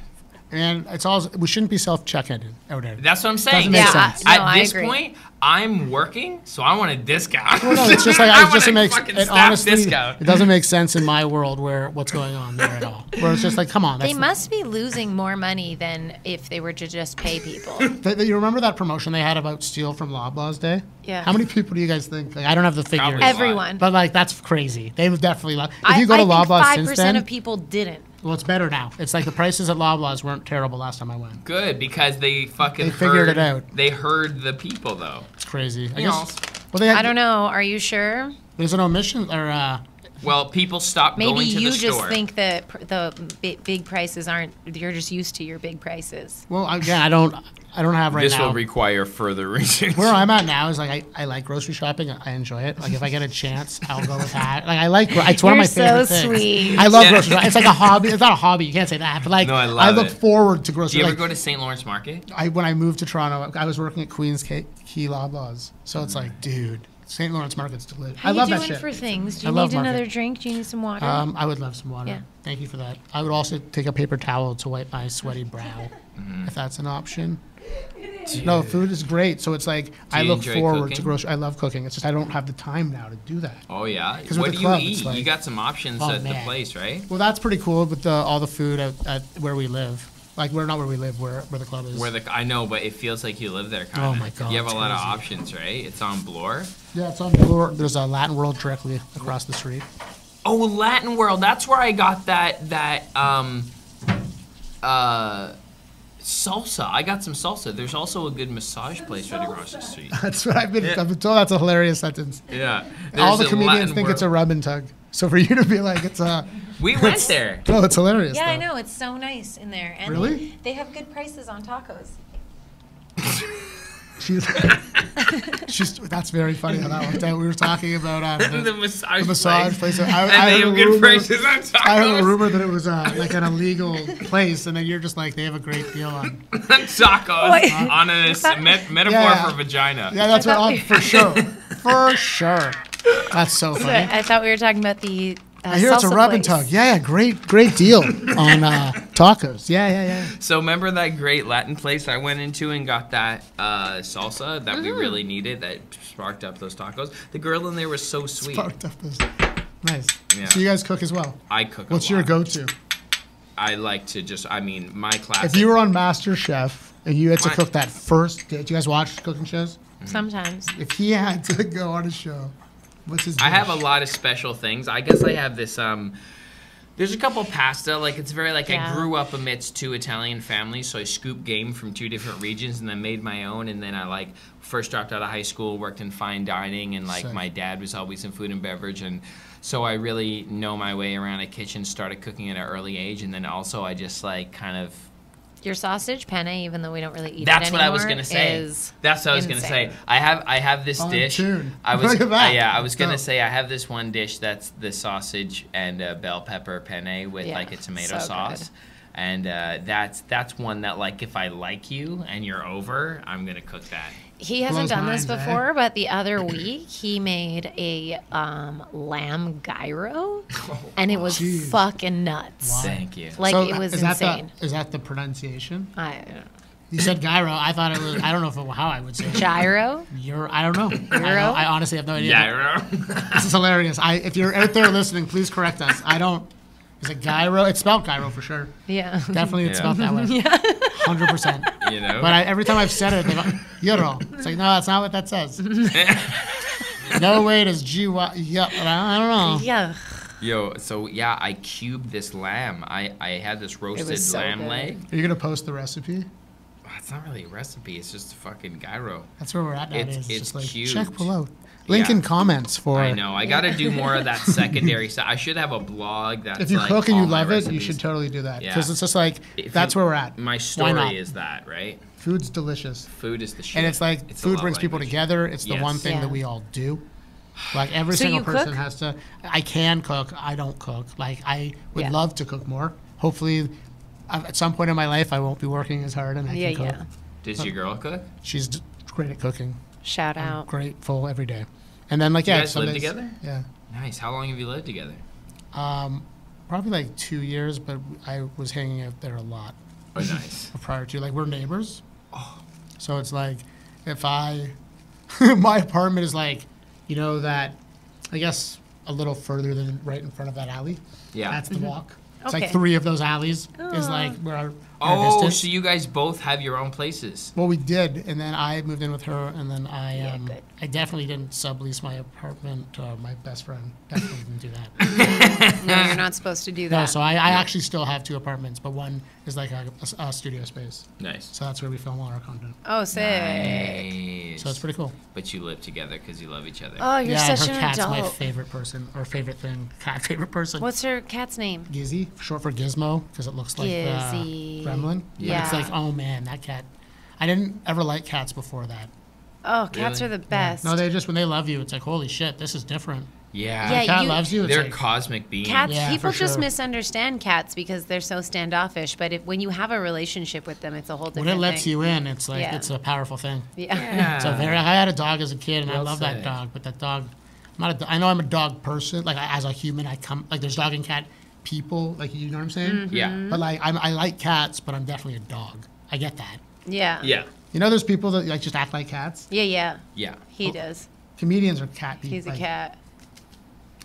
S1: And it's all we shouldn't be self-checking out there.
S3: That's what I'm saying.
S1: Doesn't make sense.
S3: At this
S2: agree.
S3: point, I'm working, so I want a discount.
S1: Well, no, it's just like
S3: I
S1: it just
S3: want a
S1: makes
S3: fucking
S1: it
S3: staff
S1: honestly
S3: discount.
S1: it doesn't make sense in my world where what's going on there at all. Where it's just like, come on, that's
S2: They must be losing more money than if they were to just pay people.
S1: You remember that promotion they had about steal from Loblaws Day?
S2: Yeah.
S1: How many people do you guys think? Like, I don't have the figures.
S3: Probably.
S2: Everyone.
S1: But like that's crazy. They would definitely. If you go to
S2: I
S1: Loblaws
S2: think 5%
S1: since then,
S2: of people didn't.
S1: Well, it's better now. It's like the prices at Loblaws weren't terrible last time I went.
S3: Good, because they fucking
S1: figured it out.
S3: They heard the people, though.
S1: It's crazy. I
S3: You know.
S1: guess. Well, they had,
S2: I don't know. Are you sure?
S1: There's an omission or.
S3: Well, people stop
S2: Maybe
S3: going to
S2: you
S3: the
S2: just
S3: store.
S2: think that the big prices aren't. You're just used to your big prices.
S1: Well, again, I don't have right
S3: This
S1: now.
S3: will require further research.
S1: Where I'm at now is like I like grocery shopping. I enjoy it. Like if I get a chance, I'll go with that. Like I like it's one of my favorite
S2: so
S1: things.
S2: sweet.
S1: I love grocery shopping. It's like a hobby. It's not a hobby. You can't say that. But like
S3: No, I love
S1: look
S3: it.
S1: forward to
S3: Do
S1: grocery.
S3: you ever
S1: Like,
S3: go to St. Lawrence Market?
S1: when I moved to Toronto, I was working at Queens Key Loblaws. So it's like, dude, St. Lawrence Market's delicious.
S2: How
S1: I love
S2: you
S1: that
S2: doing
S1: shit.
S2: for things? Do
S1: I
S2: you
S1: love
S2: need another
S1: market.
S2: drink? Do you need some water?
S1: I would love some water.
S2: Yeah.
S1: Thank you for that. I would also take a paper towel to wipe my sweaty brow, if that's an option. No, food is great. So it's like I
S3: you
S1: look
S3: enjoy
S1: forward to
S3: cooking?
S1: grocery. I love cooking. It's just I don't have the time now to do that.
S3: Oh, yeah?
S1: 'Cause
S3: What
S1: with
S3: do
S1: the
S3: you
S1: club,
S3: eat?
S1: it's like-
S3: You got some options
S1: Oh,
S3: at the
S1: man.
S3: place, right?
S1: Well, that's pretty cool with all the food at where we live. Like we're not where we live, where the club is.
S3: I know, but it feels like you live there, kind of.
S1: Oh my God,
S3: You have a
S1: it's
S3: lot of
S1: crazy.
S3: options, right? It's on Bloor.
S1: Yeah, it's on Bloor. There's a Latin World directly across the street.
S3: Oh, Latin World. That's where I got that salsa. I got some salsa. There's also a good massage place right across the street.
S1: That's what I've been told. That's a hilarious sentence.
S3: Yeah.
S1: All the
S3: There's a
S1: comedians
S3: Latin
S1: think it's a
S3: World.
S1: rub and tug. So for you to be like, it's a.
S3: We went there.
S1: No, it's hilarious.
S2: yeah, I
S1: though.
S2: know. It's so nice in there. And
S1: Really?
S2: They have good prices on tacos.
S1: She's. That's very funny how that worked out. We were talking about
S3: The massage,
S1: massage place.
S3: And
S1: I
S3: they
S1: heard
S3: have
S1: a
S3: good
S1: rumor-
S3: prices on tacos.
S1: I heard a rumor that it was like an illegal place, and then you're just like, they have a great deal on.
S3: Tacos
S2: Wait.
S3: on a metaphor
S1: Yeah.
S3: for vagina.
S1: Yeah, that's
S2: thought
S1: right.
S2: we-
S1: For sure. For sure. That's so funny.
S2: I thought we were talking about the.
S1: I hear it's a
S2: salsa
S1: rub and
S2: place.
S1: tug. Yeah, great deal on tacos. Yeah.
S3: So remember that great Latin place I went into and got that salsa that we really needed that sparked up those tacos? The girl in there was so sweet.
S1: Sparked up this. Nice.
S3: Yeah.
S1: So you guys cook as well.
S3: I cook
S1: What's
S3: a
S1: your
S3: lot.
S1: go-to?
S3: I like to just, my classic.
S1: If you were on MasterChef and you had to
S3: My-
S1: cook that first dish, do you guys watch cooking shows?
S2: Sometimes.
S1: If he had to go on a show, what's his dish?
S3: I have a lot of special things. I guess I have this, there's a couple pasta, like it's very like
S2: Yeah.
S3: I grew up amidst two Italian families, so I scooped game from two different regions and then made my own. And then I like first dropped out of high school, worked in fine dining, and like
S1: Sick.
S3: my dad was always in food and beverage, and so I really know my way around a kitchen. Started cooking at an early age, and then also I just like kind of.
S2: Your sausage penne, even though we don't really eat
S3: That's
S2: it
S3: what I was
S2: anymore,
S3: gonna say.
S2: is
S3: That's what I was gonna say.
S2: insane.
S3: I have this
S1: On
S3: dish.
S1: tune.
S3: I was
S1: Look at that.
S3: yeah. I was gonna
S1: Dope.
S3: say I have this one dish that's the sausage and bell pepper penne with
S2: Yeah,
S3: like a tomato
S2: so
S3: sauce,
S2: good.
S3: and that's one that like if I like you and you're over, I'm gonna cook that.
S2: He hasn't
S1: Blows
S2: done this
S1: minds, eh?
S2: before, but the other week he made a lamb gyro, and it was
S1: Jeez.
S2: fucking nuts.
S1: Wow.
S3: Thank you.
S2: Like
S1: So,
S2: it was
S1: is that
S2: insane.
S1: Is that the pronunciation?
S2: I
S1: You said gyro. I thought it was. I don't know how I would say it.
S2: gyro.
S1: I don't know. I honestly have no idea.
S3: Yeah.
S1: This is hilarious. If you're out there listening, please correct us. I don't. Is it gyro? It's spelled gyro for sure.
S2: Yeah.
S1: Definitely, it's
S3: Yeah.
S1: spelled that way. 100%.
S3: You know.
S1: But every time I've said it, they go, gyro. It's like, no, that's not what that says. No way does G-Y. Yeah, I don't know.
S2: Yeah.
S3: Yo, so yeah, I cubed this lamb. I had this roasted
S2: so
S3: lamb
S2: good.
S3: leg.
S1: Are you going to post the recipe?
S3: It's not really a recipe. It's just a fucking gyro.
S1: That's where we're at nowadays.
S3: It's
S1: just like,
S3: cute.
S1: check below. Link
S3: Yeah.
S1: in comments for.
S3: I know. I got to do more of that secondary stuff. I should have a blog that's
S1: If you
S3: like
S1: cook and you
S3: all my
S1: love it, you
S3: recipes.
S1: should totally do that.
S3: Yeah.
S1: Because it's just like,
S3: If
S1: that's
S3: you-
S1: where we're at.
S3: My
S1: Why
S3: story
S1: not?
S3: is that, right?
S1: Food's delicious.
S3: Food is the shit.
S1: And it's like
S3: It's a
S1: food
S3: love
S1: brings people
S3: language.
S1: together. It's the
S3: Yes.
S1: one thing
S2: Yeah.
S1: that we all do. Like every
S2: So
S1: single
S2: you
S1: person
S2: cook?
S1: has to. I can cook. I don't cook. Like I would
S2: Yeah.
S1: love to cook more. Hopefully, at some point in my life, I won't be working as hard and I
S2: Yeah,
S1: can cook.
S2: yeah.
S3: Does your girl cook?
S1: She's great at cooking.
S2: Shout
S1: I'm
S2: out.
S1: grateful every day. And then like
S3: You
S1: yeah,
S3: guys
S1: some
S3: live
S1: days-
S3: together?
S1: Yeah.
S3: Nice. How long have you lived together?
S1: Probably like 2 years, but I was hanging out there a lot
S3: Oh, nice.
S1: prior to. Like we're neighbors. So it's like if I my apartment is like, you know, that I guess a little further than right in front of that alley.
S3: Yeah.
S1: That's the walk. It's
S2: Okay.
S1: like 3 of those alleys is like where our
S3: Oh,
S1: distance.
S3: so you guys both have your own places.
S1: Well, we did, and then I moved in with her, and then
S2: good.
S1: I definitely didn't sublease my apartment to my best friend. Definitely didn't do that.
S2: No, you're not supposed to do that.
S1: No, so I actually still have 2 apartments, but one is like a studio space.
S3: Nice.
S1: So that's where we film all our content.
S2: Oh, sick.
S3: Nice.
S1: So it's pretty cool.
S3: But you live together because you love each other.
S2: Oh, you're
S1: Yeah,
S2: such
S1: her
S2: an
S1: cat's my
S2: adult.
S1: favorite person, or favorite thing. Cat favorite person.
S2: What's her cat's name?
S1: Gizzy, short for Gizmo, because it looks like
S2: Gizzy.
S1: Gremlin.
S2: Yeah.
S1: But it's like, oh man, that cat. I didn't ever like cats before that.
S2: Oh, cats
S3: Really?
S2: are the best.
S1: No, they just, when they love you, it's like, holy shit, this is different.
S3: Yeah.
S2: Yeah,
S1: A cat
S2: you-
S1: loves you, it's
S3: They're
S1: like,
S3: cosmic beings.
S2: Cats,
S1: Yeah,
S2: people
S1: for
S2: just
S1: sure.
S2: misunderstand cats because they're so standoffish. But when you have a relationship with them, it's a whole different
S1: when it lets
S2: thing.
S1: you in, it's like,
S2: Yeah.
S1: it's a powerful thing.
S2: Yeah.
S3: Yeah.
S1: So I had a dog as a kid, and I
S3: Well
S1: love
S3: said.
S1: that dog. But that dog, I know I'm a dog person. Like as a human, there's dog and cat people. Like you know what I'm saying?
S2: Mm-hmm.
S3: Yeah.
S1: But like I like cats, but I'm definitely a dog. I get that.
S2: Yeah.
S3: Yeah.
S1: You know, there's people that like just act like cats.
S2: Yeah, yeah.
S3: Yeah.
S2: He does.
S1: Comedians are cat people.
S2: He's a
S1: like,
S2: cat.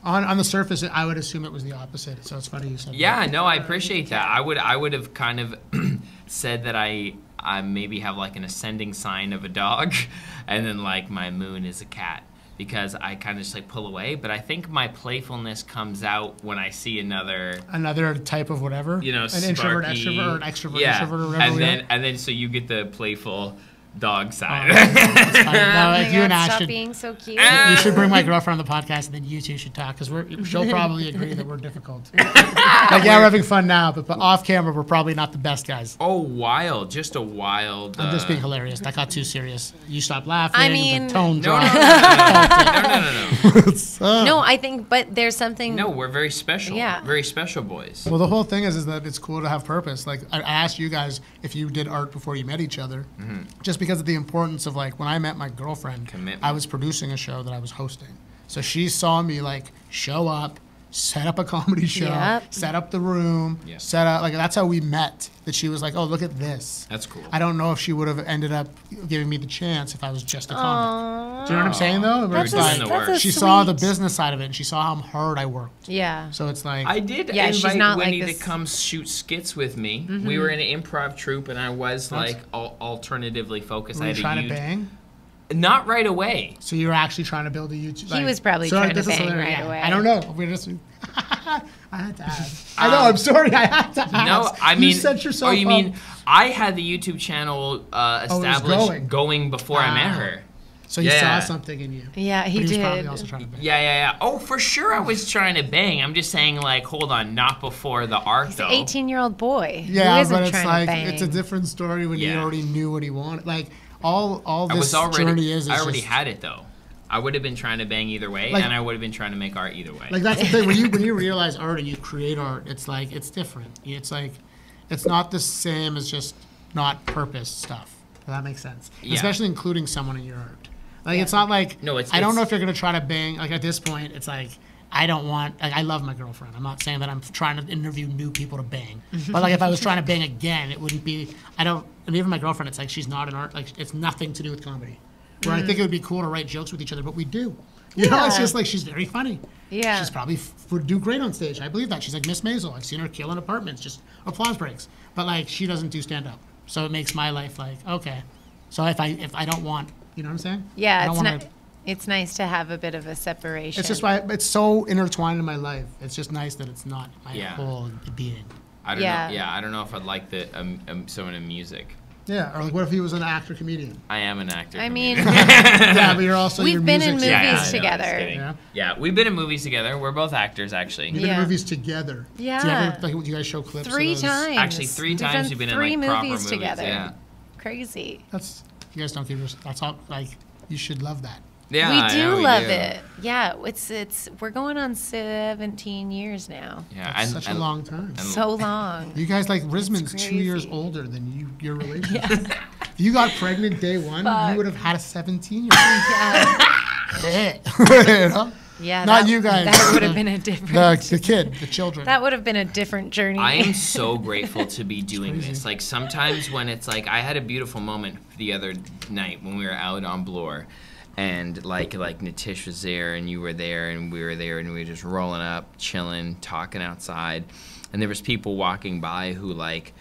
S1: On the surface, I would assume it was the opposite. So it's funny you said.
S3: Yeah,
S1: that.
S3: no, I appreciate that. I would have kind of said that I maybe have like an ascending sign of a dog, and then like my moon is a cat, because I kind of just like pull away. But I think my playfulness comes out when I see another,
S1: Another type of whatever.
S3: you know,
S1: an introvert,
S3: sparky-
S1: extrovert, or an extrovert,
S3: yeah.
S1: introvert, or whatever.
S3: And then so you get the playful dog side.
S1: It's funny. No,
S2: Oh
S1: like
S2: my
S1: you and
S2: God,
S1: Ash
S2: stop
S1: should.
S2: being so cute.
S1: You should bring my girlfriend on the podcast, and then you two should talk, because she'll probably agree that we're difficult. Like, yeah, we're having fun now, but off camera, we're probably not the best guys.
S3: Oh, wild! Just a wild.
S1: I'm just being hilarious. That got too serious. You stopped laughing.
S2: I mean-
S1: the tone
S3: No,
S1: dropped.
S3: no.
S2: No, I think, but there's something.
S3: No, we're very special.
S2: Yeah.
S3: Very special boys.
S1: Well, the whole thing is that it's cool to have purpose. Like, I asked you guys if you did art before you met each other, just because of the importance of, like, when I met my girlfriend,
S3: Commitment.
S1: I was producing a show that I was hosting. So she saw me, like, show up, set up a comedy show,
S2: Yep.
S1: set up the room,
S3: Yeah.
S1: set up, like, that's how we met. That she was like, oh, look at this.
S3: That's cool.
S1: I don't know if she would have ended up giving me the chance if I was just a comic.
S2: Aww.
S1: Do you know what I'm saying, though? Where
S2: That's
S1: it's
S2: a-
S1: like,
S3: that's a
S1: she saw the
S2: sweet-
S1: business side of it, and she saw how hard I worked.
S2: Yeah.
S1: So it's like,
S3: I did
S2: Yeah, she's
S3: invite
S2: not like
S3: Winnie
S2: this-
S3: to come shoot skits with me. We were in an improv troupe, and I was like alternatively focused.
S1: were
S3: I
S1: you
S3: had
S1: trying
S3: a
S1: to
S3: huge-
S1: bang?
S3: Not right away.
S1: So you were actually trying to build a YouTube.
S2: He was probably trying to
S1: this is
S2: bang
S1: hilarious.
S2: right away.
S1: I don't know. We're just. I had to ask. I know. I'm sorry. I had to ask.
S3: No, I
S1: You
S3: mean,
S1: set yourself
S3: oh, you
S1: up.
S3: mean I had the YouTube channel established
S1: going.
S3: before I met her.
S1: So he
S3: Yeah.
S1: saw something in you.
S2: Yeah,
S1: But
S2: he
S1: he was
S2: did.
S1: probably also trying to bang.
S3: Yeah. Oh, for sure, I was trying to bang. I'm just saying, like, hold on, not before the art
S2: He's
S3: though.
S2: an 18-year-old boy.
S1: Yeah,
S2: who isn't
S1: but it's
S2: trying
S1: like
S2: to bang.
S1: it's a different story when you
S3: Yeah.
S1: already knew what he wanted. Like all
S3: I
S1: this
S3: was already.
S1: journey is
S3: I already
S1: just,
S3: had it though. I would have been trying to bang either way,
S1: Like-
S3: and I would have been trying to make art either way.
S1: Like that's the thing when you realize art and you create art, it's like it's different. It's like it's not the same as just not purpose stuff. If that makes sense.
S3: Yeah.
S1: Especially including someone in your art. Like it's not like
S3: No, it's-
S1: I don't
S3: it's-
S1: know if you're gonna try to bang. Like at this point, it's like I don't want. Like I love my girlfriend. I'm not saying that I'm trying to interview new people to bang. But like if I was trying to bang again, it wouldn't be. I don't. And even my girlfriend, it's like she's not an art. Like it's nothing to do with comedy. Where I think it would be cool to write jokes with each other, but we do. You know, it's
S2: Yeah.
S1: just like she's very funny.
S2: Yeah.
S1: She's probably would do great on stage. I believe that. She's like Miss Maisel. I've seen her kill in apartments, just applause breaks. But like she doesn't do stand up. So it makes my life like, okay. So if I don't want, you know what I'm saying? I
S2: Yeah,
S1: don't
S2: it's
S1: wanna-
S2: it's nice to have a bit of a separation.
S1: It's just why it's so intertwined in my life. It's just nice that it's not my
S3: Yeah.
S1: whole being.
S3: I don't
S2: Yeah.
S3: know. Yeah, I don't know if I'd like the someone in music.
S1: Yeah, or like what if he was an actor comedian?
S3: I am an actor.
S2: I mean,
S1: Yeah, but you're also
S2: We've
S1: your
S2: been in
S1: music's-
S2: movies
S3: I know, just
S2: together.
S3: kidding.
S1: Yeah.
S3: Yeah, we've been in movies together. We're both actors, actually.
S1: You've been
S2: Yeah.
S1: in movies together.
S2: Yeah.
S1: Do you ever like do you guys show clips? of
S2: 3
S1: those?
S2: times.
S3: Actually, 3 times
S2: done
S3: we've been in,
S2: 3
S3: like, proper
S2: movies
S3: movies,
S2: together.
S3: yeah.
S2: Crazy.
S1: That's you guys don't give your that's all like you should love that.
S3: Yeah,
S2: we
S3: I
S2: do
S3: know we
S2: love
S3: do.
S2: it. Yeah, it's we're going on 17 years now.
S3: Yeah,
S1: That's such a long time.
S2: So long.
S1: You guys like Risman's 2 years
S2: crazy.
S1: older than your relationship. If you got pregnant day one, you would have had a 17-year-old.
S2: Yeah, yeah.
S1: Not
S2: that,
S1: you guys.
S2: That would have been a different.
S1: The kid, the children.
S2: That would have been a different journey.
S3: I am so grateful to be doing
S1: crazy.
S3: this. Like sometimes when it's like I had a beautiful moment the other night when we were out on Bloor, and like Nitish was there and you were there and we were there and we were just rolling up, chilling, talking outside, and there was people walking by who like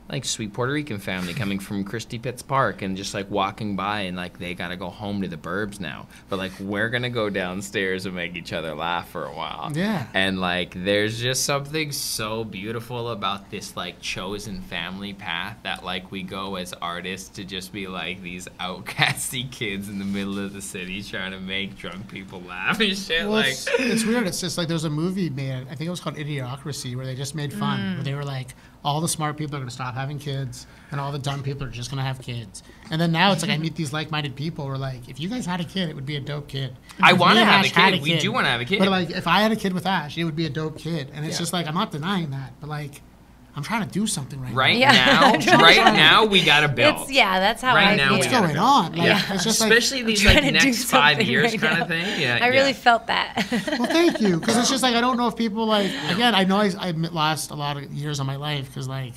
S3: like sweet Puerto Rican family coming from Christie Pitts Park and just like walking by and like they gotta go home to the burbs now. But like we're gonna go downstairs and make each other laugh for a while.
S1: Yeah.
S3: And like there's just something so beautiful about this like chosen family path that like we go as artists to just be like these outcasty kids in the middle of the city trying to make drunk people laugh and shit.
S1: Well,
S3: like
S1: it's weird. It's just like there's a movie made, I think it was called Idiocracy, where they just made fun. Where they were like, all the smart people are going to stop having kids, and all the dumb people are just going to have kids. And then now it's like I meet these like-minded people who are like, if you guys had a kid, it would be a dope kid.
S3: I want to
S1: and
S3: have
S1: Ash
S3: a
S1: had
S3: kid. We do want to have a kid.
S1: But like, if I had a kid with Ash, it would be a dope kid. And it's just like, I'm not denying that, but like, I'm trying to do something right
S2: Yeah.
S1: now.
S3: Right now we gotta build.
S2: It's, yeah, that's how
S3: Right
S2: I
S3: now
S2: feel.
S3: we
S1: What's
S3: gotta
S1: going
S3: build.
S1: on? Like,
S3: Yeah.
S1: it's just
S3: Especially
S1: like,
S3: these
S2: trying
S3: like
S2: to do
S3: next 5
S2: something
S3: years
S2: right
S3: kind
S2: now.
S3: of thing. Yeah,
S2: I really
S3: yeah.
S2: felt that.
S1: well, thank you. Because it's just like, I don't know if people like, again, I know I lost a lot of years of my life because like,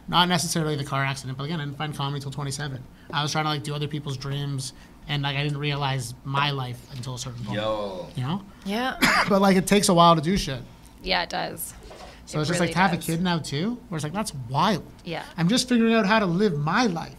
S1: not necessarily the car accident, but again, I didn't find comedy until 27. I was trying to like do other people's dreams, and like I didn't realize my life until a certain point.
S3: Yo.
S1: You know?
S2: Yeah.
S1: But like it takes a while to do shit.
S2: Yeah, it does.
S1: So
S2: It
S1: it's just
S2: really
S1: like to have a
S2: does.
S1: kid now too, where it's like that's wild.
S2: Yeah.
S1: I'm just figuring out how to live my life.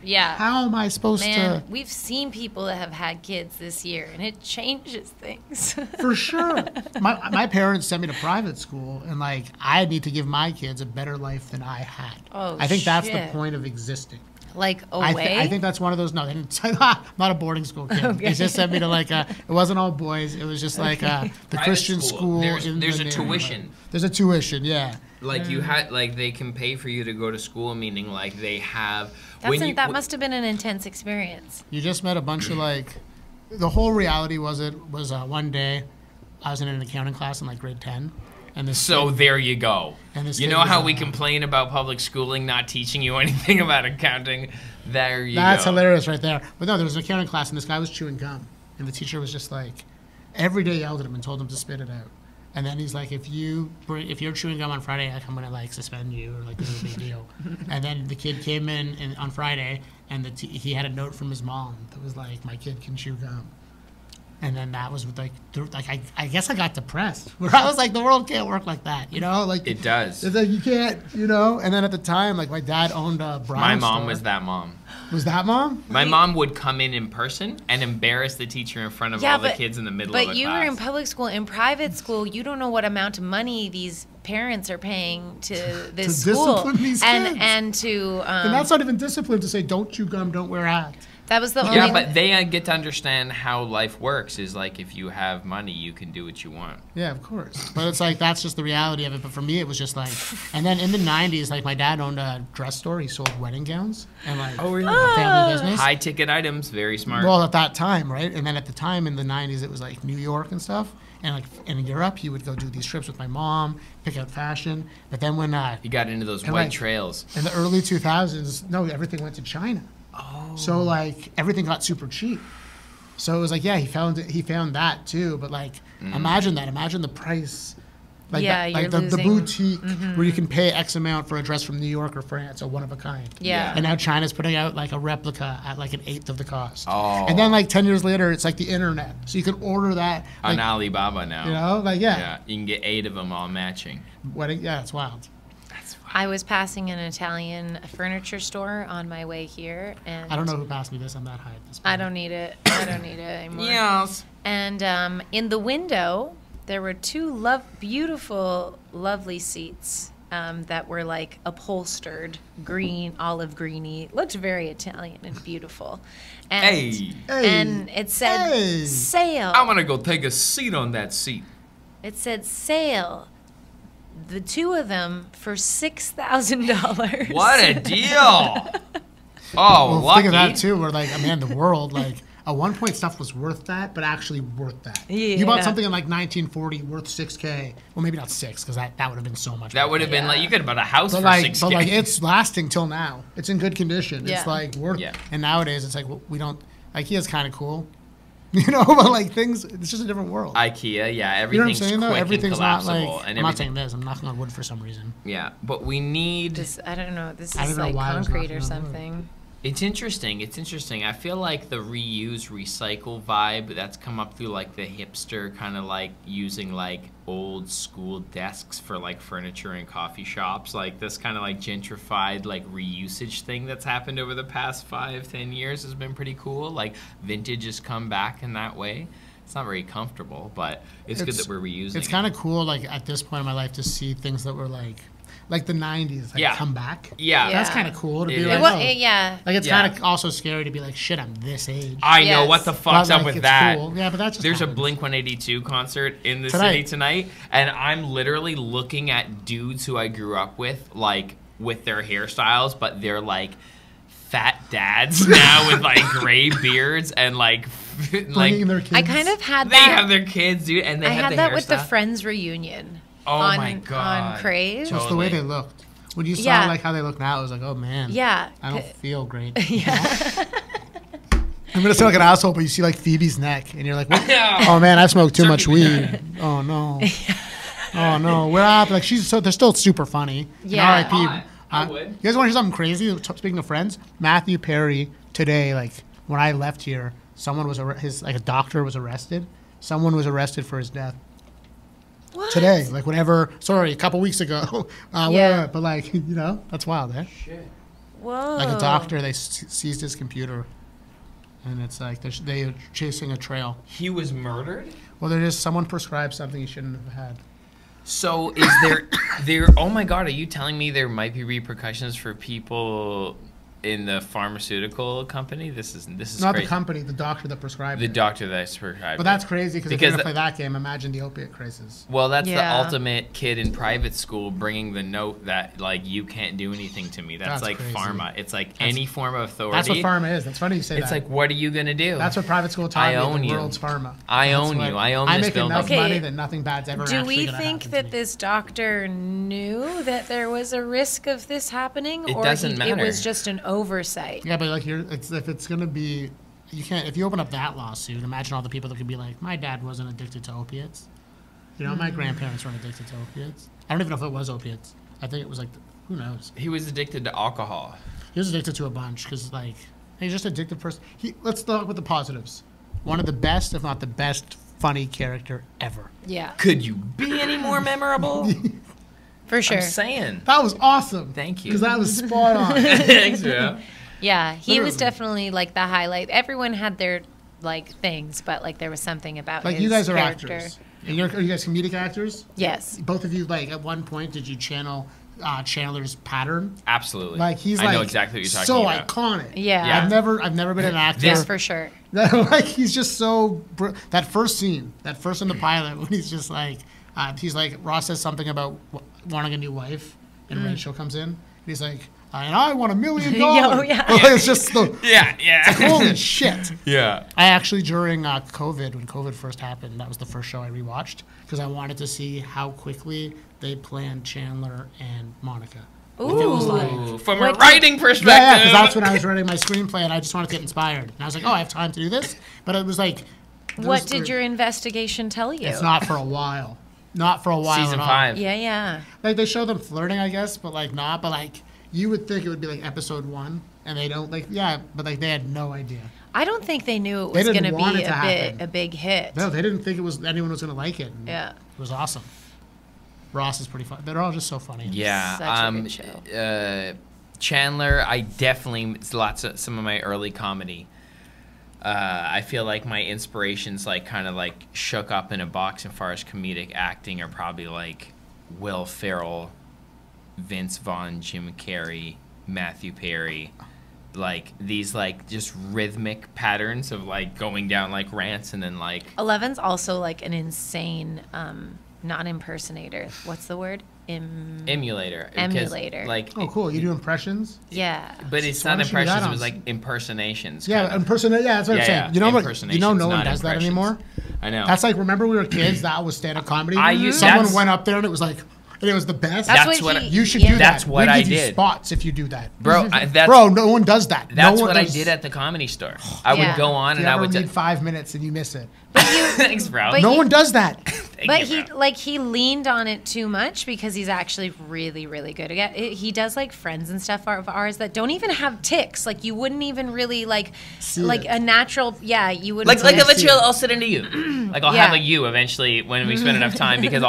S2: Yeah.
S1: How am I supposed
S2: Man,
S1: to?
S2: we've seen people that have had kids this year, and it changes things.
S1: For sure. My parents sent me to private school, and like I need to give my kids a better life than I had.
S2: Oh,
S1: I think that's the
S2: shit.
S1: point of existing.
S2: Like away.
S1: I think that's one of those. No, they didn't. I'm not a boarding school kid.
S2: Okay.
S1: They just sent me to like a. It wasn't all boys. It was just like the
S3: Private
S1: Christian school.
S3: There's
S1: in
S3: a
S1: the neighborhood.
S3: tuition.
S1: There's a tuition. Yeah.
S3: Like you had, like they can pay for you to go to school, meaning like they have.
S2: that must have been an intense experience.
S1: You just met a bunch of like. The whole reality was one day, I was in an accounting class in like grade 10, and this.
S3: So there you go.
S1: And this
S3: You
S1: kid
S3: know
S1: was,
S3: how we complain about public schooling not teaching you anything about accounting? There you
S1: That's
S3: go.
S1: hilarious right there. But no, there was an accounting class, and this guy was chewing gum, and the teacher was just like, every day yelled at him and told him to spit it out. And then he's like, if you're chewing gum on Friday, like, I'm gonna like suspend you or like this is a big deal. And then the kid came in on Friday, and he had a note from his mom that was like, my kid can chew gum. And then that was like I guess I got depressed. Where I was like, the world can't work like that, you know? Like
S3: It does.
S1: It's like you can't, you know. And then at the time, like my dad owned a brown
S3: My mom
S1: store.
S3: was that mom.
S1: Was that mom?
S3: My mom would come in person and embarrass the teacher in front of all the kids in the middle of the
S2: But you
S3: class.
S2: were in public school. In private school, you don't know what amount of money these parents are paying to this
S1: To
S2: school,
S1: discipline these kids.
S2: and to
S1: And that's not even discipline to say, don't chew gum, don't wear hats.
S2: that was the only.
S3: Yeah, but they get to understand how life works. Is like if you have money, you can do what you want.
S1: Yeah, of course. But it's like, that's just the reality of it. But for me, it was just like, and then in the 90s, like my dad owned a dress store. He sold wedding gowns and like a family business.
S3: High ticket items, very smart.
S1: Well, at that time, right? And then at the time in the 90s, it was like New York and stuff. And like in Europe, he would go do these trips with my mom, pick out fashion. But then when
S3: you got into those
S1: and
S3: white
S1: like-
S3: trails.
S1: in the early 2000s, no, everything went to China. Oh. So like everything got super cheap. So it was like, yeah, he found that too. But like, imagine that. Imagine the price. Like
S2: Yeah,
S1: like
S2: you're
S1: the
S2: losing-
S1: boutique where you can pay X amount for a dress from New York or France, or one of a kind.
S2: Yeah.
S1: And now China's putting out like a replica at like an eighth of the cost.
S3: Oh.
S1: And then like 10 years later, it's like the internet. So you can order that.
S3: On
S1: Like,
S3: Alibaba now.
S1: you know, like yeah.
S3: Yeah, you can get 8 of them all matching.
S1: Wedding, yeah, it's wild.
S2: I was passing an Italian furniture store on my way here, and
S1: I don't know who passed me this. I'm that high at this point.
S2: I don't need it. I don't need it anymore.
S3: Yes.
S2: And in the window, there were two beautiful, lovely seats that were like upholstered, green, olive greeny. Looked very Italian and beautiful. And,
S3: Hey,
S2: and it said
S1: Hey.
S2: sale.
S3: I'm gonna go take a seat on that seat.
S2: It said sale. The two of them for $6,000.
S3: What a deal! Oh,
S1: Well,
S3: lucky.
S1: think of that too. Where like, I mean, the world, like, at one point stuff was worth that, but actually worth that. You bought
S2: Yeah.
S1: something in like 1940 worth $6K. Well, maybe not 6, because that would have been so much.
S3: That
S1: more.
S3: would have been like you could have bought a house
S1: But
S3: for
S1: like,
S3: 6K.
S1: but like, it's lasting till now. It's in good condition.
S2: Yeah.
S1: It's like worth.
S3: Yeah.
S1: And nowadays, it's like we don't. IKEA's kind of cool, you know. But like things, it's just a different world.
S3: IKEA, yeah,
S1: You know what I'm
S3: everything's
S1: saying though?
S3: quick
S1: Everything's
S3: and
S1: not
S3: collapsible,
S1: like.
S3: and
S1: I'm not
S3: everything.
S1: saying this. I'm knocking on wood for some reason.
S3: Yeah, but we need.
S2: This, I don't know. This
S1: I
S2: is
S1: don't know
S2: like
S1: why I was
S2: concrete
S1: knocking
S2: or
S1: on wood.
S2: something.
S3: It's interesting. It's interesting. I feel like the reuse, recycle vibe that's come up through like the hipster kind of like using like old school desks for like furniture and coffee shops. Like this kind of like gentrified like reusage thing that's happened over the past 5-10 years has been pretty cool. Like vintage has come back in that way. It's not very comfortable, but it's good that we're reusing.
S1: It's kind of cool, like at this point in my life, to see things that were like the 90s, like come back.
S3: Yeah.
S1: That's kind of cool to be
S3: It
S1: like,
S3: is.
S2: Yeah.
S1: Like it's kind of also scary to be like, shit, I'm this age.
S3: I know, what the fuck's up with
S1: it's
S3: that?
S1: Cool. Yeah, but that's just
S3: There's
S1: happens.
S3: a Blink-182 concert in the city tonight, and I'm literally looking at dudes who I grew up with, like with their hairstyles, but they're like fat dads now with like gray beards and like
S1: their kids.
S2: I kind of had
S3: they
S2: that.
S3: have their kids, dude, and they
S2: I
S3: have
S2: had
S3: the
S2: that with the
S3: hairstyle.
S2: Friends reunion.
S3: Oh
S2: on,
S3: my God.
S2: On Crave.
S1: Just the way they looked. When you saw
S2: Yeah.
S1: like how they look now, it was like, oh man.
S2: Yeah.
S1: I don't feel great.
S2: Yeah.
S1: I'm gonna sound like an asshole, but you see like Phoebe's neck, and you're like, what? Oh man, I smoked too much weed. Oh no. Oh no. What happened? Like they're still super funny.
S2: Yeah.
S1: And R.I.P.
S3: I would.
S1: You guys want to hear something crazy? Speaking of Friends, Matthew Perry today, like when I left here, someone was a doctor was arrested. Someone was arrested for his death.
S2: What?
S1: Today, like whenever, sorry, a couple weeks ago.
S2: Yeah.
S1: But like, that's wild, eh?
S3: Shit.
S2: Whoa.
S1: Like a doctor, they seized his computer, and it's like they're chasing a trail.
S3: He was murdered?
S1: Well, someone prescribed something he shouldn't have had.
S3: So is there oh my God, are you telling me there might be repercussions for people in the pharmaceutical company? This is
S1: Not
S3: crazy.
S1: the company, the doctor that prescribed
S3: The
S1: it.
S3: doctor that prescribed
S1: But that's crazy because if
S3: Because
S1: you're going to play that game, imagine the opiate crisis.
S3: Well, that's the
S2: Yeah.
S3: ultimate kid in private school bringing the note that, like, you can't do anything to me. That's like
S1: crazy.
S3: pharma. It's like any form of authority.
S1: That's what pharma is. That's funny you say
S3: It's
S1: that.
S3: like, what are you going to do?
S1: That's what private school taught
S3: I
S1: me,
S3: own
S1: the
S3: you.
S1: world's pharma.
S3: I
S1: That's
S3: own
S1: what-
S3: you. I own
S1: I
S3: this
S1: make
S3: building.
S1: enough
S2: Okay.
S1: money that nothing bad's ever
S2: Do
S1: actually
S2: we
S1: gonna
S2: think
S1: happen
S2: that
S1: to me.
S2: this doctor knew that there was a risk of this happening,
S3: It
S2: or
S3: doesn't
S2: it
S3: matter.
S2: was just an oversight?
S1: Yeah, but like if it's gonna be, you can't. If you open up that lawsuit, imagine all the people that could be like, my dad wasn't addicted to opiates. My grandparents weren't addicted to opiates. I don't even know if it was opiates. I think it was like, who knows?
S3: He was addicted to alcohol.
S1: He was addicted to a bunch because like he's just addicted person. Let's start with the positives. One of the best, if not the best, funny character ever.
S2: Yeah,
S3: Could you be any more memorable?
S2: for sure.
S3: I'm saying.
S1: That was awesome.
S3: Thank you.
S1: Because that was spot on.
S3: Thanks, bro.
S2: Yeah, he was
S1: Literally.
S2: definitely like the highlight. Everyone had their like things, but like there was something about
S1: Like
S2: his
S1: you guys are
S2: character.
S1: actors. And are you guys comedic actors?
S2: Yes.
S1: Both of you, like at one point, did you channel Chandler's pattern?
S3: Absolutely.
S1: Like he's
S3: I
S1: like
S3: know exactly what you're talking
S1: so
S3: about.
S1: iconic.
S2: Yeah.
S3: Yeah.
S1: I've never been an actor.
S2: Yes, for sure.
S1: Like he's just so that first scene, that first in the pilot when he's just like Ross says something about wanting a new wife, and Rachel comes in, and he's like, and I want $1 million.
S2: Oh, yeah.
S1: It's just
S3: Yeah.
S1: holy shit.
S3: Yeah.
S1: I actually during COVID, when COVID first happened, that was the first show I rewatched because I wanted to see how quickly they planned Chandler and Monica.
S2: Ooh.
S1: It was like,
S3: Ooh, from a
S2: What-
S3: writing perspective.
S1: yeah, because that's when I was writing my screenplay and I just wanted to get inspired. And I was like, oh, I have time to do this. But it was like,
S2: What did your investigation tell you?
S1: It's not for a while. Not for a while
S3: Season
S1: at all.
S3: 5.
S2: Yeah.
S1: Like they show them flirting, I guess, but like not. But like you would think it would be like episode 1, and they don't like. Yeah, but like they had no idea.
S2: I don't think they knew it
S1: They
S2: was
S1: didn't
S2: going to
S1: want
S2: be
S1: it to happen.
S2: a big hit.
S1: No, they didn't think anyone was gonna like it. And
S2: Yeah.
S1: it was awesome. Ross is pretty fun. They're all just so funny.
S3: Yeah.
S2: Such a good show.
S3: Chandler, I definitely some of my early comedy. I feel like my inspirations like kind of like shook up in a box as far as comedic acting are probably like Will Ferrell, Vince Vaughn, Jim Carrey, Matthew Perry. Like these like just rhythmic patterns of like going down like rants and then like
S2: Ellevan's also like an insane, not impersonator. What's the word?
S3: emulator. because,
S2: Emulator.
S3: Like
S1: Oh, cool. You do impressions?
S2: Yeah.
S3: but it's
S1: So why
S3: not
S1: don't you do that
S3: impressions, it
S1: on
S3: was like impersonations.
S1: Yeah,
S3: kinda.
S1: impersonate. Yeah, that's what I'm saying.
S3: Yeah,
S1: You know what?
S3: impersonations,
S1: No one
S3: not
S1: does that
S3: impressions.
S1: anymore.
S3: I know.
S1: That's like remember we were kids. That was stand-up comedy.
S3: I used-
S1: Someone
S3: that's-
S1: went up there and it was like, and it was the best.
S3: That's what
S2: he-
S1: You should
S2: yeah.
S1: do that.
S3: That's what
S1: we
S3: I
S1: give you
S3: did.
S1: spots if you do that.
S3: Bro, that's
S1: Bro, no one does that.
S3: That's
S1: no one
S3: what I
S1: does-
S3: did at the Comedy Store. I
S2: Yeah.
S3: would go on
S1: You
S3: and I
S1: ever
S3: would
S1: need 5 minutes and you miss it.
S3: Thanks, bro.
S2: But
S1: No
S2: you-
S1: one does that.
S2: But he leaned on it too much because he's actually really, really good at it. He does like friends and stuff of ours that don't even have tics. Like you wouldn't even really like a natural. Yeah, you would
S3: like eventually I'll sit into you. Like I'll have a you eventually when we spend enough time because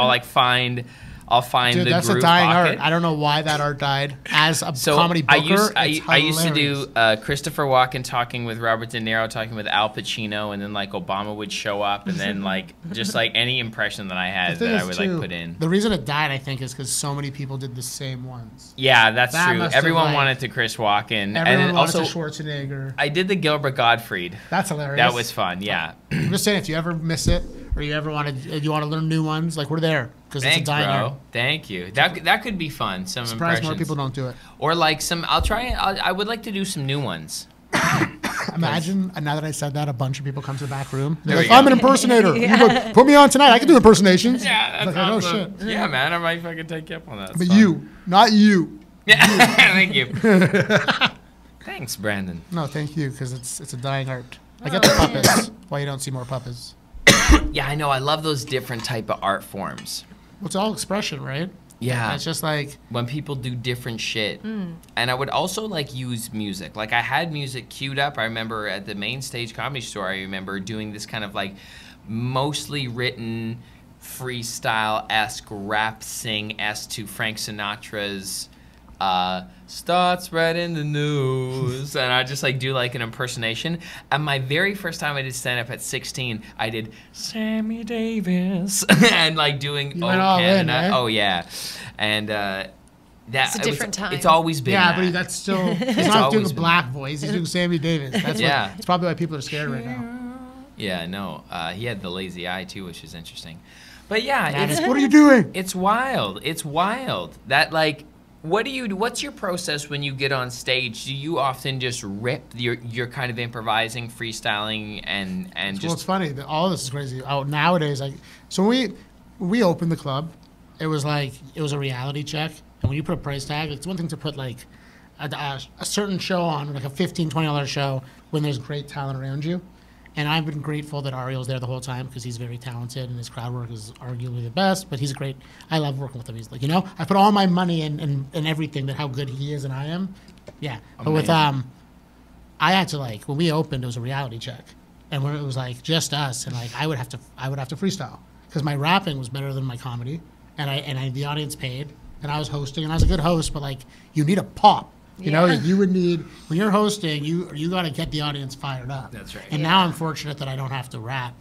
S3: I'll find
S1: Dude,
S3: the
S1: that's
S3: groove
S1: a dying
S3: pocket.
S1: art. I don't know why that art died. As a comedy booker,
S3: I used to do Christopher Walken talking with Robert De Niro, talking with Al Pacino, and then like Obama would show up, and then just any impression that I had that I would put in.
S1: The reason it died, I think, is because so many people did the same ones.
S3: Yeah, that's true. Everyone wanted to Chris Walken.
S1: Everyone
S3: and
S1: wanted
S3: also,
S1: to Schwarzenegger.
S3: I did the Gilbert Gottfried.
S1: That's hilarious.
S3: That was fun. Yeah.
S1: I'm just saying, if you ever miss it, or you ever want to learn new ones, we're there because it's a dying art.
S3: Thank you. That could be fun. Some
S1: Surprised
S3: impressions.
S1: more people don't do it.
S3: Or I'll try. I would like to do some new ones.
S1: Imagine now that I said that, a bunch of people come to the back room. They're like, I'm an impersonator. You put me on tonight. I can do impersonations.
S3: Yeah, that's
S1: awesome.
S3: Oh shit. Yeah, man, I might fucking take you up on that.
S1: But you, not you.
S3: Yeah, thank you. Thanks, Brandon.
S1: No, thank you, because it's a dying art. I get the puppets. Why you don't see more puppets?
S3: Yeah, I know. I love those different type of art forms.
S1: Well, it's all expression, right?
S3: Yeah.
S1: It's just like
S3: when people do different shit. And I would also use music. I had music queued up. I remember at the main stage comedy store, I remember doing this kind of mostly written freestyle-esque rap sing-esque to Frank Sinatra's start spreading the news, and I just do an impersonation. And my very first time I did stand up at 16, I did Sammy Davis and doing
S1: went all in, right?
S3: Oh yeah, and
S2: it's a different time.
S3: It's always been
S1: but that's still he's not doing a black voice. He's doing Sammy Davis. That's it's probably why people are scared right now.
S3: Yeah, no, he had the lazy eye too, which is interesting. But yeah,
S1: what are you doing?
S3: It's wild. It's wild that what's your process when you get on stage? Do you often just rip? You're kind of improvising, freestyling, and just.
S1: Well, it's funny. All this is crazy. Nowadays, so when we opened the club, it was a reality check, and when you put a price tag, it's one thing to put a certain show on, a $15, $20 show when there's great talent around you. And I've been grateful that Ariel's there the whole time because he's very talented and his crowd work is arguably the best. But I love working with him. He's I put all my money in everything that how good he is and I am. Yeah. Amazing. But with I had to when we opened, it was a reality check, and when it was just us, and I would have to freestyle because my rapping was better than my comedy, and the audience paid, and I was hosting, and I was a good host, but you need a pop. You know, you would need, when you're hosting, you got to get the audience fired up.
S3: That's right.
S1: And now I'm fortunate that I don't have to rap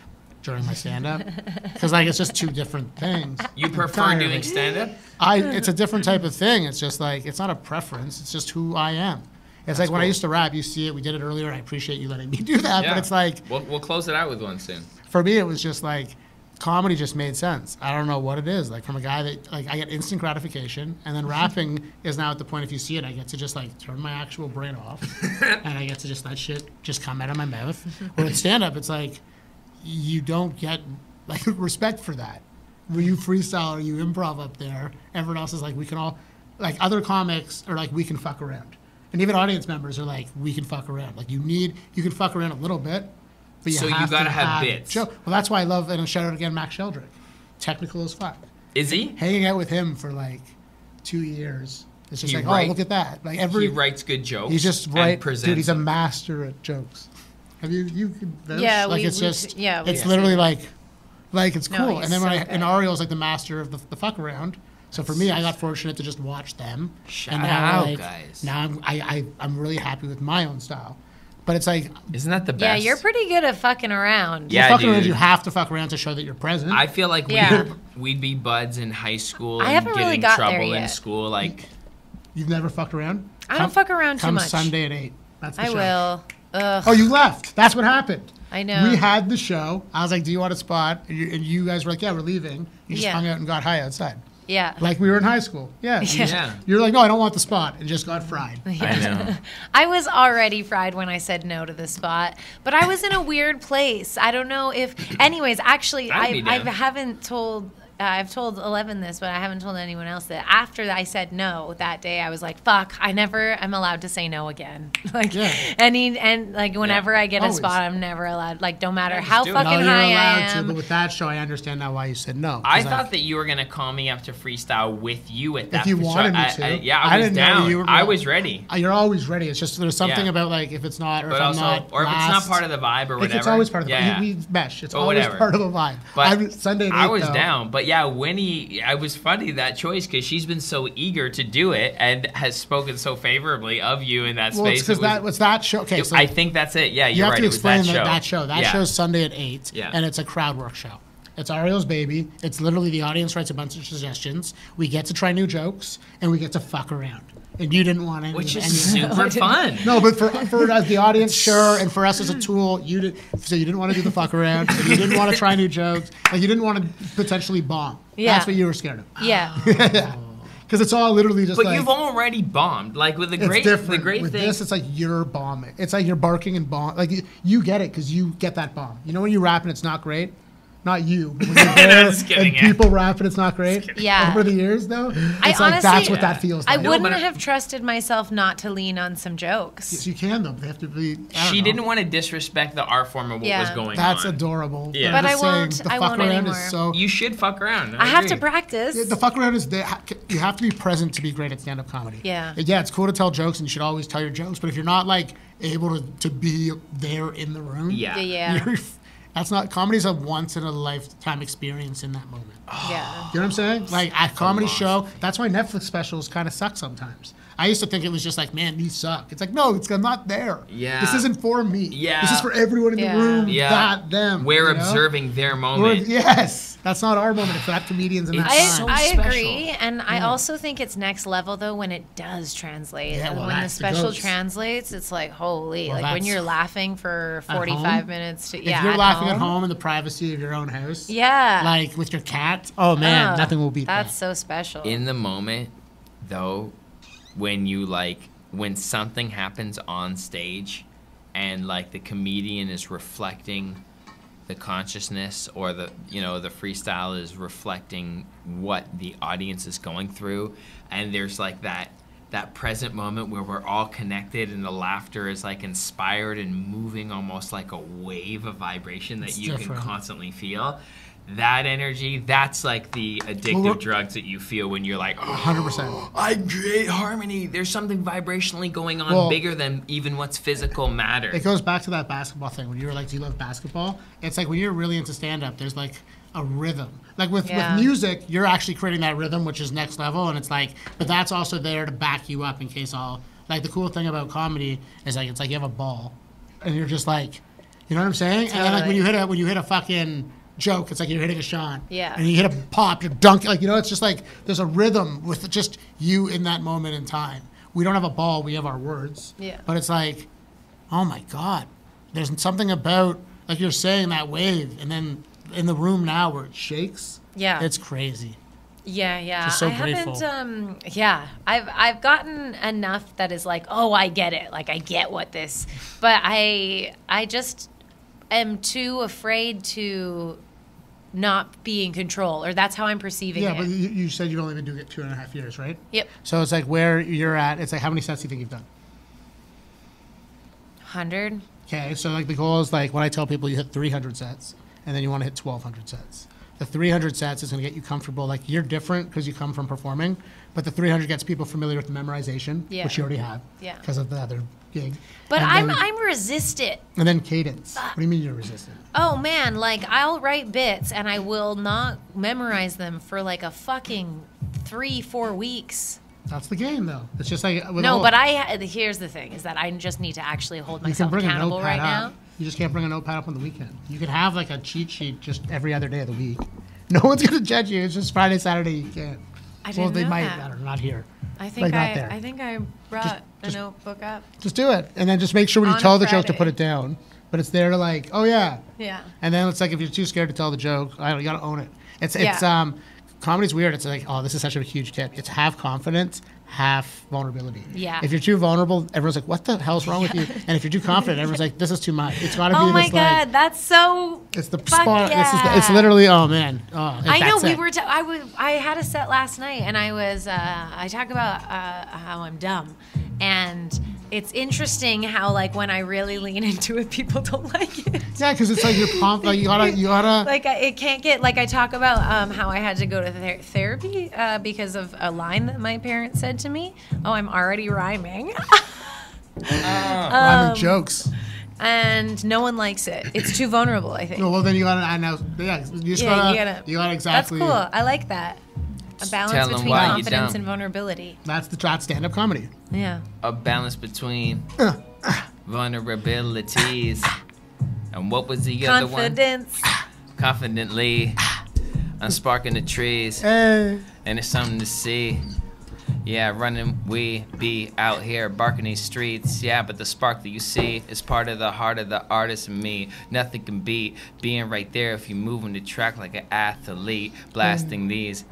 S1: during my stand-up because it's just two different things.
S3: You prefer doing stand-up?
S1: It's a different type of thing. It's just it's not a preference. It's just who I am. It's when I used to rap, you see it. We did it earlier, and I appreciate you letting me do that.
S3: Yeah.
S1: But it's
S3: we'll close it out with one soon.
S1: For me, it was just comedy just made sense. I don't know what it is. From a guy that I get instant gratification, and then rapping is now at the point, if you see it, I get to just turn my actual brain off, and I get to just let shit just come out of my mouth. Where with stand up, it's you don't get respect for that. When you freestyle or you improv up there, everyone else is we can all other comics are we can fuck around, and even audience members are we can fuck around. You can fuck around a little bit. But
S3: you gotta have bits.
S1: Well, that's why I love, and shout out again, Max Sheldrick. Technical as fuck.
S3: Is he?
S1: Hanging out with him for 2 years. It's just oh, look at that.
S3: He writes good jokes.
S1: He's just dude. He's a master at jokes. Have you?
S2: Yeah,
S1: it's literally it's cool.
S2: No,
S1: and then and Ariel's the master of the fuck around. So for me, I got fortunate to just watch them.
S3: Shout out, guys.
S1: Now I'm really happy with my own style. But it's
S3: isn't that the best?
S2: Yeah, you're pretty good at fucking around.
S3: Yeah,
S1: fucking around, you have to fuck around to show that you're present.
S3: I feel we'd be buds in high school.
S2: I haven't really got there yet.
S3: Trouble in school.
S1: You've never fucked around?
S2: I don't fuck around too much.
S1: Come Sunday at 8. That's the show.
S2: I will. Ugh.
S1: Oh, you left. That's what happened.
S2: I know.
S1: We had the show. I was do you want a spot? And you guys were yeah, we're leaving. You just hung out and got high outside.
S2: Yeah.
S1: We were in high school. Yeah. You're no, I don't want the spot, and just got fried.
S2: Yeah.
S3: I know.
S2: I was already fried when I said no to the spot, but I was in a weird place. I don't know if. Anyways, actually, I haven't told I've told Ellevan this, but I haven't told anyone else that after I said no that day, I was like, fuck, I never am allowed to say no again. Like, whenever I get a spot, I'm never allowed. Like, no matter how
S3: do it.
S2: fucking
S1: No, you're
S2: high I
S1: allowed
S2: am.
S1: to, but with that show, I understand now why you said no.
S3: I thought that you were gonna call me up to freestyle with you at that.
S1: If you wanted me to.
S3: I was
S1: didn't know
S3: down.
S1: you were
S3: I
S1: going-
S3: was ready.
S1: You're always ready. It's just there's something
S3: Yeah.
S1: about like if it's not, or
S3: But
S1: if I'm
S3: also,
S1: not,
S3: or if it's not
S1: last-
S3: part of the vibe or whatever.
S1: It's always part of the
S3: yeah.
S1: vibe. We mesh. It's
S3: Or
S1: always
S3: whatever.
S1: part of the vibe.
S3: But
S1: Sunday
S3: I
S1: night,
S3: was
S1: though,
S3: down. But yeah, Winnie, I was funny that choice because she's been so eager to do it and has spoken so favorably of you in that
S1: Well, it's
S3: space.
S1: because was that show. Okay, so
S3: I think that's it. Yeah,
S1: you
S3: you're
S1: have
S3: right.
S1: to
S3: It was
S1: explain
S3: that show.
S1: That
S3: Yeah.
S1: show's Sunday at 8,
S3: Yeah.
S1: and it's a crowd work show. It's Ariel's baby. It's literally the audience writes a bunch of suggestions. We get to try new jokes, and we get to fuck around. And you didn't want any
S3: Which
S1: of
S3: is
S1: any of that.
S3: super fun.
S1: No, but for as the audience, sure, and for us as a tool, you did. So you didn't want to do the fuck around. And you didn't want to try new jokes. Like you didn't want to potentially bomb.
S2: Yeah.
S1: That's what you were scared of.
S2: Yeah.
S1: Because it's all literally just
S3: But
S1: like.
S3: you've already bombed. Like with the
S1: It's
S3: great,
S1: different.
S3: the great
S1: With
S3: thing.
S1: this, it's like you're bombing. It's like you're barking and bomb. Like you get it because you get that bomb. You know when you rap and it's not great? Not you. But when you're there
S3: just kidding,
S1: and
S3: yeah.
S1: people rap and it's not great.
S2: Yeah.
S1: Over the years, though, it's
S2: I
S1: like
S2: honestly-
S1: that's what that feels
S2: I
S1: like.
S2: wouldn't
S3: but-
S2: have trusted myself not to lean on some jokes.
S1: Yes, you can though. They have to be.
S3: She didn't want to disrespect the art form of what
S2: Yeah.
S3: was going
S1: That's
S3: on.
S1: adorable.
S3: Yeah.
S1: I'm
S2: But
S1: just
S2: I won't-
S1: saying, the
S2: I
S1: fuck
S2: won't
S1: around
S2: anymore.
S1: is so.
S3: You should fuck around.
S2: I have to
S3: agree.
S2: practice.
S1: The fuck around is you have to be present to be great at stand-up comedy.
S2: Yeah.
S1: Yeah, it's cool to tell jokes and you should always tell your jokes, but if you're not like able to be there in the room,
S3: Yeah.
S2: Yeah.
S1: that's not comedy's a once in a lifetime experience in that moment.
S2: Yeah.
S1: You know what I'm saying? Like a comedy
S3: lost.
S1: show, that's why Netflix specials kind of suck sometimes. I used to think it was just like, man, these suck. It's like, no, I'm not there.
S3: Yeah.
S1: This isn't for me.
S3: Yeah.
S1: This is for everyone in
S2: Yeah.
S1: the room,
S3: Yeah.
S1: that, them.
S3: We're
S1: you know?
S3: observing their moment.
S1: Yes. That's not our moment. It's that comedians in that
S3: It's
S1: time.
S3: so
S2: I
S3: special.
S2: agree, and I also think it's next level though when it does translate.
S1: Yeah,
S2: And
S1: well,
S2: when the
S1: that's the
S2: special
S1: ghost.
S2: translates, it's like holy,
S1: Well,
S2: like when
S1: that's-
S2: you're laughing for
S1: At
S2: 45
S1: home?
S2: minutes to
S1: If
S2: yeah.
S1: you're
S2: at
S1: laughing at home in the privacy of your own house,
S2: Yeah.
S1: like with your cat, oh man,
S2: Oh,
S1: nothing will beat
S2: that's
S1: that.
S2: so special.
S3: In the moment, though, when something happens on stage and like the comedian is reflecting the consciousness or the freestyle is reflecting what the audience is going through, and there's like that present moment where we're all connected and the laughter is like inspired and moving almost like a wave of vibration that
S1: It's
S3: you
S1: different.
S3: can constantly feel. That energy, that's like the addictive
S1: Well,
S3: drugs that you feel when you're like,
S1: 100%.
S3: I create harmony. There's something vibrationally going on
S1: Well,
S3: bigger than even what's physical matter.
S1: It goes back to that basketball thing when you were like, do you love basketball? It's like when you're really into stand-up, there's like a rhythm. Like with music, you're actually creating that rhythm, which is next level, and it's like, but that's also there to back you up in case like the cool thing about comedy is like, it's like you have a ball, and you're just like, you know what I'm saying? And then like when you hit a fucking joke, it's like you're hitting a shot.
S2: Yeah.
S1: And you hit a pop, you're dunking, like, you know, it's just like there's a rhythm with just you in that moment in time. We don't have a ball, we have our words.
S2: Yeah.
S1: But it's like, oh my God, there's something about, like you're saying, that wave, and then in the room now where it shakes.
S2: Yeah.
S1: It's crazy.
S2: Yeah.
S1: Just so
S2: I
S1: grateful.
S2: haven't. I've gotten enough that is like, oh, I get it. Like I get what this, but I just am too afraid to not be in control, or that's how I'm perceiving
S1: Yeah,
S2: it.
S1: but you said you've only been doing it 2.5 years, right?
S2: Yep.
S1: So it's like where you're at, it's like how many sets do you think you've done?
S2: 100.
S1: Okay, so like the goal is like when I tell people you hit 300 sets and then you want to hit 1,200 sets. The 300 sets is going to get you comfortable. Like you're different because you come from performing, but the 300 gets people familiar with the memorization,
S2: Yeah.
S1: which you already have
S2: Yeah.
S1: because of the other gig.
S2: But
S1: And then-
S2: I'm resistant.
S1: And then cadence. What do you mean you're resistant?
S2: Oh man, like I'll write bits and I will not memorize them for like a fucking 3-4 weeks.
S1: That's the game, though. It's just like with
S2: No,
S1: all-
S2: but here's the thing: is that I just need to actually hold
S1: you can
S2: myself
S1: bring a
S2: accountable
S1: notepad
S2: right
S1: up.
S2: now.
S1: You just can't bring a notepad up on the weekend. You can have like a cheat sheet just every other day of the week. No one's gonna judge you. It's just Friday, Saturday. You can't.
S2: I
S1: Well,
S2: didn't
S1: they
S2: know
S1: might.
S2: that.
S1: I don't know, not here.
S2: I think
S1: Like, not there.
S2: I think I brought a notebook up.
S1: Just do it, and then just make sure when you
S2: On
S1: tell the joke to
S2: Friday.
S1: put it down. But it's there to like, oh yeah.
S2: Yeah.
S1: And then it's like if you're too scared to tell the joke, you gotta own it. It's
S2: Yeah.
S1: comedy's weird. It's like, oh, this is such a huge tip. It's have confidence half vulnerability.
S2: Yeah.
S1: If you're too vulnerable, everyone's like, what the hell's wrong with you? And if you're too confident, everyone's like, this is too much. It's got to be
S2: Oh my
S1: this,
S2: God,
S1: like,
S2: that's so.
S1: it's the
S2: fuck
S1: spot.
S2: yeah.
S1: It's literally, oh man. Oh,
S2: I know
S1: that's
S2: we
S1: it.
S2: were. I had a set last night, and I talk about how I'm dumb, and it's interesting how like when I really lean into it, people don't like it.
S1: Yeah, because it's like you're pumped. Like you gotta.
S2: Like it can't get like I talk about how I had to go to therapy because of a line that my parents said to me. Oh, I'm already rhyming.
S1: Rhyming jokes.
S2: And no one likes it. It's too vulnerable, I think.
S1: No, well then you gotta. I know. Yeah, you gotta exactly.
S2: That's cool. I like that. A balance
S3: tell 'em
S2: between
S3: why you
S2: confidence
S3: dumb.
S2: and vulnerability.
S1: That's stand-up comedy.
S2: Yeah.
S3: A balance between vulnerabilities. And what was the other one?
S2: Confidence.
S3: Confidently. I'm sparking the trees.
S1: Hey.
S3: And it's something to see. Yeah, running, we be out here barking these streets. Yeah, but the spark that you see is part of the heart of the artist and me. Nothing can beat being right there if you moving the track like an athlete. Blasting these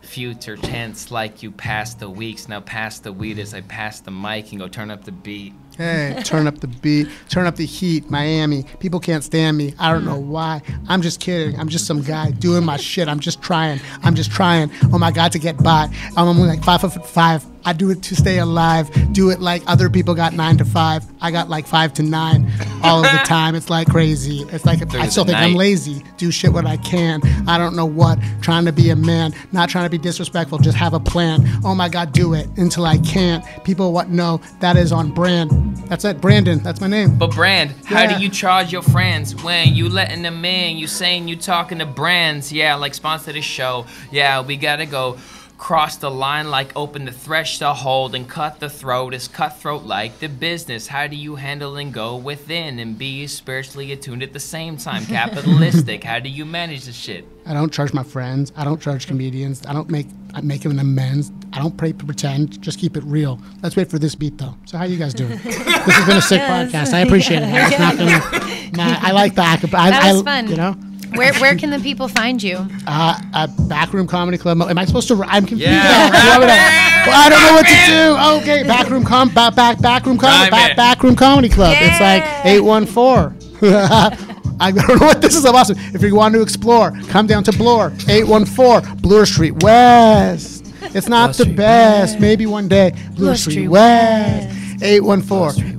S3: future tense like you pass the weeks. Now pass the weed as I pass the mic and go turn up the beat.
S1: Hey, turn up the beat, turn up the heat, Miami. People can't stand me. I don't know why. I'm just kidding. I'm just some guy doing my shit. I'm just trying. Oh my God, to get by. I'm only like 5'5". I do it to stay alive. Do it like other people got 9 to 5. I got like 5 to 9 all of the time. It's like crazy. It's like I still think I'm lazy. Do shit what I can. I don't know what. Trying to be a man. Not trying to be disrespectful. Just have a plan. Oh my God, do it until I can't. People what know that is on brand. That's it, Brandon. That's my name.
S3: But Brand, how do you charge your friends when you letting them in? You saying you talking to brands? Yeah, like sponsor the show. Yeah, we gotta go cross the line like open the threshold and cut the throat is cutthroat like the business. How do you handle and go within and be spiritually attuned at the same time? Capitalistic. How do you manage the shit?
S1: I don't charge my friends. I don't charge comedians. I make an amends. I don't pretend. Just keep it real. Let's wait for this beat though. So how you guys doing? This has been a sick podcast. I appreciate it. It's not gonna. I like that.
S2: That was fun.
S1: You know.
S2: Where can the people find you?
S1: Backroom Comedy Club. Am I supposed to? I'm confused.
S3: Yeah,
S1: well, I don't know what to do. Okay, Backroom Comedy Club.
S2: Yeah.
S1: It's like 814. I don't know what this is about. If you want to explore, come down to Bloor, 814 Bloor Street West. It's not the best.
S3: West.
S1: Maybe one day. Bloor Street West. 814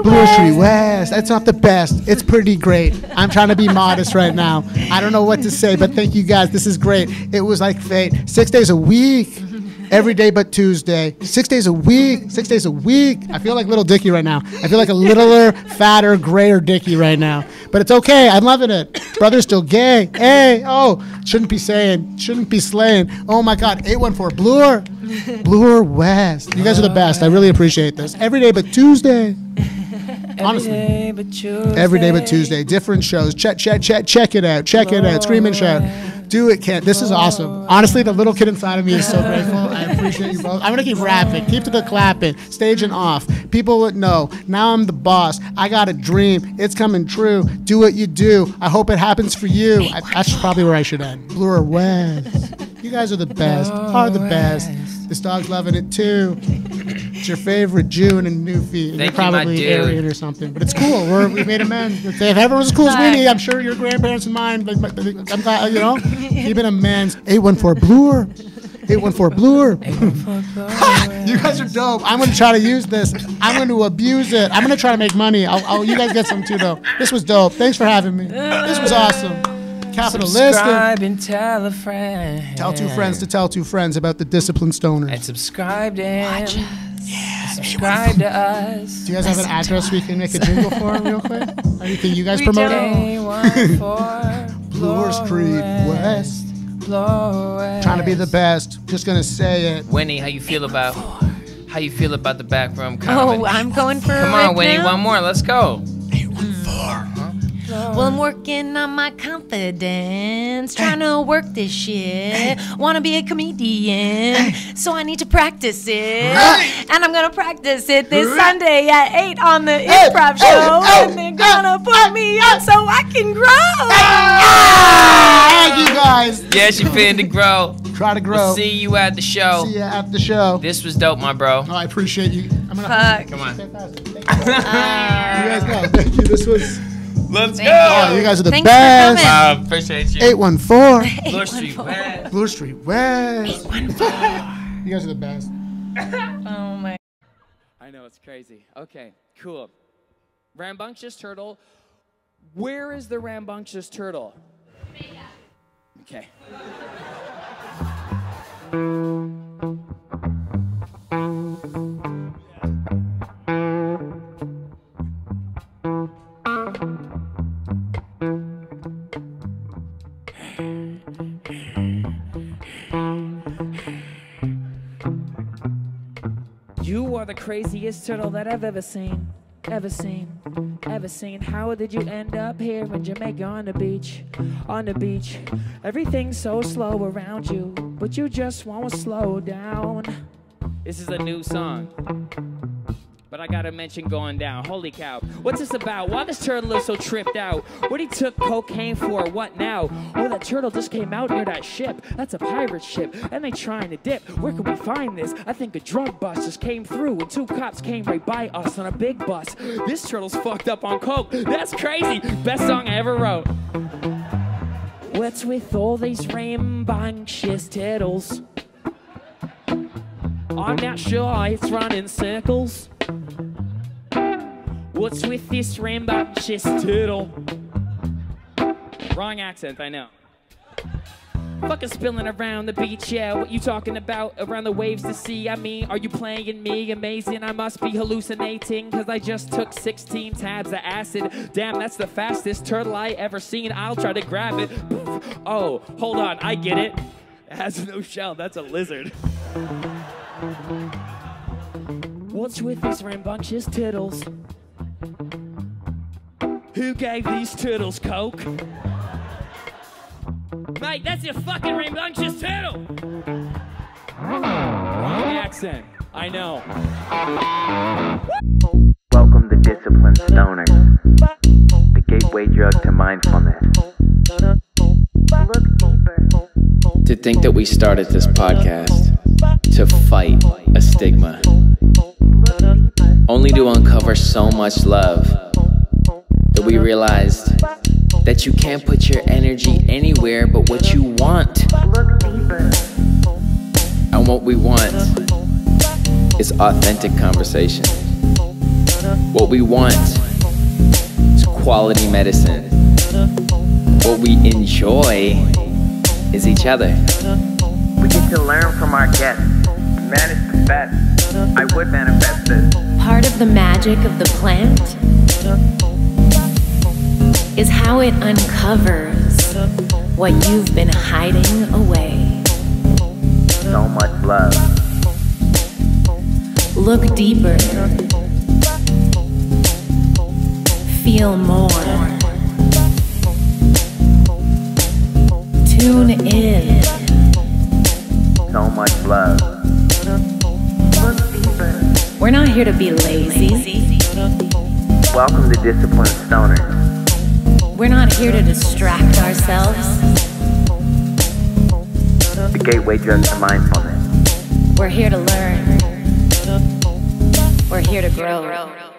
S1: Bloor Street West. That's not the best. It's pretty great. I'm trying to be modest right now. I don't know what to say, but thank you guys. This is great. It was like fate. 6 days a week. Every day but Tuesday. 6 days a week. 6 days a week. I feel like little Dicky right now. I feel like a littler, fatter, grayer Dicky right now. But it's okay. I'm loving it. Brother's still gay. Hey, oh, shouldn't be slaying. Oh my God, 814 Bloor West. You guys are the best. I really appreciate this. Every day but Tuesday. Honestly. Every day but Tuesday. Different shows. Check it out. Scream and shout. Do it, Kent. This is awesome. Honestly, the little kid inside of me is so grateful. I appreciate you both. I'm going to keep rapping. Keep to the clapping. Staging off. People would know. Now I'm the boss. I got a dream. It's coming true. Do what you do. I hope it happens for you. That's probably where I should end. Bloor West. You guys are the best. Are the best. This dog's loving it too. It's your favorite Jew in a new feed. You're probably Aryan or something, but it's cool. We made amends. If everyone's as cool as Winnie, I'm sure your grandparents and mine. I'm glad, you know, keeping amends. 814 Bloor. 814 Bloor. You guys are dope. I'm gonna try to use this. I'm gonna abuse it. I'm gonna try to make money. You guys get some too, though. This was dope. Thanks for having me. This was awesome. Capitalistic.
S3: Subscribe and tell a friend.
S1: Tell two friends to tell two friends about the disciplined stoners.
S3: And subscribe to him.
S2: Watch us.
S3: Yeah, subscribe to us.
S1: Do you guys have an address we can make a jingle for real quick? Anything you guys promote? Bloor Street West. Trying to be the best. Just gonna say it.
S3: Winnie, how you feel about the backroom comedy?
S2: Oh, I'm going for
S3: Come
S2: it
S3: on, Winnie,
S2: now.
S3: one more. Let's go.
S1: 814.
S2: Well, I'm working on my confidence, trying to work this shit. Wanna be a comedian, so I need to practice it. And I'm gonna practice it this Sunday at 8 on the improv show. And they're gonna put me on so I can grow.
S1: Thank you guys.
S3: Yeah, she finna grow.
S1: Try to grow.
S3: We'll see you at the show.
S1: See ya at the show.
S3: This was dope, my bro.
S1: Oh, I appreciate you. I'm gonna
S2: Fuck.
S3: Come on.
S1: You guys go. Thank you. This was.
S3: Let's
S2: Thank
S3: go.
S1: Oh, you guys are the
S2: Thanks for
S1: best.
S2: coming.
S3: Appreciate you.
S1: 814
S3: Bloor Street West.
S1: Bloor Street West. You guys are the best.
S2: Oh my.
S3: I know, it's crazy. Okay, cool. Rambunctious turtle. Where is the rambunctious turtle? Okay.
S5: You are the craziest turtle that I've ever seen. Ever seen. How did you end up here in Jamaica on the beach? On the beach. Everything's so slow around you, but you just won't slow down.
S3: This is a new song, but I gotta mention going down. Holy cow. What's this about? Why this turtle is so tripped out? What he took cocaine for? What now?
S5: Oh, that turtle just came out near that ship. That's a pirate ship, and they trying to dip. Where can we find this? I think a drug bus just came through, and 2 cops came right by us on a big bus.
S3: This turtle's fucked up on coke. That's crazy. Best song I ever wrote.
S5: What's with all these rambunctious turtles? I'm not sure it's running circles. What's with this rambunctious turtle?
S3: Wrong accent, I know.
S5: Fucking spilling around the beach, yeah. What you talking about? Around the waves to see? I mean, are you playing me? Amazing, I must be hallucinating, cause I just took 16 tabs of acid. Damn, that's the fastest turtle I ever seen. I'll try to grab it. Oh, hold on, I get it. It has no shell, that's a lizard. What's with these rambunctious turtles? Who gave these turtles coke? Mate, that's your fucking rambunctious turtle! Wrong accent, I know.
S4: Welcome to Disciplined Stoners, the gateway drug to mindfulness. Look deeper.
S3: To think that we started this podcast to fight a stigma, only to uncover so much love that we realized that you can't put your energy anywhere but what you want.
S4: Look deeper.
S3: And what we want is authentic conversation. What we want is quality medicine. What we enjoy is each other.
S4: We get to learn from our guests. Manage the best. I would manifest this.
S2: Part of the magic of the plant is how it uncovers what you've been hiding away.
S4: So much love.
S2: Look deeper. Feel more. Tune in.
S4: So much love. Look deeper.
S2: We're not here to be lazy.
S4: Welcome to Disciplined Stoners.
S2: We're not here to distract ourselves.
S4: The gateway drug to mindfulness.
S2: We're here to learn. We're here to grow.